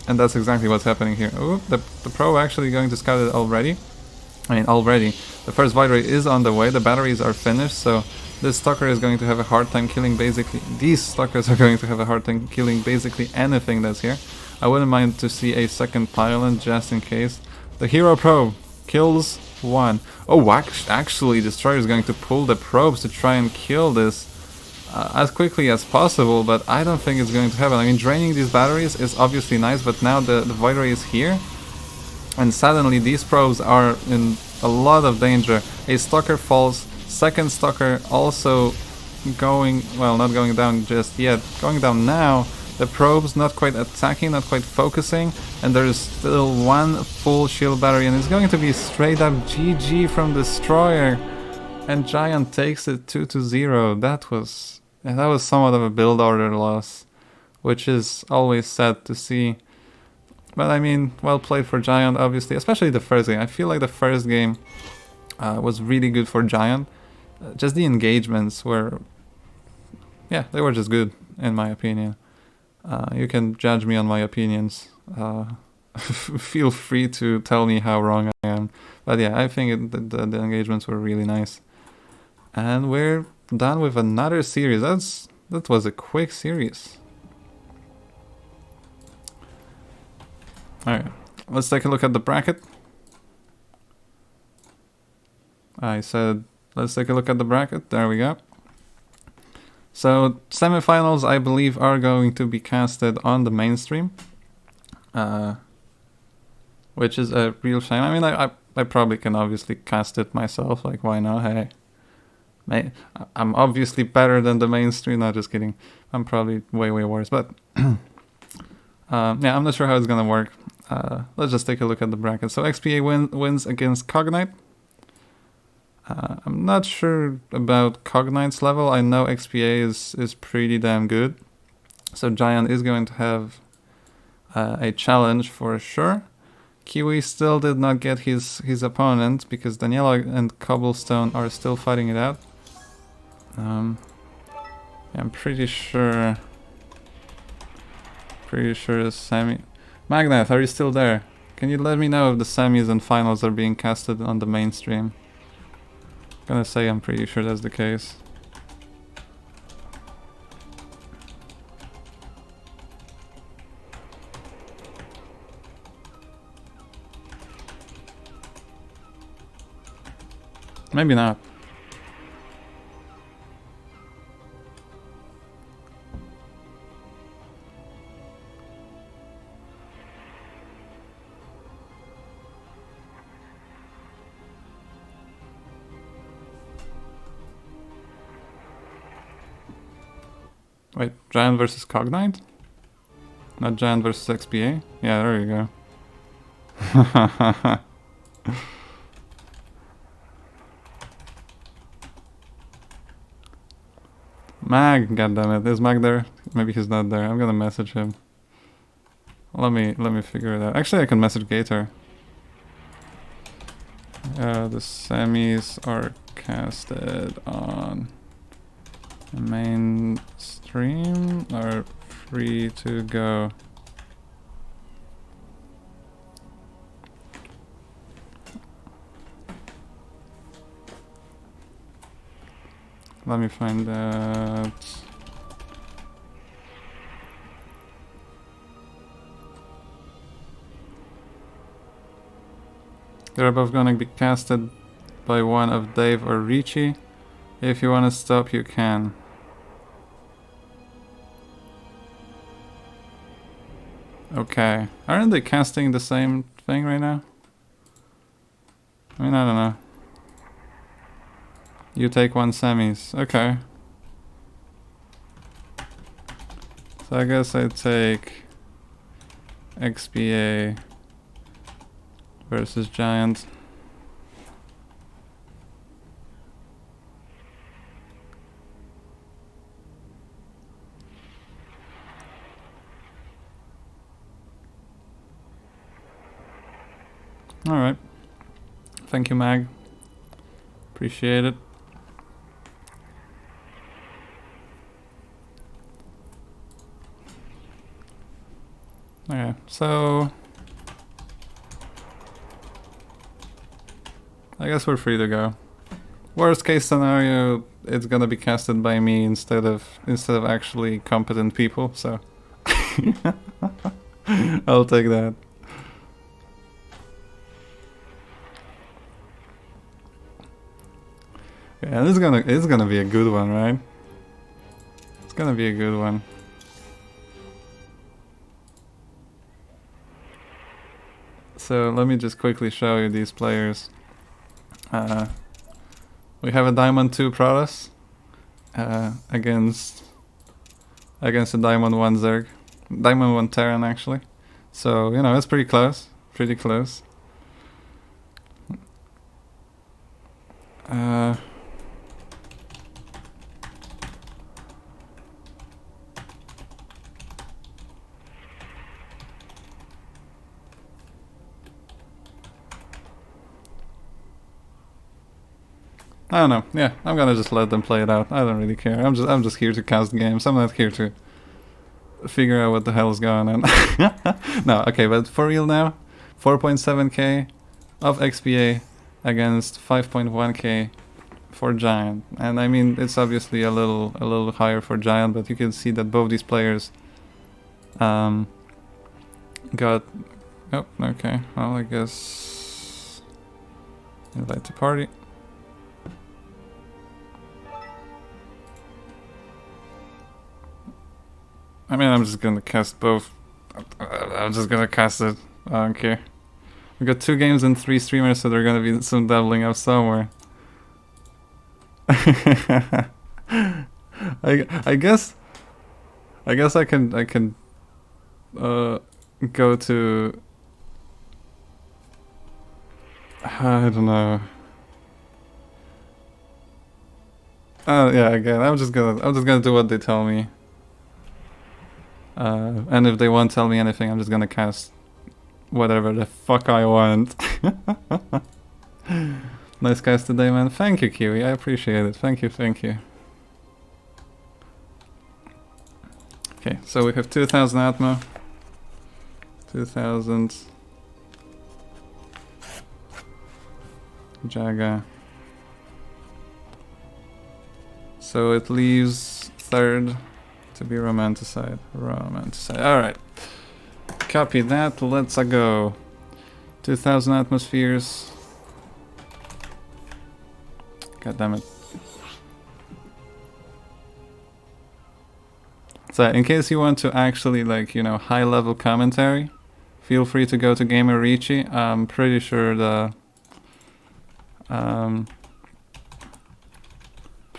and that's exactly what's happening here. Ooh, the probe actually going to scout it already. I mean, already. The first Void Ray is on the way. The batteries are finished, so this Stalker is going to have a hard time killing basically... These Stalkers are going to have a hard time killing basically anything that's here. I wouldn't mind to see a second pylon just in case. The hero probe kills 1. Oh, actually, Destroyer is going to pull the probes to try and kill this as quickly as possible, but I don't think it's going to happen. I mean, draining these batteries is obviously nice, but now the Void Ray is here, and suddenly these probes are in a lot of danger. A Stalker falls, second Stalker also going, well, not going down just yet, going down now. The probes not quite attacking, not quite focusing, and there's still one full shield battery, and it's going to be straight up GG from Destroyer, and Giant takes it 2-0. That was somewhat of a build order loss, which is always sad to see. But I mean, well played for Giant, obviously, especially the first game. I feel like the first game was really good for Giant. Just the engagements were, yeah, they were just good, in my opinion. You can judge me on my opinions. Feel free to tell me how wrong I am. But yeah, I think the engagements were really nice. And we're done with another series. That was a quick series. Alright, let's take a look at the bracket. I said, let's take a look at the bracket. There we go. So, semifinals, I believe, are going to be casted on the mainstream. Which is a real shame. I mean, I probably can obviously cast it myself. Like, why not? Hey. I'm obviously better than the mainstream. No, just kidding. I'm probably way worse. But, yeah, I'm not sure how it's gonna work. Let's just take a look at the bracket. So, XPA wins against Cognite. I'm not sure about Cognite's level. I know XPA is pretty damn good. So Giant is going to have a challenge for sure. Kiwi still did not get his opponent because Daniela and Cobblestone are still fighting it out. Yeah, I'm pretty sure the semi... Magnath, are you still there? Can you let me know if the semis and finals are being casted on the mainstream? Gonna say I'm pretty sure that's the case. Maybe not. Wait, Giant versus Cognite? Not Giant versus XPA? Yeah, there you go. Mag, goddammit, is Mag there? Maybe he's not there. I'm gonna message him. Let me figure it out. Actually, I can message Gator. The semis are casted on the mainstream, are free to go. Let me find that. They're both gonna be casted by one of Dave or Richie. If you wanna stop, you can. Okay. Aren't they casting the same thing right now? I mean, I don't know. You take one semis. Okay. So I guess I take XPA versus Giant. Alright. Thank you, Mag. Appreciate it. Okay, so I guess we're free to go. Worst case scenario, it's gonna be casted by me instead of actually competent people, so I'll take that. Yeah, it's gonna be a good one, right? It's gonna be a good one. So let me just quickly show you these players. We have a Diamond 2 Protoss against a Diamond 1 Zerg. Diamond 1 Terran actually. So, you know, it's pretty close. Pretty close. I don't know. Yeah, I'm gonna just let them play it out. I don't really care. I'm just here to cast games. I'm not here to figure out what the hell is going on. No, okay, but for real now, 4.7k of XPA against 5.1k for Giant. And I mean, it's obviously a little higher for Giant, but you can see that both these players got... Oh, okay. Well, I guess... Invite to party. I mean, I'm just gonna cast both. I'm just gonna cast it. I don't care. We got 2 games and 3 streamers, so there's gonna be some doubling up somewhere. I guess I can go to I don't know. Yeah, again, I'm just gonna do what they tell me. And if they won't tell me anything, I'm just gonna cast whatever the fuck I want. Nice cast today, man. Thank you, Kiwi. I appreciate it. Thank you, thank you. Okay, so we have 2000 Atmo. 2000 Jaga. So it leaves third to be romanticized. Alright. Copy that. Let's go. 2000 atmospheres. God damn it. So, in case you want to actually, like, you know, high level commentary, feel free to go to Gamer Ricci. I'm pretty sure the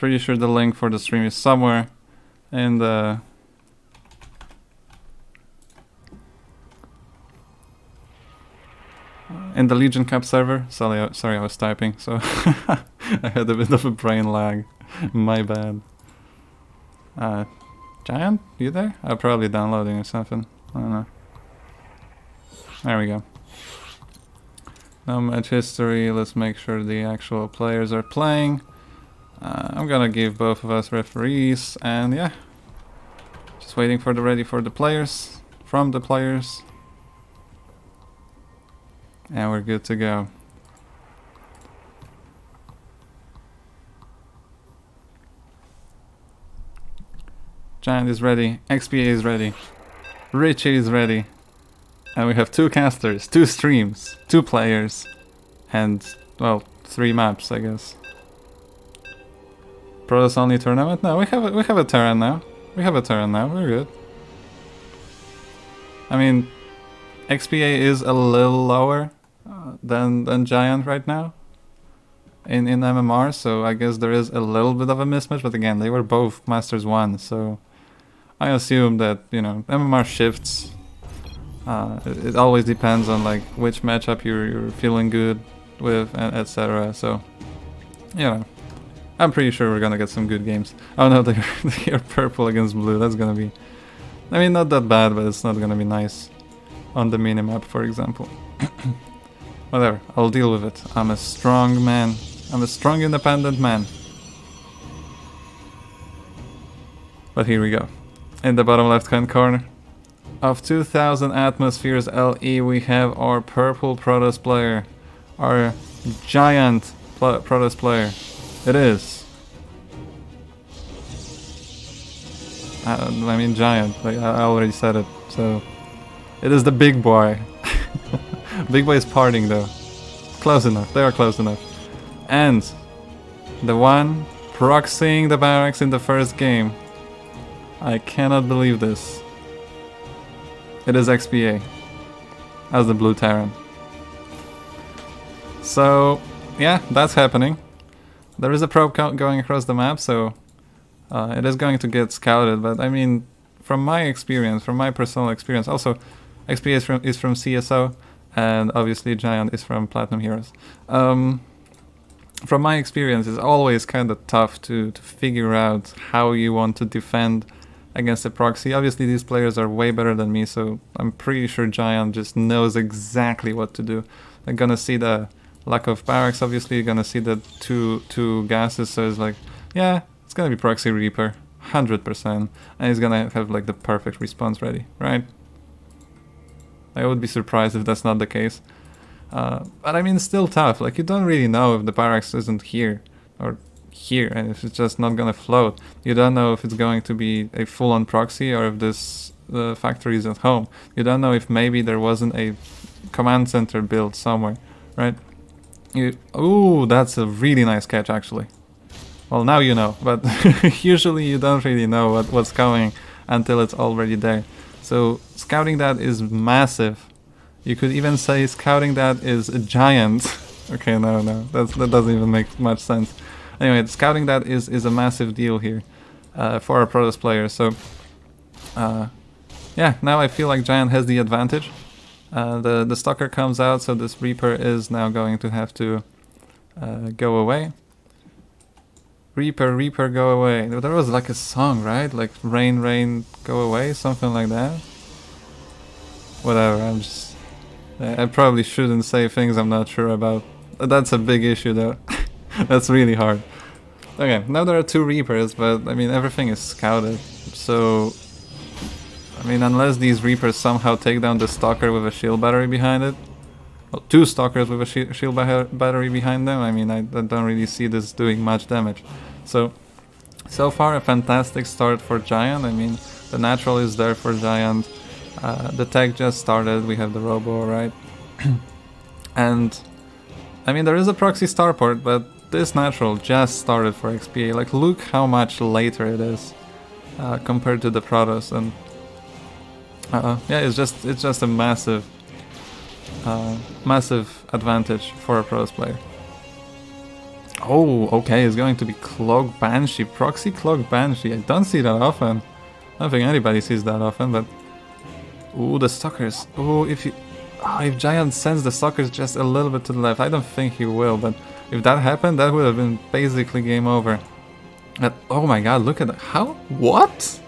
link for the stream is somewhere in the Legion Cup server. Sorry, I was typing, so I had a bit of a brain lag. My bad. Giant, you there? I'm probably downloading or something. I don't know. There we go. No match history. Let's make sure the actual players are playing. I'm gonna give both of us referees, and yeah, just waiting for the players, from the players, and we're good to go. Giant is ready, XPA is ready, Richie is ready, and we have 2 casters, 2 streams, 2 players, and, well, 3 maps, I guess. Protoss only tournament? No, we have a Terran now. We're good. I mean, XPA is a little lower than Giant right now in MMR, so I guess there is a little bit of a mismatch, but again, they were both Masters 1, so I assume that, you know, MMR shifts. It always depends on, like, which matchup you're feeling good with, and etc. So, you know, I'm pretty sure we're gonna get some good games. Oh no, they're purple against blue. That's gonna be, I mean, not that bad, but it's not gonna be nice on the minimap, for example. Whatever, I'll deal with it. I'm a strong man. I'm a strong, independent man. But here we go. In the bottom left-hand corner of 2000 atmospheres LE, we have our purple Protoss player, our giant Protoss player. It is. I mean giant, like I already said it, so it is the big boy. Big boy is partying though. Close enough, they are close enough. And The one proxying the barracks in the first game. I cannot believe this. It is XPA as the Blue Terran. So, yeah, that's happening. There is a probe going across the map, so it is going to get scouted. But I mean, from my experience, from my personal experience, also XPA is from CSO, and obviously Giant is from Platinum Heroes. From my experience, it's always kind of tough to figure out how you want to defend against a proxy. Obviously, these players are way better than me, so I'm pretty sure Giant just knows exactly what to do. They're gonna see the lack of barracks, obviously. You're gonna see the two gases, so it's like, yeah, it's gonna be Proxy Reaper, 100%, and he's gonna have like the perfect response ready, right? I would be surprised if that's not the case. But I mean, it's still tough. Like, you don't really know if the barracks isn't here or here, and if it's just not gonna float. You don't know if it's going to be a full-on proxy or if this factory is at home. You don't know if maybe there wasn't a command center built somewhere, right? Ooh, that's a really nice catch, actually. Well, now you know, but usually you don't really know what's coming until it's already there. So scouting that is massive. You could even say scouting that is a giant. Okay, no, that doesn't even make much sense. Anyway, scouting that is a massive deal here for a Protoss player. So yeah, now I feel like Giant has the advantage. The Stalker comes out, so this Reaper is now going to have to go away. Reaper, Reaper, go away. There was like a song, right? Like Rain, Rain, go away, something like that. Whatever, I probably shouldn't say things I'm not sure about. That's a big issue though. That's really hard. Okay, now there are two Reapers, but I mean everything is scouted. So, I mean, unless these Reapers somehow take down the Stalker with a shield battery behind it. Well, two Stalkers with a shield battery behind them. I mean, I don't really see this doing much damage. So far a fantastic start for Giant. I mean, the natural is there for Giant. The tech just started, we have the Robo, right? And, I mean, there is a proxy starport, but this natural just started for XPA. Like, look how much later it is compared to the Protoss, and yeah, it's just a massive advantage for a Protoss player. Oh, okay, it's going to be Cloak Banshee, proxy Cloak Banshee. I don't see that often. I don't think anybody sees that often, but ooh, the Stalkers. Ooh, if Giant sends the Stalkers just a little bit to the left, I don't think he will, but if that happened, that would have been basically game over. But, oh my god, look at that. How? What?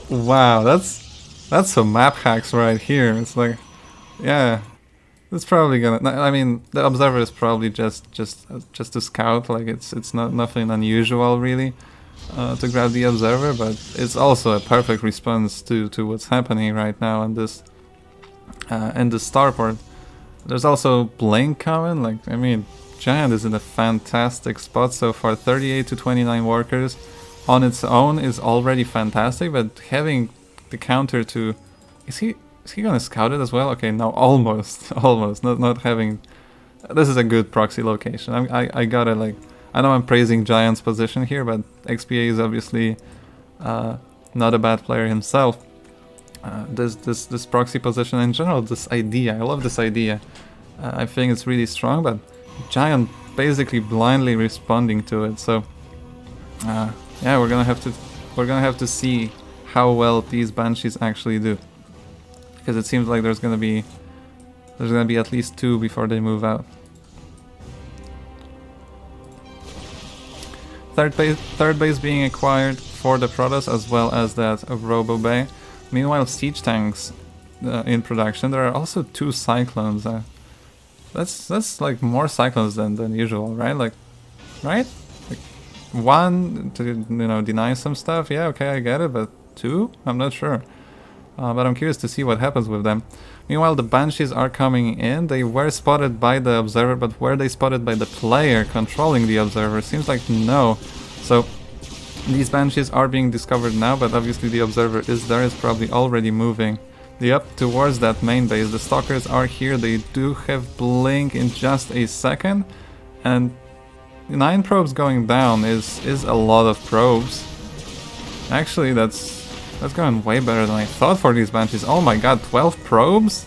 Wow, that's some map hacks right here. It's like, yeah, it's probably gonna. I mean, the Observer is probably just to scout. Like, it's not nothing unusual really. To grab the Observer, but it's also a perfect response to what's happening right now in this starport. There's also Blink coming. Like, I mean, Giant is in a fantastic spot so far. 38 to 29 workers on its own is already fantastic, but having the counter to, is he gonna scout it as well? Okay, no, almost not having. This is a good proxy location. I gotta, like, I know I'm praising Giant's position here, but XPA is obviously not a bad player himself. This proxy position in general, this idea, I love this idea. I think it's really strong, but Giant basically blindly responding to it. So yeah, we're gonna have to see how well these Banshees actually do, because it seems like there's gonna be at least two before they move out. Third base being acquired for the Protoss, as well as that of Robo Bay. Meanwhile, siege tanks in production. There are also two Cyclones. That's like more Cyclones than usual, right? Like, right? Like, one to deny some stuff. Yeah, okay, I get it. But two, I'm not sure. But I'm curious to see what happens with them. Meanwhile, the Banshees are coming in. They were spotted by the Observer, but were they spotted by the player controlling the Observer? Seems like no. So these Banshees are being discovered now, but obviously the Observer is there, is probably already moving up towards that main base. The Stalkers are here. They do have Blink in just a second. And 9 probes going down is a lot of probes. Actually, that's going way better than I thought for these Banshees. Oh my god, 12 probes?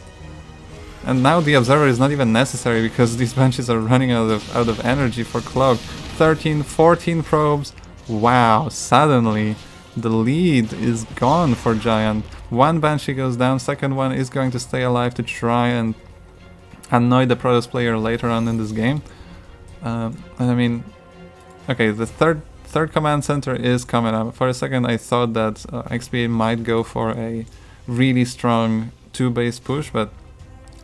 And now the Observer is not even necessary because these Banshees are running out of energy for Cloak. 13, 14 probes. Wow, suddenly the lead is gone for Giant. One Banshee goes down, second one is going to stay alive to try and annoy the Protoss player later on in this game. And I mean, okay, the third command center is coming up. For a second I thought that XPA might go for a really strong 2-base push, but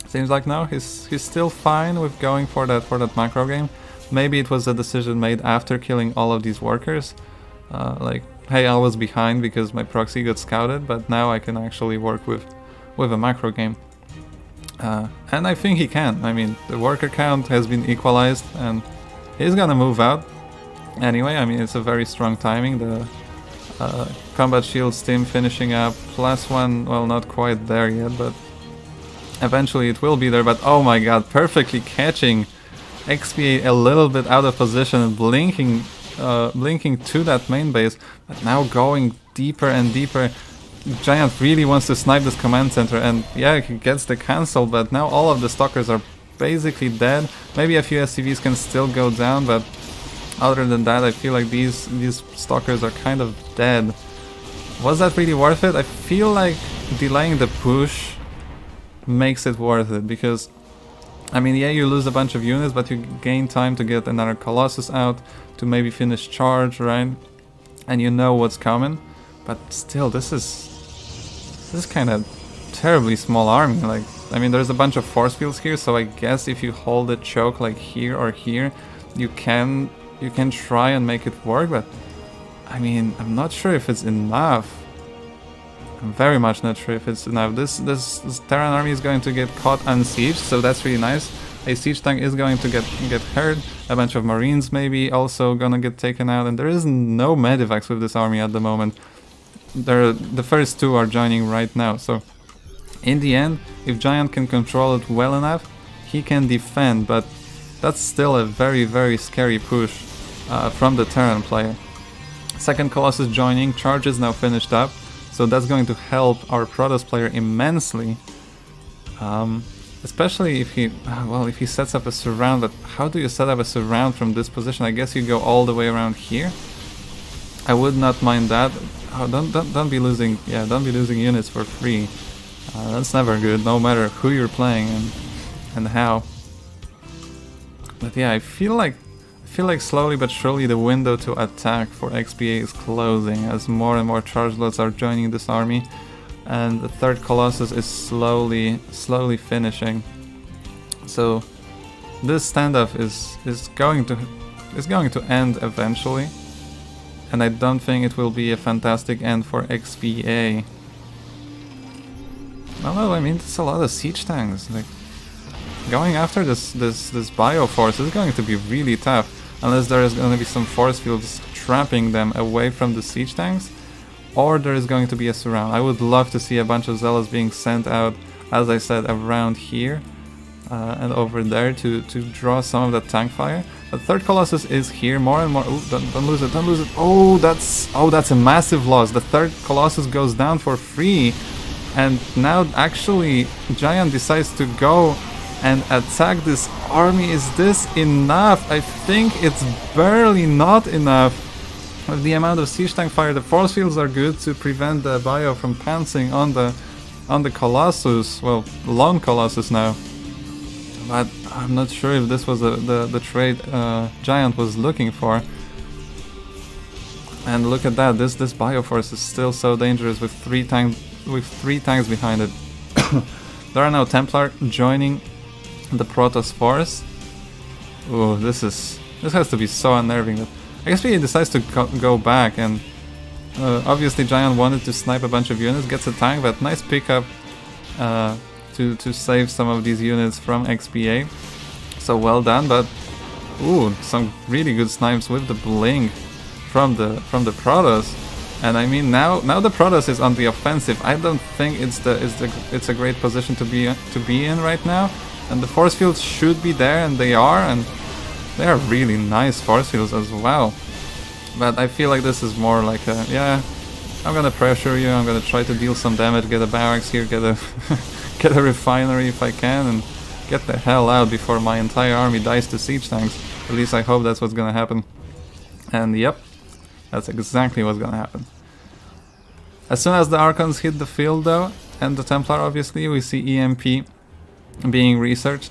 seems like now he's still fine with going for that macro game. Maybe it was a decision made after killing all of these workers. Like, hey, I was behind because my proxy got scouted, but now I can actually work with a macro game. And I think he can. I mean, the worker count has been equalized and he's gonna move out. Anyway, I mean, it's a very strong timing. The combat shield steam finishing up, +1, well, not quite there yet, but eventually it will be there. But oh my god, perfectly catching XPA a little bit out of position and blinking to that main base, but now going deeper and deeper. Giant really wants to snipe this command center, and yeah, he gets the cancel, but now all of the stalkers are basically dead. Maybe a few SCVs can still go down, but other than that, I feel like these stalkers are kind of dead. Was that really worth it? I feel like delaying the push makes it worth it, because I mean, yeah, you lose a bunch of units, but you gain time to get another Colossus out, to maybe finish charge, right? And you know what's coming. But still, this is kind of terribly small army. Like, I mean, there's a bunch of force fields here, so I guess if you hold a choke like here or here, you can try and make it work, but I mean, I'm not sure if it's enough. I'm very much not sure if it's enough. This Terran army is going to get caught unsieged, so that's really nice. A siege tank is going to get hurt. A bunch of Marines maybe also gonna get taken out, and there is no medivacs with this army at the moment. The first two are joining right now, so in the end, if Giant can control it well enough, he can defend, but that's still a very, very scary push from the Terran player. Second Colossus joining, charge is now finished up, so that's going to help our Protoss player immensely. Especially if he sets up a surround. But how do you set up a surround from this position? I guess you go all the way around here. I would not mind that. Oh, don't be losing. Yeah, don't be losing units for free. That's never good, no matter who you're playing and how. But yeah, I feel like slowly but surely the window to attack for XPA is closing as more and more charge loads are joining this army. And the third Colossus is slowly finishing. So this standoff is going to end eventually, and I don't think it will be a fantastic end for XPA. No, I mean, it's a lot of siege tanks. Like, going after this Bioforce is going to be really tough, unless there is going to be some force fields trapping them away from the siege tanks. Or there is going to be a surround. I would love to see a bunch of Zealots being sent out, as I said, around here and over there to draw some of that tank fire. The third Colossus is here, more and more. Ooh, don't lose it, don't lose it. Oh, that's a massive loss. The third Colossus goes down for free, and now actually Giant decides to go and attack this army. Is this enough? I think it's barely not enough. With the amount of siege tank fire, the force fields are good to prevent the bio from pouncing on the Colossus. Well, lone Colossus now. But I'm not sure if this was the trade Giant was looking for. And look at that, this Bioforce is still so dangerous with three tanks behind it. There are now Templar joining the Protoss force. Ooh, this has to be so unnerving. That I guess he decides to go back, and obviously Giant wanted to snipe a bunch of units, gets a tank, but nice pickup to save some of these units from XPA. So well done, but ooh, some really good snipes with the blink from the Protoss. And I mean, now the Protoss is on the offensive. I don't think it's a great position to be in right now. And the force fields should be there, and they are. And They are really nice force fields as well. But I feel like this is more like a, yeah, I'm gonna pressure you, I'm gonna try to deal some damage, get a barracks here, get a get a refinery if I can, and get the hell out before my entire army dies to siege tanks. At least I hope that's what's gonna happen. And yep, that's exactly what's gonna happen. As soon as the Archons hit the field though, and the Templar obviously, we see EMP being researched.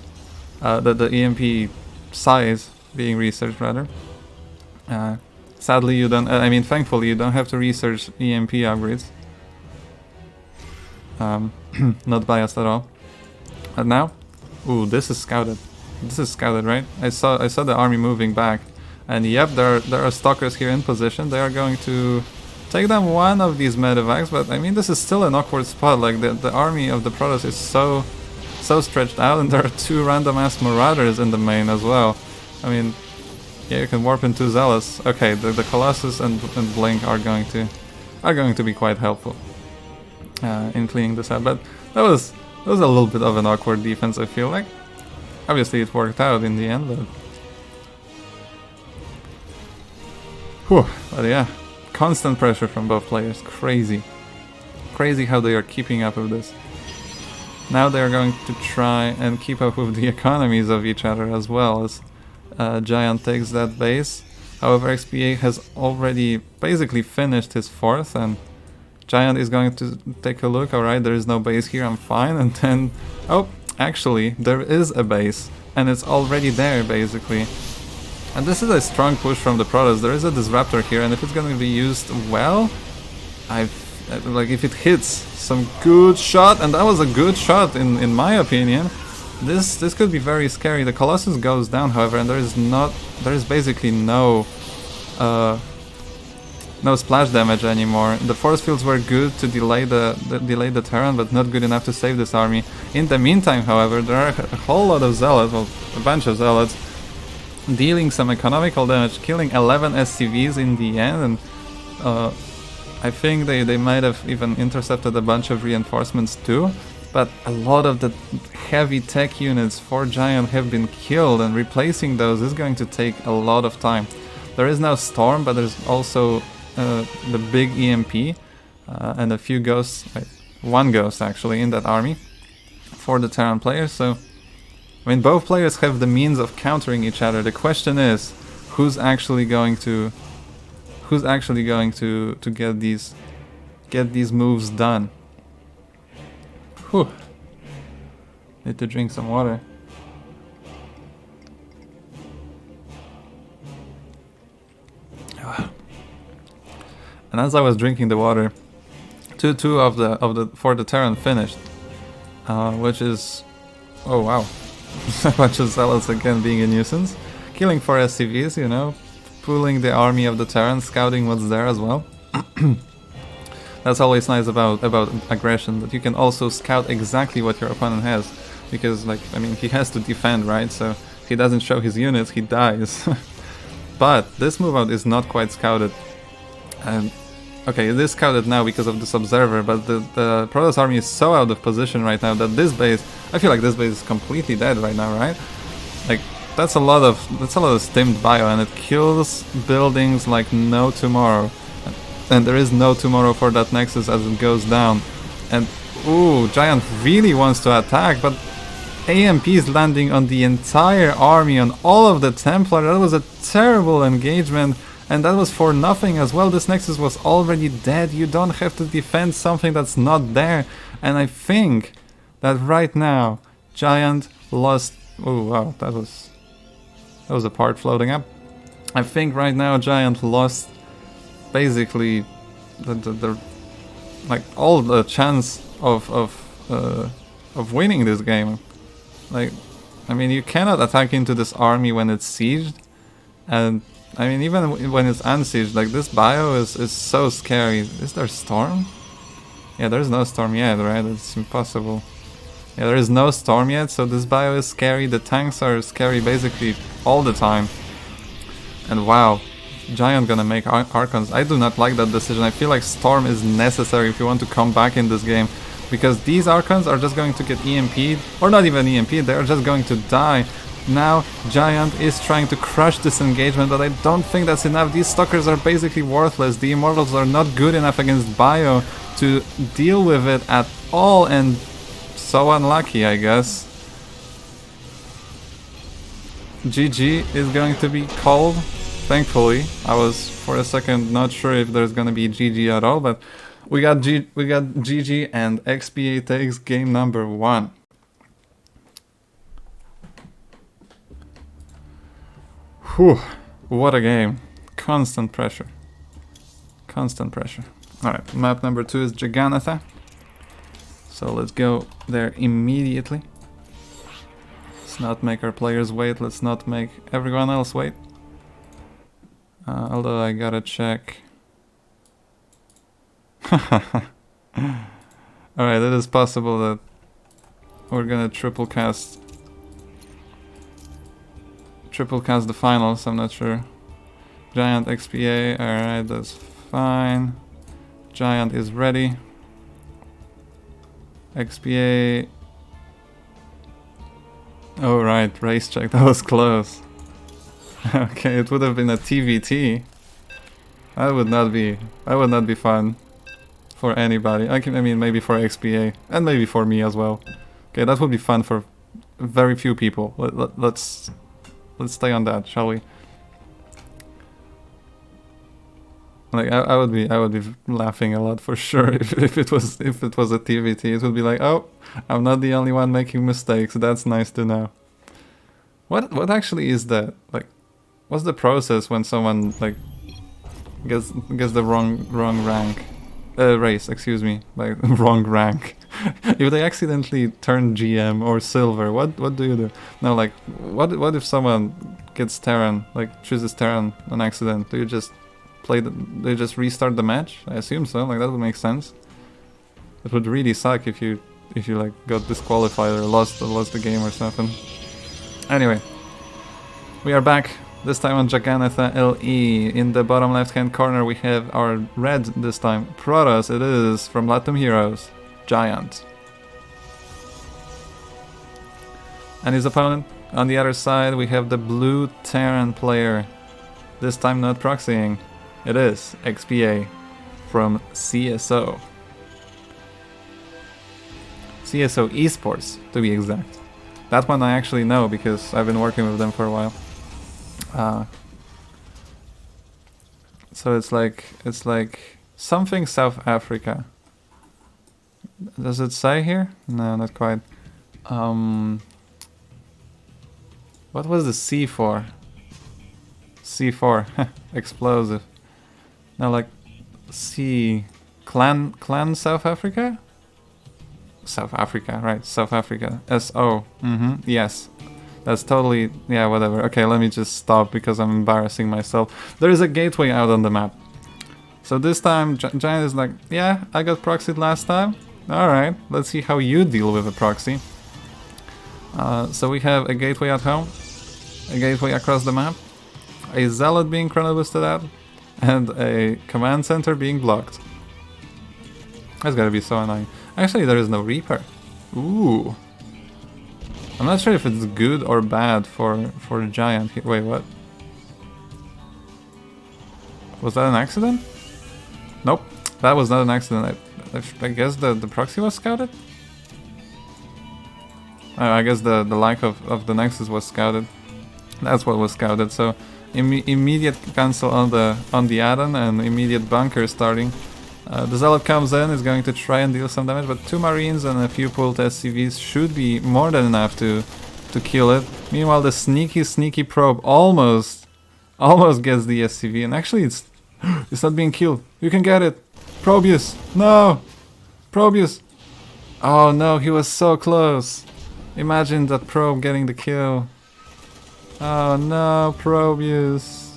The EMP size being researched rather. Sadly you don't, I mean thankfully you don't have to research EMP upgrades. Not biased at all. And now, ooh, this is scouted. This is scouted, right? I saw the army moving back, and yep, there are stalkers here in position. They are going to take down one of these medevacs, but I mean this is still an awkward spot. Like the army of the Protoss is so stretched out, and there are two random ass marauders in the main as well. I mean, yeah, you can warp into Zealous. Okay, the Colossus and Blink are going to be quite helpful in cleaning this out. But that was a little bit of an awkward defense, I feel like. Obviously it worked out in the end, but whew, but yeah, constant pressure from both players. Crazy how they are keeping up with this. Now they're going to try and keep up with the economies of each other as well, as Giant takes that base. However, XPA has already basically finished his fourth, and Giant is going to take a look. Alright, there is no base here, I'm fine. And then, oh, actually, there is a base, and it's already there, basically. And this is a strong push from the Protoss. There is a Disruptor here, and if it's going to be used well, like if it hits some good shot, and that was a good shot in my opinion, this could be very scary. The Colossus goes down, however, and there is basically no splash damage anymore. The force fields were good to delay the Terran, but not good enough to save this army. In the meantime, however, there are a whole lot of Zealots, well, a bunch of Zealots, dealing some economical damage, killing 11 SCVs in the end, and I think they might have even intercepted a bunch of reinforcements too. But a lot of the heavy tech units for Giant have been killed, and replacing those is going to take a lot of time. There is now Storm, but there's also the big EMP and a few ghosts, one ghost actually in that army for the Terran players. So I mean, both players have the means of countering each other. The question is, who's actually going to get these moves done? Whew. Need to drink some water. And as I was drinking the water, 2-2 of the for the Terran finished, which is, oh wow, a bunch of Zealots again being a nuisance, killing 4 SCVs, you know, pulling the army of the Terran, scouting what's there as well. That's always nice about aggression, that you can also scout exactly what your opponent has, because, like, I mean, he has to defend, right? So if he doesn't show his units, he dies. But this move out is not quite scouted. And okay, it is scouted now because of this observer, but the Protoss army is so out of position right now that this base, I feel like this base is completely dead right now, right? Like, that's a lot of stimmed bio, and it kills buildings like no tomorrow. And there is no tomorrow for that Nexus as it goes down. And ooh, Giant really wants to attack, but AMP is landing on the entire army, on all of the Templar. That was a terrible engagement, and that was for nothing as well. This Nexus was already dead. You don't have to defend something that's not there. And I think that right now Giant lost. Oh wow, that was a part floating up. I think right now Giant lost basically the like all the chance of winning this game. Like, I mean, you cannot attack into this army when it's sieged, and I mean, even when it's unsieged, like, this bio is so scary. Is there storm? Yeah, there's no storm yet, right? It's impossible. Yeah, there is no storm yet, so this bio is scary. The tanks are scary basically all the time. And wow, Giant gonna make Archons. I do not like that decision. I feel like Storm is necessary if you want to come back in this game, because these Archons are just going to get EMP'd, or not even EMP'd, they're just going to die. Now Giant is trying to crush this engagement, but I don't think that's enough. These stalkers are basically worthless. The Immortals are not good enough against Bio to deal with it at all, and so unlucky, I guess. GG is going to be called, thankfully. I was for a second not sure if there's gonna be GG at all, but we got GG, and XPA takes game number 1. Whew, what a game. Constant pressure. Constant pressure. Alright, map number 2 is Jagannatha. So let's go there immediately. Let's not make our players wait, let's not make everyone else wait. Although I gotta check. Alright, it is possible that we're gonna triple cast the finals, I'm not sure. Giant XPA, alright, that's fine. Giant is ready. XPA. Oh right, race check, that was close. Okay, it would have been a TVT. That would not be fun for anybody. I mean maybe for XPA and maybe for me as well. Okay, that would be fun for very few people. Let's stay on that, shall we? Like I would be laughing a lot for sure if it was a TVT. It would be like, oh, I'm not the only one making mistakes. That's nice to know. What actually is that? Like, what's the process when someone like gets the wrong rank? Race, excuse me, like wrong rank. If they accidentally turn GM or silver, what do you do? No, like what if someone gets Terran, like chooses Terran on accident? Do you just do you just restart the match? I assume so. Like that would make sense. It would really suck if you like got disqualified or lost the game or something. Anyway, we are back. This time on Jagannatha LE. In the bottom left hand corner we have our red this time Protoss. It is from Latum Heroes, Giant. And his opponent on the other side we have the blue Terran player. This time not proxying. It is XPA from CSO. CSO Esports to be exact. That one I actually know because I've been working with them for a while. So it's like something South Africa. Does it say here? No, not quite. What was the C for? C4, explosive. No, like C clan South Africa? South Africa, right? South Africa. SO. Yes. That's totally, yeah, whatever. Okay, let me just stop because I'm embarrassing myself. There is a gateway out on the map. So this time, Giant is like, yeah, I got proxied last time. Alright, let's see how you deal with a proxy. So we have a gateway at home, a gateway across the map, a Zealot being chrono boosted out, and a command center being blocked. That's gotta be so annoying. Actually, there is no Reaper. Ooh. I'm not sure if it's good or bad for Giant here. Wait, what? Was that an accident? Nope, that was not an accident. I guess the proxy was scouted? I guess the lack of the Nexus was scouted. That's what was scouted, so immediate cancel on the add-on and immediate bunker starting. The Zealot comes in, is going to try and deal some damage, but 2 Marines and a few pulled SCVs should be more than enough to kill it. Meanwhile, the sneaky probe almost gets the SCV, and actually it's not being killed. You can get it! Probius! No! Probius! Oh no, he was so close! Imagine that probe getting the kill. Oh no, Probius!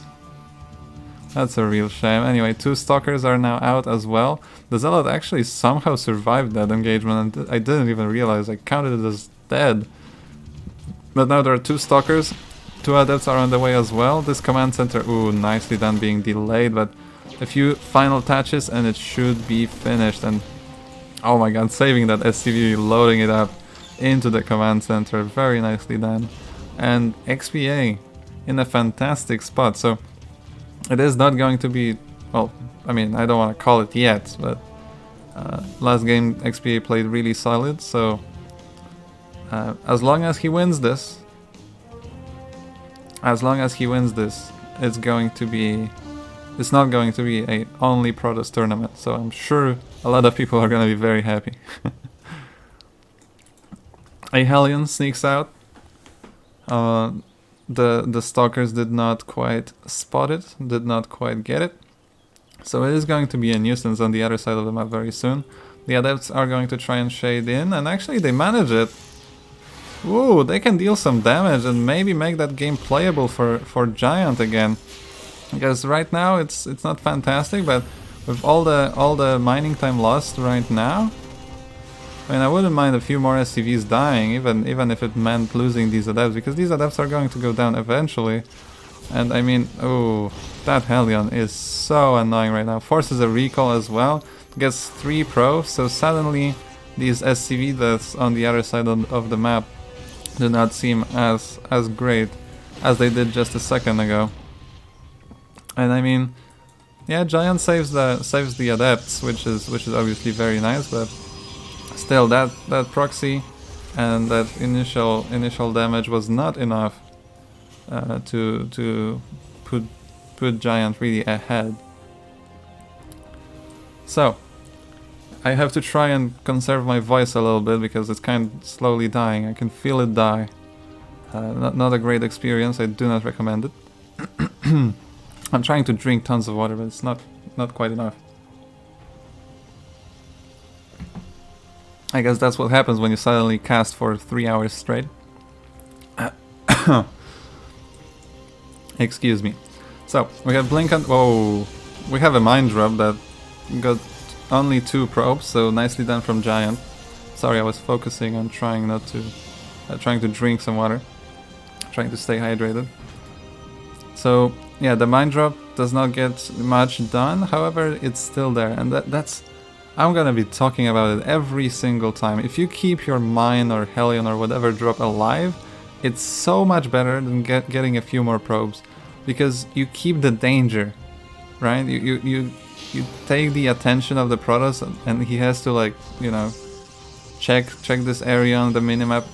That's a real shame. Anyway, 2 Stalkers are now out as well. The Zealot actually somehow survived that engagement, and I didn't even realize. I counted it as dead. But now there are 2 Stalkers. 2 Adepts are on the way as well. This command center, ooh, nicely done being delayed, but a few final touches and it should be finished. And oh my god, saving that SCV, loading it up into the command center. Very nicely done. and XPA in a fantastic spot. So it is not going to be, well, I mean, I don't want to call it yet, but last game XPA played really solid, so as long as he wins this, it's going to be, it's not going to be a only Protoss tournament, so I'm sure a lot of people are going to be very happy. A Hellion sneaks out. The Stalkers did not quite spot it, did not quite get it. So it is going to be a nuisance on the other side of the map very soon. The Adepts are going to try and shade in, and actually they manage it. Ooh, they can deal some damage and maybe make that game playable for Giant again. Because right now it's not fantastic, but with all the mining time lost right now, I mean, I wouldn't mind a few more SCVs dying, even if it meant losing these Adepts, because these Adepts are going to go down eventually. And I mean, oh, that Hellion is so annoying right now. Forces a recall as well, gets 3 probes, so suddenly these SCV deaths on the other side of the map do not seem as great as they did just a second ago. And I mean, yeah, Giant saves the Adepts, which is obviously very nice, but still, that proxy and that initial damage was not enough to put Giant really ahead. So I have to try and conserve my voice a little bit because it's kind of slowly dying. I can feel it die. Not a great experience. I do not recommend it. I'm trying to drink tons of water, but it's not quite enough. I guess that's what happens when you suddenly cast for 3 hours straight. Excuse me. So, we have Blink and... Whoa! We have a Mind Drop that got only 2 probes, so nicely done from Giant. Sorry, I was focusing on trying not to... trying to drink some water. Trying to stay hydrated. So, yeah, the Mind Drop does not get much done, however, it's still there, and that's... I'm gonna be talking about it every single time. If you keep your Mine or Hellion or whatever drop alive, it's so much better than getting a few more probes, because you keep the danger, right? You take the attention of the Protoss, and he has to, like, you know, check this area on the minimap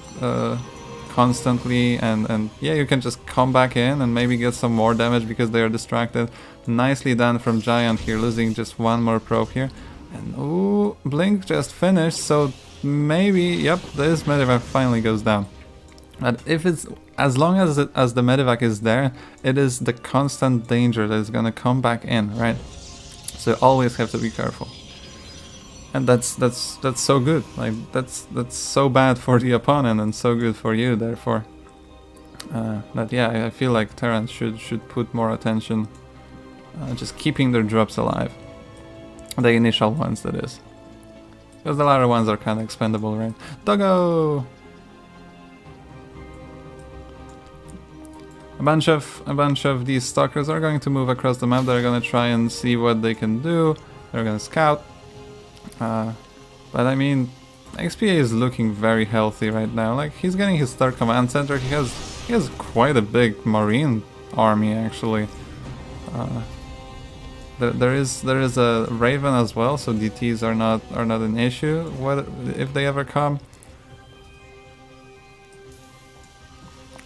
constantly, and yeah, you can just come back in and maybe get some more damage because they are distracted. Nicely done from Giant here, losing just 1 more probe here. And ooh, Blink just finished, so maybe, yep, this medevac finally goes down. But if it's, as long as the medevac is there, it is the constant danger that is gonna come back in, right? So you always have to be careful. And that's so good. Like that's so bad for the opponent and so good for you. Therefore, that yeah, I feel like Terrans should put more attention, just keeping their drops alive. The initial ones, that is. Because the latter ones are kind of expendable, right? Doggo! A bunch of these stalkers are going to move across the map. They're going to try and see what they can do. They're going to scout. But I mean, XPA is looking very healthy right now. Like, he's getting his 3rd command center. He has quite a big marine army, actually. There is a Raven as well, so DTs are not an issue. What if they ever come?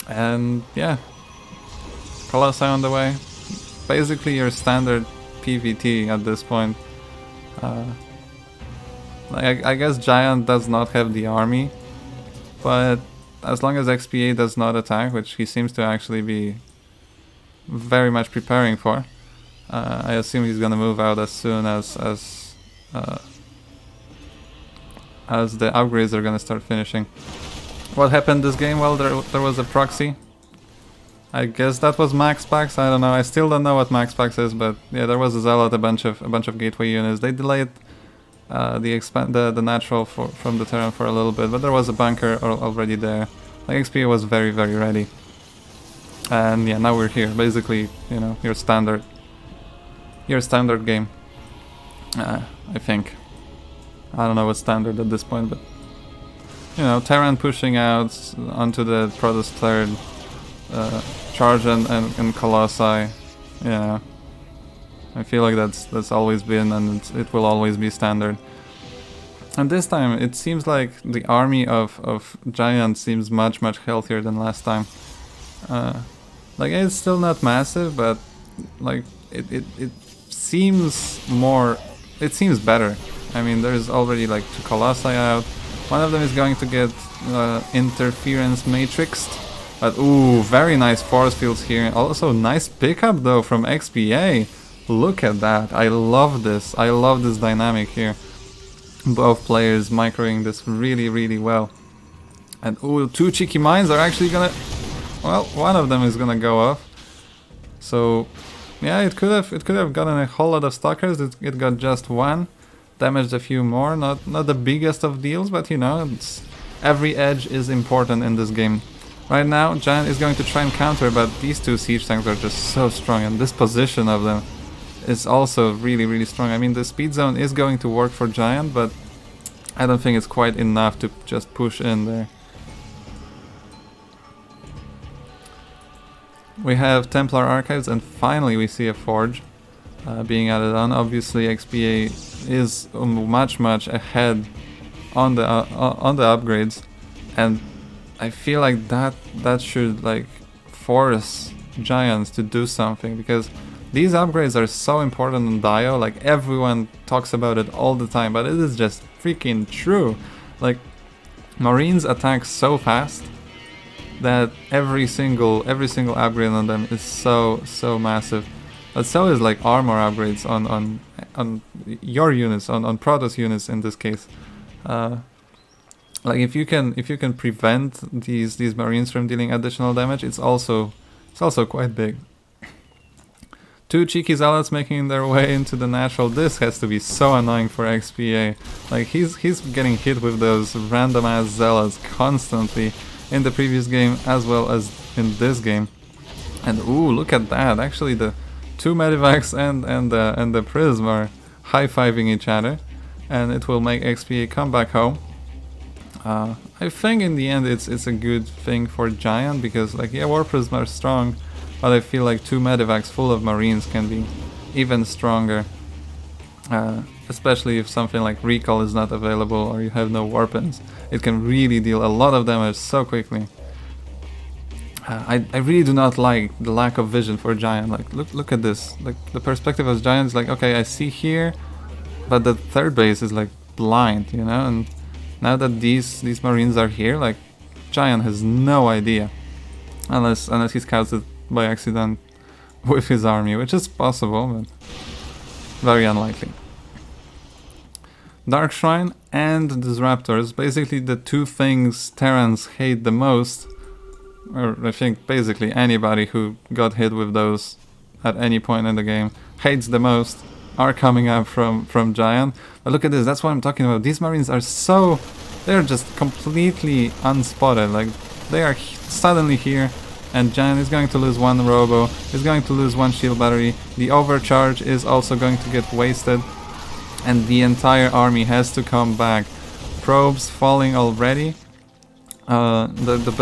And yeah, Colossi on the way. Basically your standard PvT at this point. I guess Giant does not have the army, but as long as XPA does not attack, which he seems to actually be very much preparing for. I assume he's gonna move out as soon as the upgrades are gonna start finishing. What happened this game? Well, there was a proxy. I guess that was Max Packs. I don't know. I still don't know what Max Packs is, but yeah, there was a Zealot, a bunch of gateway units. They delayed the natural from the Terran for a little bit, but there was a bunker already there. Like, XP was very ready. And yeah, now we're here. Basically, you know, your standard game. I think. I don't know what's standard at this point, but you know, Terran pushing out onto the Protoss 3rd, charge and Colossi. Yeah, I feel like that's always been, and it will always be standard. And this time it seems like the army of giants seems much healthier than last time. Like it's still not massive, but like it seems more. It seems better. I mean, there's already like 2 Colossi out. One of them is going to get interference matrixed. But ooh, very nice force fields here. Also nice pickup though from XPA. Look at that. I love this. I love this dynamic here. Both players microing this really well. And ooh, 2 cheeky mines are actually gonna... Well, one of them is gonna go off. So yeah, it could have gotten a whole lot of stalkers. It got just one. Damaged a few more. Not the biggest of deals, but you know, every edge is important in this game. Right now, Giant is going to try and counter, but these 2 siege tanks are just so strong, and this position of them is also really strong. I mean, the speed zone is going to work for Giant, but I don't think it's quite enough to just push in there. We have Templar Archives, and finally we see a Forge being added on. Obviously, XPA is much ahead on the upgrades, and I feel like that should like force Giants to do something, because these upgrades are so important in Dio. Like everyone talks about it all the time, but it is just freaking true. Like Marines attack so fast that every single upgrade on them is so massive. But so is like armor upgrades on your units, on Protoss units in this case. Like if you can prevent these Marines from dealing additional damage, it's also quite big. 2 cheeky zealots making their way into the natural. This has to be so annoying for XPA. Like he's getting hit with those random ass zealots constantly in the previous game as well as in this game. And ooh, look at that! Actually, the 2 Medivacs and the Prism are high-fiving each other, and it will make XPA come back home. I think in the end it's a good thing for Giant, because like yeah, War Prism are strong, but I feel like 2 Medivacs full of Marines can be even stronger. Especially if something like Recall is not available or you have no weapons. It can really deal a lot of damage so quickly. I really do not like the lack of vision for Giant. Like look at this. Like the perspective of Giant is like, okay, I see here, but the third base is like blind, you know. And now that these Marines are here, like Giant has no idea, unless he scouts it by accident with his army, which is possible, but very unlikely. Dark Shrine and Disruptors, basically the 2 things Terrans hate the most, or I think basically anybody who got hit with those at any point in the game hates the most, are coming up from Giant. But look at this, that's what I'm talking about. These Marines are they're just completely unspotted. Like they are suddenly here, and Giant is going to lose 1 Robo, is going to lose 1 shield battery, the overcharge is also going to get wasted, and the entire army has to come back. Probes falling already. The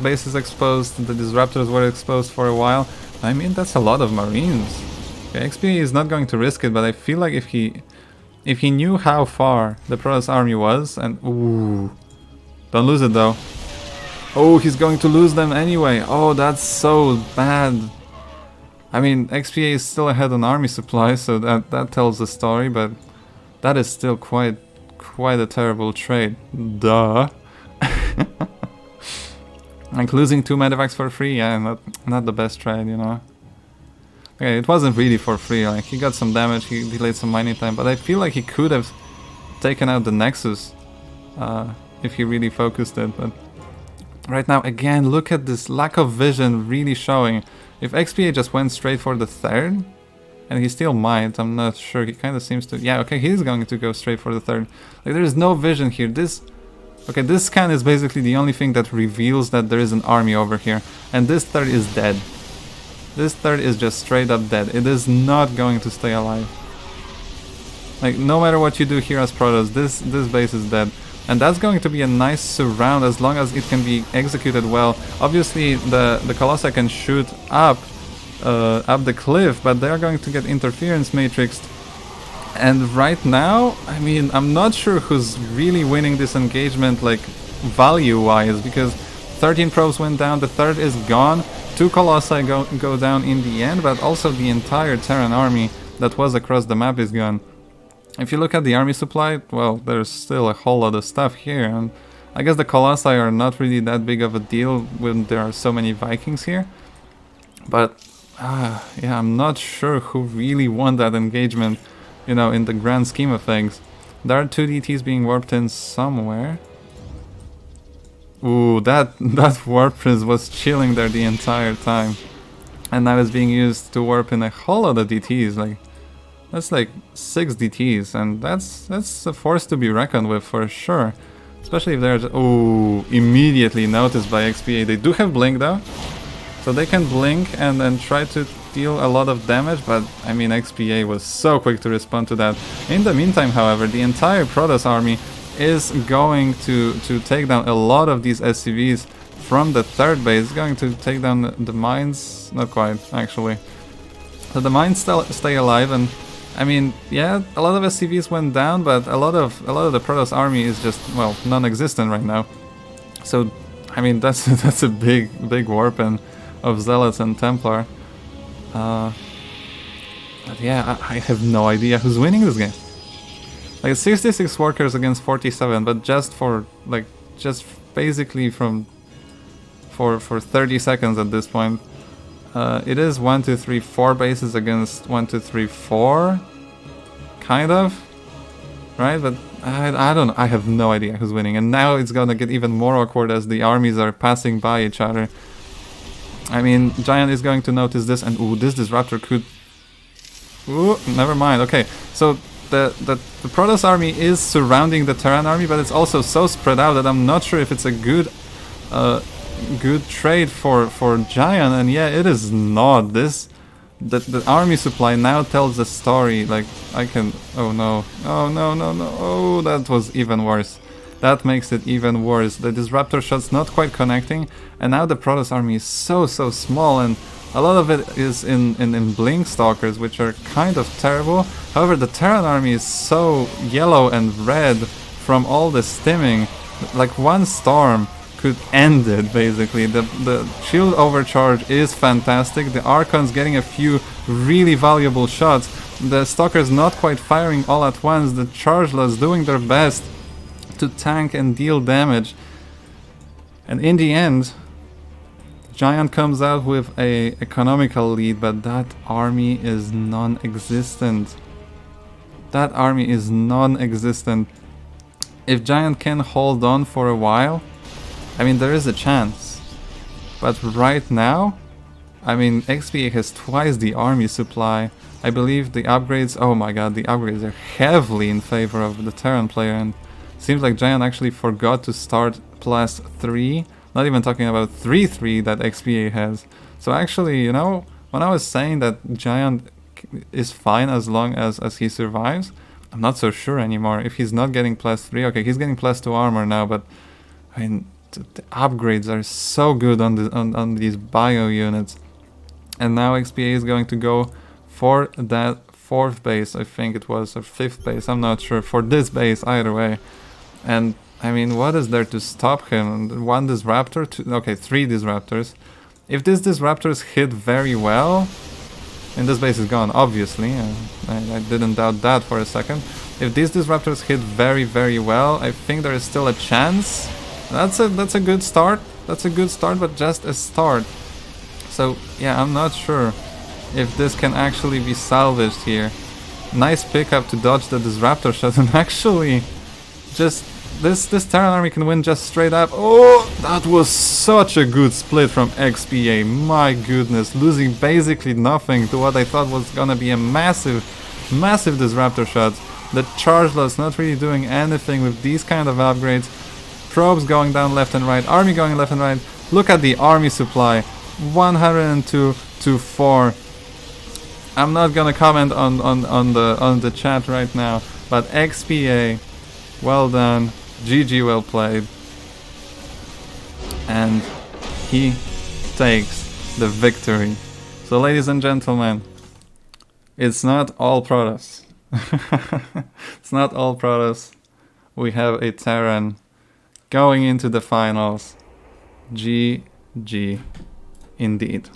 base is exposed. The Disruptors were exposed for a while. I mean, that's a lot of Marines. Okay, XP is not going to risk it, but I feel like if he knew how far the Protoss army was, and ooh, don't lose it though. Oh, he's going to lose them anyway. Oh, that's so bad. I mean, XPA is still ahead on army supplies, so that tells the story, but that is still quite a terrible trade. Duh. Like losing 2 Medivacs for free, yeah, not the best trade, you know. Okay, it wasn't really for free. Like he got some damage, he delayed some mining time, but I feel like he could have taken out the Nexus if he really focused it. But right now, again, look at this lack of vision really showing. If XPA just went straight for the 3rd, and he still might, I'm not sure, he kind of seems to... Yeah, okay, he's going to go straight for the 3rd. Like, there is no vision here. This scan is basically the only thing that reveals that there is an army over here. And this 3rd is dead. This 3rd is just straight up dead. It is not going to stay alive. Like, no matter what you do here as Protoss, this base is dead. And that's going to be a nice surround as long as it can be executed well. Obviously, the Colossi can shoot up the cliff, but they're going to get interference matrixed. And right now, I mean, I'm not sure who's really winning this engagement, like, value-wise, because 13 probes went down, the third is gone, 2 Colossi go down in the end, but also the entire Terran army that was across the map is gone. If you look at the army supply, well, there's still a whole lot of stuff here, and I guess the Colossi are not really that big of a deal when there are so many Vikings here. But, yeah, I'm not sure who really won that engagement, you know, in the grand scheme of things. There are 2 DTs being warped in somewhere. Ooh, that warp prince was chilling there the entire time. And now it's being used to warp in a whole lot of DTs, like... That's like 6 DTs, and that's a force to be reckoned with for sure. Especially if they're... Oh, immediately noticed by XPA. They do have blink though, so they can blink and then try to deal a lot of damage, but I mean XPA was so quick to respond to that. In the meantime, however, the entire Protoss army is going to take down a lot of these SCVs from the third base. It's going to take down the mines, not quite actually. So the mines still stay alive, and I mean, yeah, a lot of SCVs went down, but a lot of the Protoss army is just, well, non-existent right now. So, I mean, that's a big warp-in of Zealots and Templar. But yeah, I have no idea who's winning this game. Like 66 workers against 47, but just for like just basically for 30 seconds at this point. It is 1, 2, 3, 4 bases against 1, 2, 3, 4, kind of, right? But I don't know. I have no idea who's winning, and now it's gonna get even more awkward as the armies are passing by each other. I mean, Giant is going to notice this, and ooh, this disruptor could. Ooh, never mind. Okay, so the Protoss army is surrounding the Terran army, but it's also so spread out that I'm not sure if it's a good trade for Giant. And yeah, it is not. The army supply now tells the story. Like I can. Oh no! Oh no! No! No! Oh, that was even worse. That makes it even worse. The disruptor shot's not quite connecting, and now the Protoss army is so small, and a lot of it is in blink stalkers, which are kind of terrible. However, the Terran army is so yellow and red from all the stimming. Like one storm could end it, basically. The shield overcharge is fantastic. The Archon's getting a few really valuable shots. The Stalker's not quite firing all at once. The Chargeless doing their best to tank and deal damage. And in the end, Giant comes out with a economical lead, but that army is non-existent. That army is non-existent. If Giant can hold on for a while, I mean, there is a chance. But right now, I mean, XPA has twice the army supply. I believe the upgrades, oh my god, the upgrades are heavily in favor of the Terran player, and seems like Giant actually forgot to start +3, not even talking about 3-3 that XPA has. So actually, you know, when I was saying that Giant is fine as long as he survives, I'm not so sure anymore. If he's not getting +3, okay, he's getting +2 armor now, but I mean, the upgrades are so good on these bio units. And now XPA is going to go for that 4th base, I think it was, or 5th base, I'm not sure, for this base either way. And I mean, what is there to stop him? 1 disruptor, 3 disruptors. If these disruptors hit very well, and this base is gone, obviously, I didn't doubt that for a second. If these disruptors hit very well, I think there is still a chance. That's a good start. That's a good start, but just a start. So yeah, I'm not sure if this can actually be salvaged here. Nice pickup to dodge the disruptor shot, and actually, just this Terran army can win just straight up. Oh, that was such a good split from XPA. My goodness, losing basically nothing to what I thought was gonna be a massive disruptor shot. The Chargeless not really doing anything with these kind of upgrades. Probes going down left and right, army going left and right. Look at the army supply, 102 to 4. I'm not gonna comment on the chat right now, but XPA, well done. GG, well played. And he takes the victory. So ladies and gentlemen, it's not all Protoss. It's not all Protoss. We have a Terran going into the finals. GG indeed.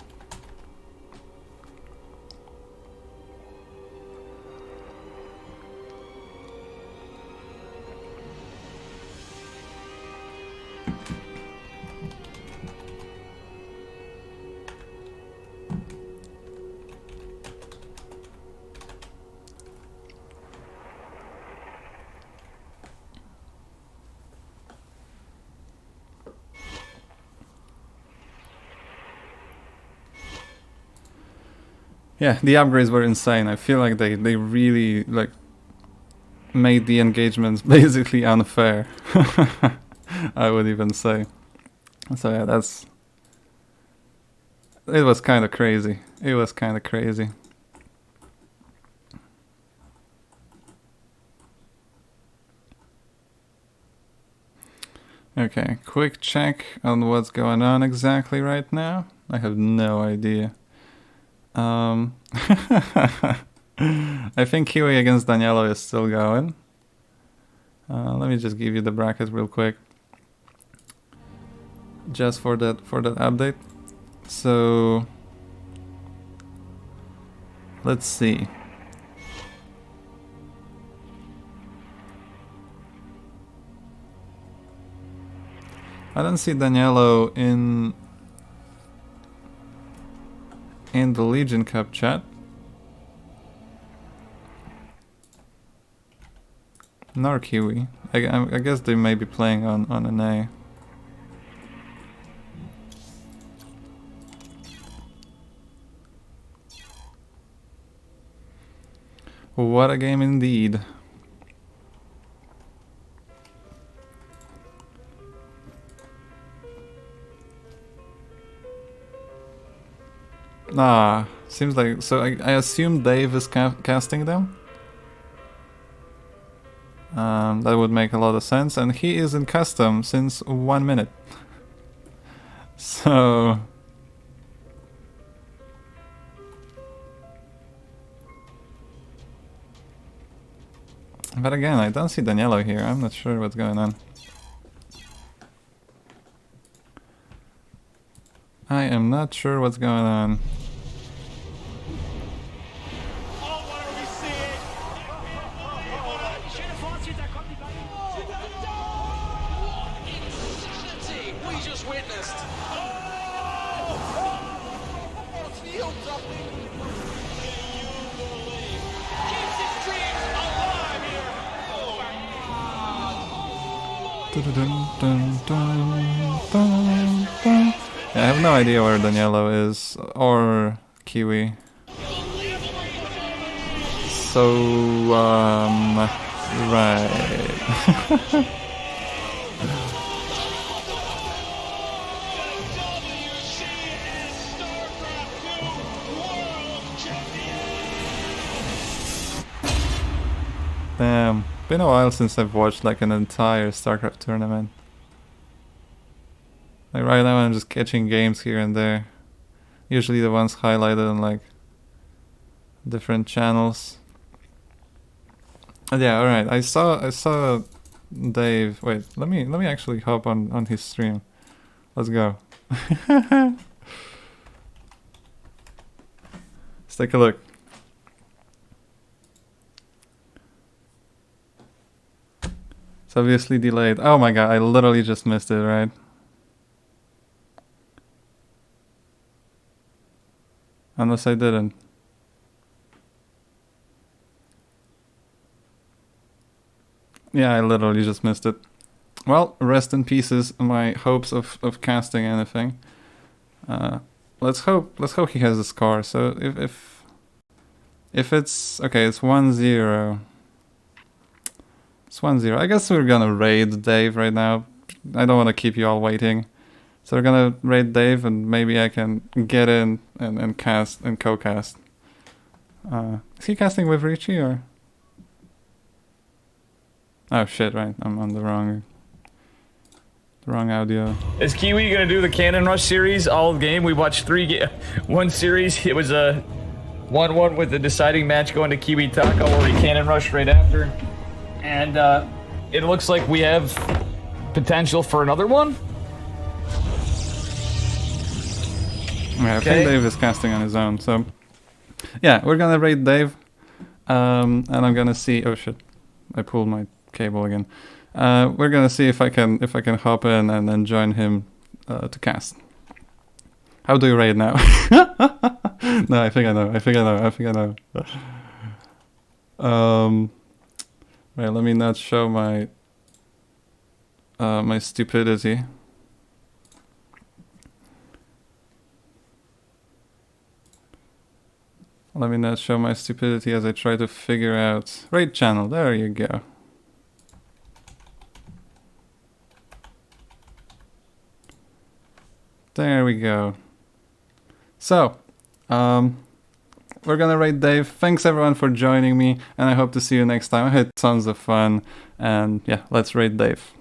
Yeah, the upgrades were insane. I feel like they really like made the engagements basically unfair. I would even say. So yeah, it was kind of crazy. It was kind of crazy. Okay, quick check on what's going on exactly right now. I have no idea. I think Kiwi against Danielo is still going. Let me just give you the bracket real quick, just for that update. So let's see. I don't see Danielo in the Legion Cup chat. Nor Kiwi. I guess they may be playing on an A. What a game indeed. Ah, seems like... So I assume Dave is casting them? That would make a lot of sense, and he is in custom since 1 minute. So... But again, I don't see Danielo here. I'm not sure what's going on. I am not sure what's going on. Yeah, I have no idea where Danielo is, or Kiwi. So, right. Damn, been a while since I've watched like an entire StarCraft tournament. Like right now I'm just catching games here and there. Usually the ones highlighted on like different channels. Yeah, alright. I saw Dave. Wait, let me actually hop on his stream. Let's go. Let's take a look. It's obviously delayed. Oh my god, I literally just missed it, right? Unless I didn't. Yeah, I literally just missed it. Well, rest in pieces my hopes of casting anything. Let's hope he has a score. So if it's okay, it's 1-0. It's 1-0. I guess we're gonna raid Dave right now. I don't want to keep you all waiting. So we're gonna raid Dave, and maybe I can get in and cast and co-cast. Is he casting with Richie or? Oh shit! Right, I'm on the wrong Wrong audio. Is Kiwi gonna do the Cannon Rush series all game? We watched one series. It was a 1-1 with the deciding match going to Kiwi Taco, where we Cannon Rush right after. And it looks like we have potential for another one. Yeah, I think Dave is casting on his own, so yeah, we're gonna raid Dave, and I'm gonna see. Oh shit, I pulled my cable again. We're gonna see if I can hop in and then join him to cast. How do you raid now? No, I think I know. Right, let me not show my my stupidity. Let me not show my stupidity as I try to figure out raid channel. There you go. There we go. So, we're gonna raid Dave. Thanks everyone for joining me, and I hope to see you next time. I had tons of fun, and yeah, let's raid Dave.